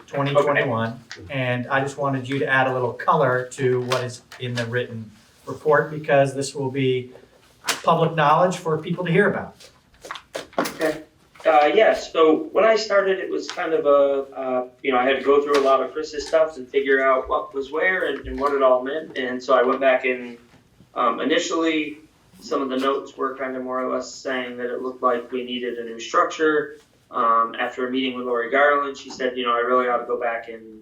2021. And I just wanted you to add a little color to what is in the written report because this will be public knowledge for people to hear about. Okay. Yes, so when I started, it was kind of I had to go through a lot of Chris's stuff and figure out what was where and what it all meant. And so I went back and initially some of the notes were kind of more or less saying that it looked like we needed a new structure. After a meeting with Lori Garland, she said, you know, I really ought to go back and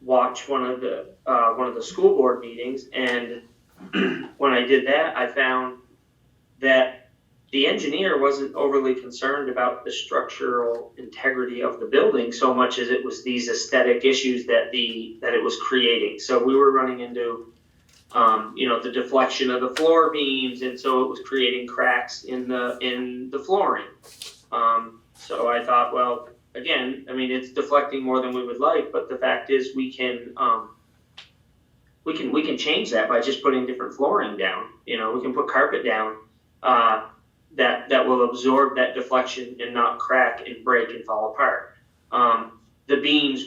watch one of the school board meetings. And when I did that, I found that the engineer wasn't overly concerned about the structural integrity of the building so much as it was these aesthetic issues that it was creating. So we were running into you know, the deflection of the floor beams, and so it was creating cracks in the flooring. So I thought, well, again, I mean, it's deflecting more than we would like, but the fact is we can change that by just putting different flooring down. You know, we can put carpet down that will absorb that deflection and not crack and break and fall apart. The beams,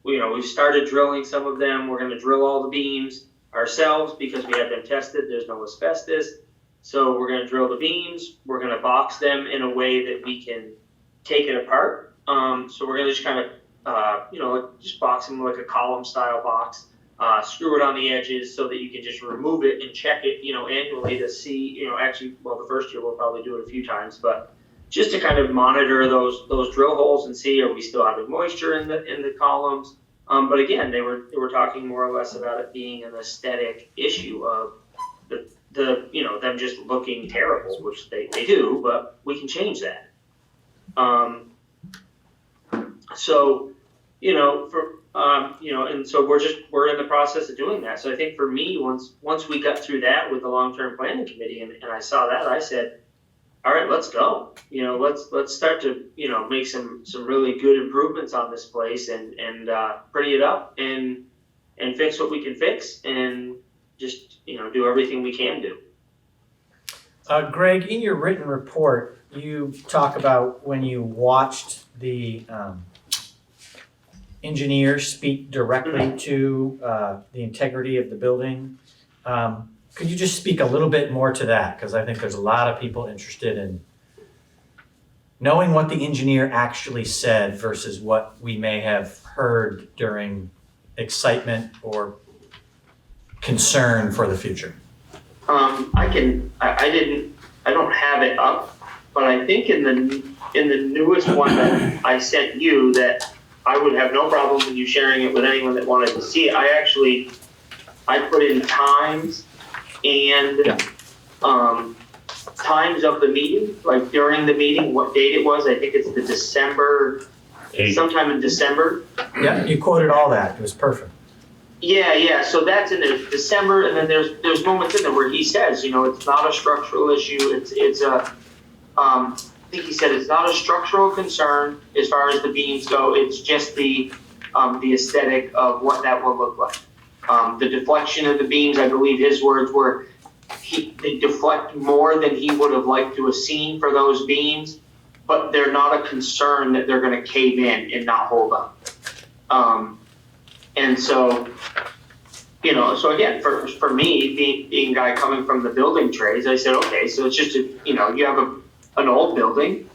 we've started drilling some of them. We're gonna drill all the beams ourselves because we had them tested. There's no asbestos. So we're gonna drill the beams. We're gonna box them in a way that we can take it apart. So we're gonna just kind of, just box them like a column style box. Screw it on the edges so that you can just remove it and check it, annually to see, the first year we'll probably do it a few times, but just to kind of monitor those drill holes and see, are we still having moisture in the columns? But again, they were talking more or less about it being an aesthetic issue of them just looking terrible, which they do, but we can change that. And so we're in the process of doing that. So I think for me, once we got through that with the long-term planning committee and I saw that, I said, all right, let's go. Let's start to, make some really good improvements on this place and pretty it up and fix what we can fix and just, do everything we can do. Greg, in your written report, you talk about when you watched the engineer speak directly to the integrity of the building. Could you just speak a little bit more to that? Because I think there's a lot of people interested in knowing what the engineer actually said versus what we may have heard during excitement or concern for the future. I don't have it up, but I think in the newest one that I sent you that I would have no problem with you sharing it with anyone that wanted to see it. I put in times and times of the meeting, like during the meeting, what date it was. I think it's the December, sometime in December. Yeah, you quoted all that. It was perfect. Yeah. So that's in there, December, and then there's moments in there where he says, it's not a structural issue. It's a I think he said it's not a structural concern as far as the beams go. It's just the aesthetic of what that will look like. The deflection of the beams, I believe his words were, they deflect more than he would have liked to have seen for those beams, but they're not a concern that they're going to cave in and not hold up. And so, so again, for me, being a guy coming from the building trades, I said, okay, so it's just, you have an old building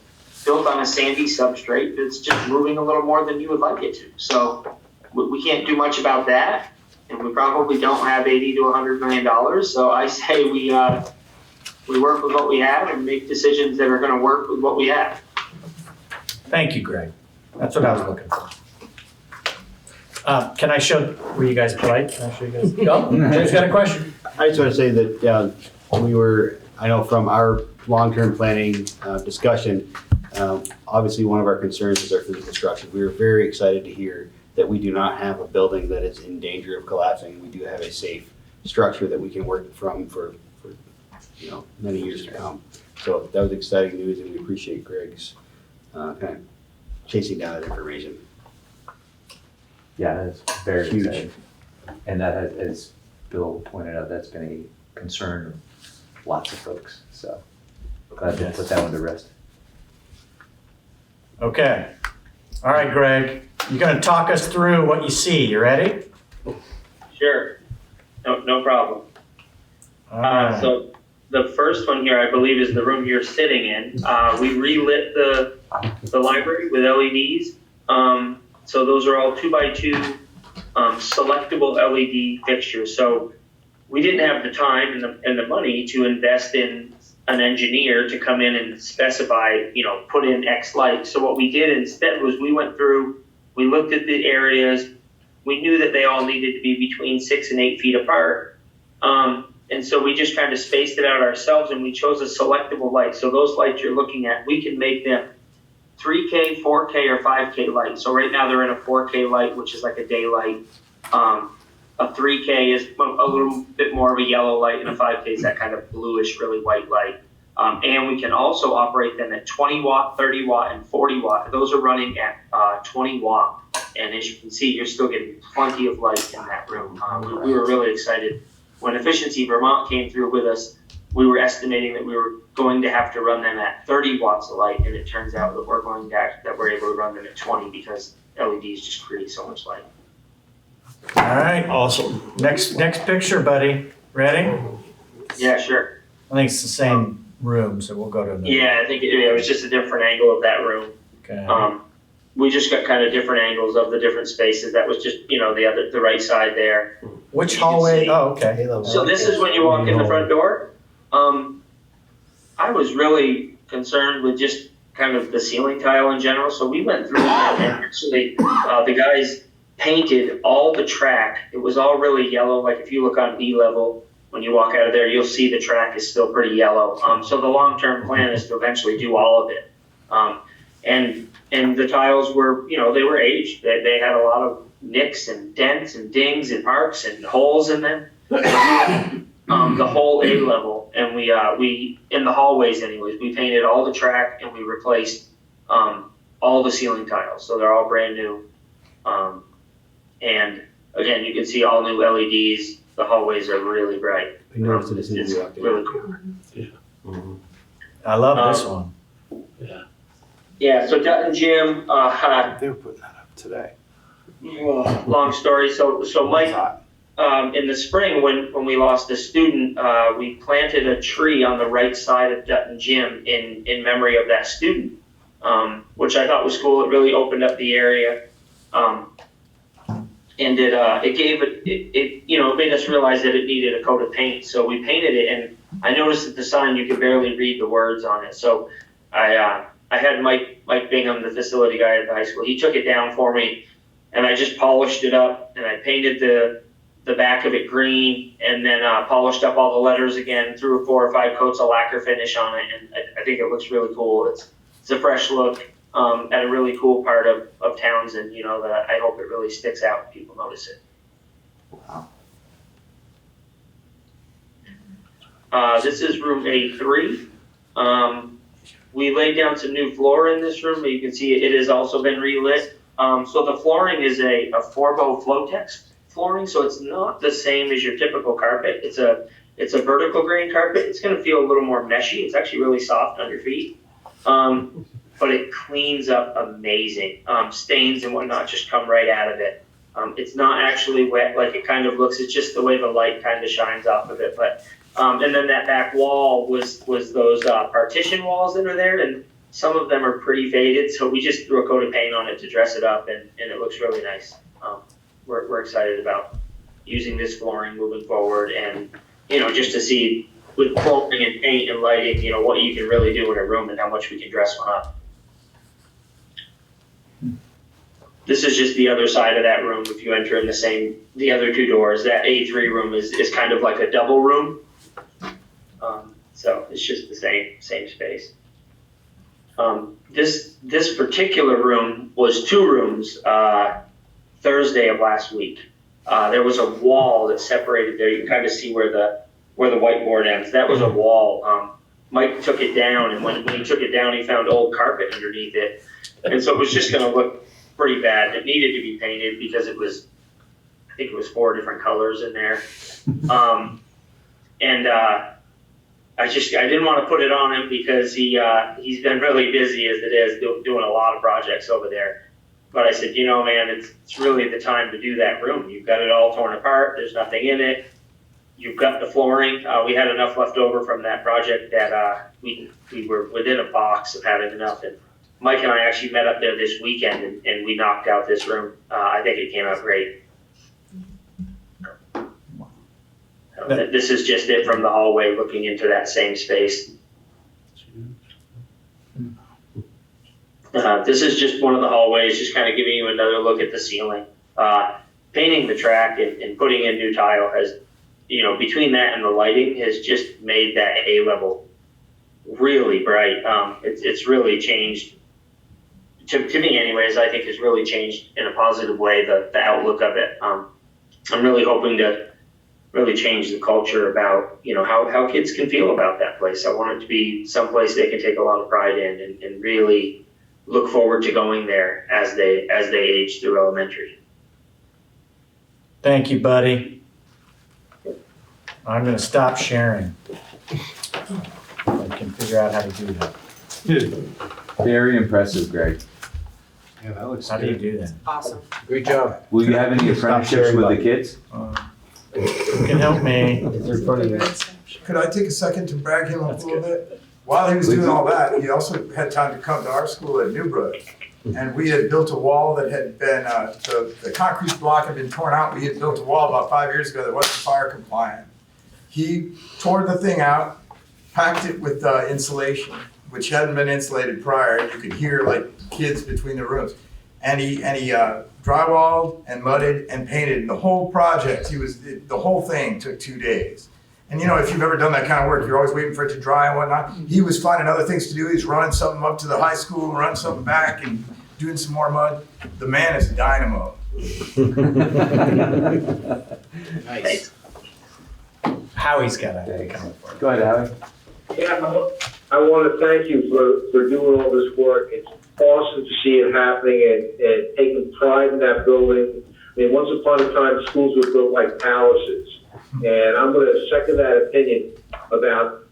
built on a sandy substrate that's just moving a little more than you would like it to. So we can't do much about that. And we probably don't have $80 to $100 million. So I say we work with what we have and make decisions that are going to work with what we have. Thank you, Greg. That's what I was looking for. Can I show, were you guys polite? Can I show you guys? Go. Jay's got a question. I just want to say that I know from our long-term planning discussion, obviously one of our concerns is our physical structure. We were very excited to hear that we do not have a building that is in danger of collapsing. We do have a safe structure that we can work from for many years to come. So that was exciting news, and we appreciate Greg's kind of chasing down that information. Yeah, that's very Huge. exciting. And that has, as Bill pointed out, that's been a concern of lots of folks. So glad to put that one to rest. Okay. All right, Greg. You're going to talk us through what you see. You ready? Sure. No problem. All right. So the first one here, I believe, is the room you're sitting in. We relit the library with LEDs. So those are all 2x2 selectable LED fixtures. So we didn't have the time and the money to invest in an engineer to come in and specify, put in X light. So what we did instead was we went through, we looked at the areas, we knew that they all needed to be between 6 and 8 feet apart. And so we just kind of spaced it out ourselves, and we chose a selectable light. So those lights you're looking at, we can make them 3K, 4K, or 5K light. So right now they're in a 4K light, which is like a daylight. A 3K is a little bit more of a yellow light, and a 5K is that kind of bluish, really white light. And we can also operate them at 20 watt, 30 watt, and 40 watt. Those are running at 20 watt. And as you can see, you're still getting plenty of light in that room. We were really excited. When Efficiency Vermont came through with us, we were estimating that we were going to have to run them at 30 watts of light, and it turns out that we're able to run them at 20 because LEDs just create so much light. All right, awesome. Next picture, buddy. Ready? Yeah, sure. I think it's the same room, so we'll go to another. Yeah, I think it was just a different angle of that room. Okay. We just got kind of different angles of the different spaces. That was just, the right side there. Which hallway? Oh, okay. So this is when you walk in the front door. I was really concerned with just kind of the ceiling tile in general. So we went through and actually the guys painted all the track. It was all really yellow. Like if you look on B level, when you walk out of there, you'll see the track is still pretty yellow. So the long-term plan is to eventually do all of it. And the tiles were, they were aged. They had a lot of nicks and dents and dings and marks and holes in them. The whole A level, and we in the hallways anyways, we painted all the track and we replaced all the ceiling tiles. So they're all brand new. And again, you can see all new LEDs. The hallways are really bright. I noticed it as soon as you walked in. Really cool. Yeah. Mm-hmm. I love this one. Yeah. Yeah, so Dutton Gym, They were putting that up today. long story. So Mike, in the spring when we lost a student, we planted a tree on the right side of Dutton Gym in memory of that student, which I thought was cool. It really opened up the area. And it made us realize that it needed a coat of paint. So we painted it, and I noticed that the sign, you could barely read the words on it. So I had Mike Bingham, the facility guy at the high school, he took it down for me, and I just polished it up, and I painted the back of it green, and then polished up all the letters again, threw 4 or 5 coats of lacquer finish on it, and I think it looks really cool. It's a fresh look at a really cool part of Townsend, that I hope it really sticks out and people notice it. Wow. This is room A3. We laid down some new floor in this room, but you can see it has also been relit. So the flooring is a Forbo Flotex flooring, so it's not the same as your typical carpet. It's a vertical grain carpet. It's going to feel a little more meshy. It's actually really soft on your feet. But it cleans up amazing. Stains and whatnot just come right out of it. It's not actually wet like it kind of looks. It's just the way the light kind of shines off of it. But and then that back wall was those partition walls that are there, and some of them are pretty faded. So we just threw a coat of paint on it to dress it up, and it looks really nice. We're excited about using this flooring moving forward, and just to see with flooring and paint and lighting, what you can really do in a room and how much we can dress one up. This is just the other side of that room. If you enter in the other 2 doors, that A3 room is kind of like a double room. So it's just the same space. This particular room was 2 rooms Thursday of last week. There was a wall that separated there. You can kind of see where the whiteboard ends. That was a wall. Mike took it down, and when he took it down, he found old carpet underneath it. And so it was just going to look pretty bad. It needed to be painted because I think it was 4 different colors in there. I didn't want to put it on him because he's been really busy as it is, doing a lot of projects over there. But I said, man, it's really the time to do that room. You've got it all torn apart. There's nothing in it. You've got the flooring. We had enough left over from that project that we were within a box of having enough. And Mike and I actually met up there this weekend, and we knocked out this room. I think it came out great. This is just it from the hallway looking into that same space. This is just one of the hallways, just kind of giving you another look at the ceiling. Painting the track and putting in new tile has, between that and the lighting has just made that A level really bright. It's really changed, to me anyways, I think it's really changed in a positive way, the outlook of it. I'm really hoping to really change the culture about, how kids can feel about that place. I want it to be someplace they can take a lot of pride in and really look forward to going there as they age through elementary. Thank you, buddy. I'm gonna stop sharing. I can figure out how to do that. Very impressive, Greg. Yeah, that looks How do you good. do that? Awesome. Great job. Will you have any apprenticeships with the kids? You can help me. Could I take a second to brag him up a little bit? While he was doing all that, he also had time to come to our school at Newbrook. And we had built a wall that had been, the concrete block had been torn out. We had built a wall about 5 years ago that wasn't fire compliant. He tore the thing out, packed it with insulation, which hadn't been insulated prior. You could hear like kids between the rooms. And he drywalled and mudded and painted the whole project. The whole thing took 2 days. And if you've ever done that kind of work, you're always waiting for it to dry and whatnot. He was finding other things to do. He's running something up to the high school and running something back and doing some more mud. The man is a dynamo. Nice. Howie's got a comment for it. Go ahead, Howie. Yeah, I want to thank you for doing all this work. It's awesome to see it happening and taking pride in that building. I mean, once upon a time, schools were built like palaces. And I'm going to second that opinion about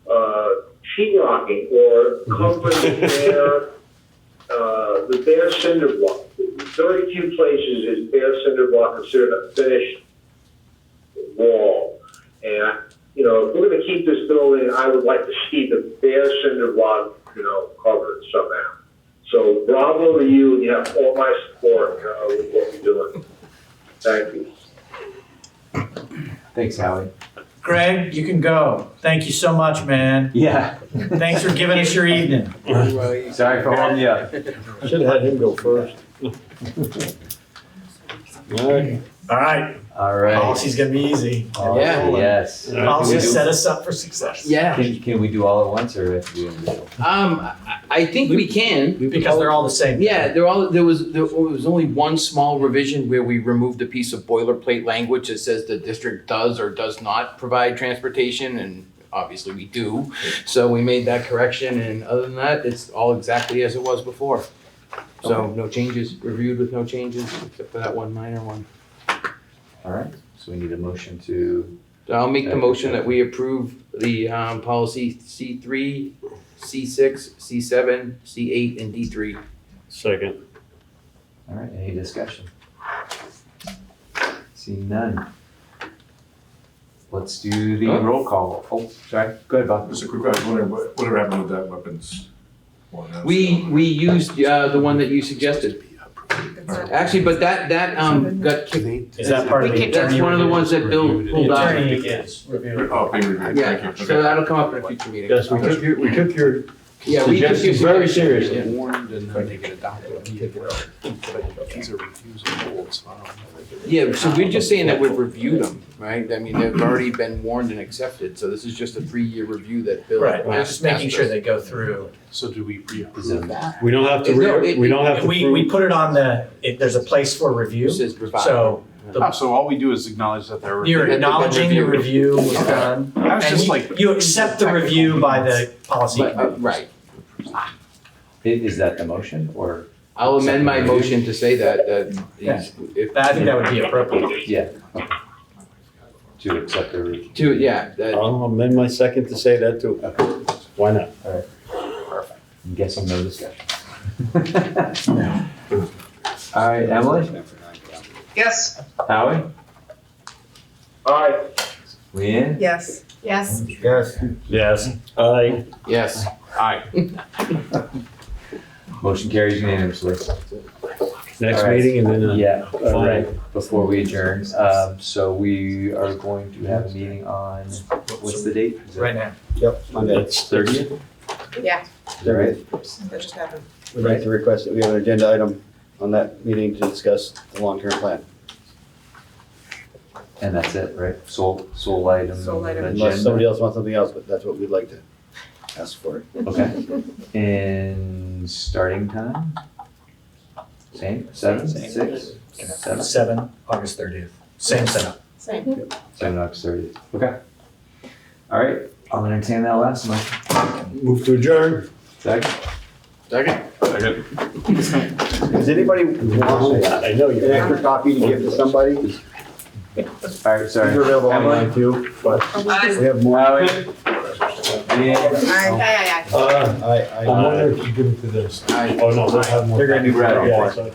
sheetrocking or covering the bare cinder block. Very few places is bare cinder block considered a finished wall. And, if we're going to keep this building, I would like to see the bare cinder block, covered somehow. So bravo to you, and you have all my support with what you're doing. Thank you. Thanks, Howie. Greg, you can go. Thank you so much, man. Yeah. Thanks for giving us your evening. Sorry for holding you up. Should have had him go first. All right. All right. Policy's gonna be easy. Yeah. Yes. Policy set us up for success. Yeah. Can we do all at once or we have to do individual? I think we can. Because they're all the same. Yeah, there was only one small revision where we removed a piece of boilerplate language that says the district does or does not provide transportation, and obviously we do. So we made that correction, and other than that, it's all exactly as it was before. So no changes, reviewed with no changes, except for that one minor one. All right, so we need a motion to. So I'll make the motion that we approve the policy C3, C6, C7, C8, and D3. Second. All right, any discussion? Seeing none. Let's do the roll call. Oh, sorry, go ahead, Bob. Just a quick question, whatever happened with that weapons one? We used the one that you suggested. Actually, but that got kicked. Is that part of the That's attorney one of the review? ones that Bill pulled out. Attorney is reviewing. Oh, being reviewed, thank you. Yeah, so that'll come up in a future meeting. Yes, we took your Yeah, we took your suggestions very suggestions. seriously. Warned and then they get adopted. These are refusable. It's fine. Yeah, so we're just saying that we've reviewed them, right? I mean, they've already been warned and accepted, so this is just a 3-year review that Bill. Right, we're just making asked sure us. they go through. So do we reapprove that? We don't have to, No, it- we don't have to. We put it on there's a place for review. It says revive. So So all we do is acknowledge that they're. you're acknowledging the review was done. I was and just you- like- You accept the review by the policy But, committee. right. Is that the motion or? I'll amend my motion to say that, Yeah. if. I think that would be appropriate. Yeah. To accept the review. To, yeah, that, I'll amend my second to say that too. Why not? All right. Perfect. I'm guessing no discussion. All right, Emily? Yes. Howie? Aye. Leanne? Yes. Yes. Yes. Yes. Aye. yes, aye. Motion carries unanimously. Next All right. meeting and then. Yeah, Fine. right, before we adjourn. So we are going to have a meeting on, what's the date? Is it- Right now. Yep, Monday. That's 30th? Yeah. Is that right? That just happened. We'd like to request that we have an agenda item on that meeting to discuss the long-term plan. And that's it, right? Sole item. Sole item. Unless agenda? somebody else wants something else, but that's what we'd like to ask for. Okay. And starting time? Same, 7, 6, 7? 7, August 30th. Same setup. Same. 7 August 30th. Okay. All right, I'll entertain that last motion. Move to adjourn. Second? Second. Does anybody want I know you. an extra copy to give to somebody? All right, sorry. These are available Emily? online too, but we have more. Howie? Aye. I I wonder if you give it to this. Oh, no, they'll have more. They're gonna do Brattleboro. Yeah, so-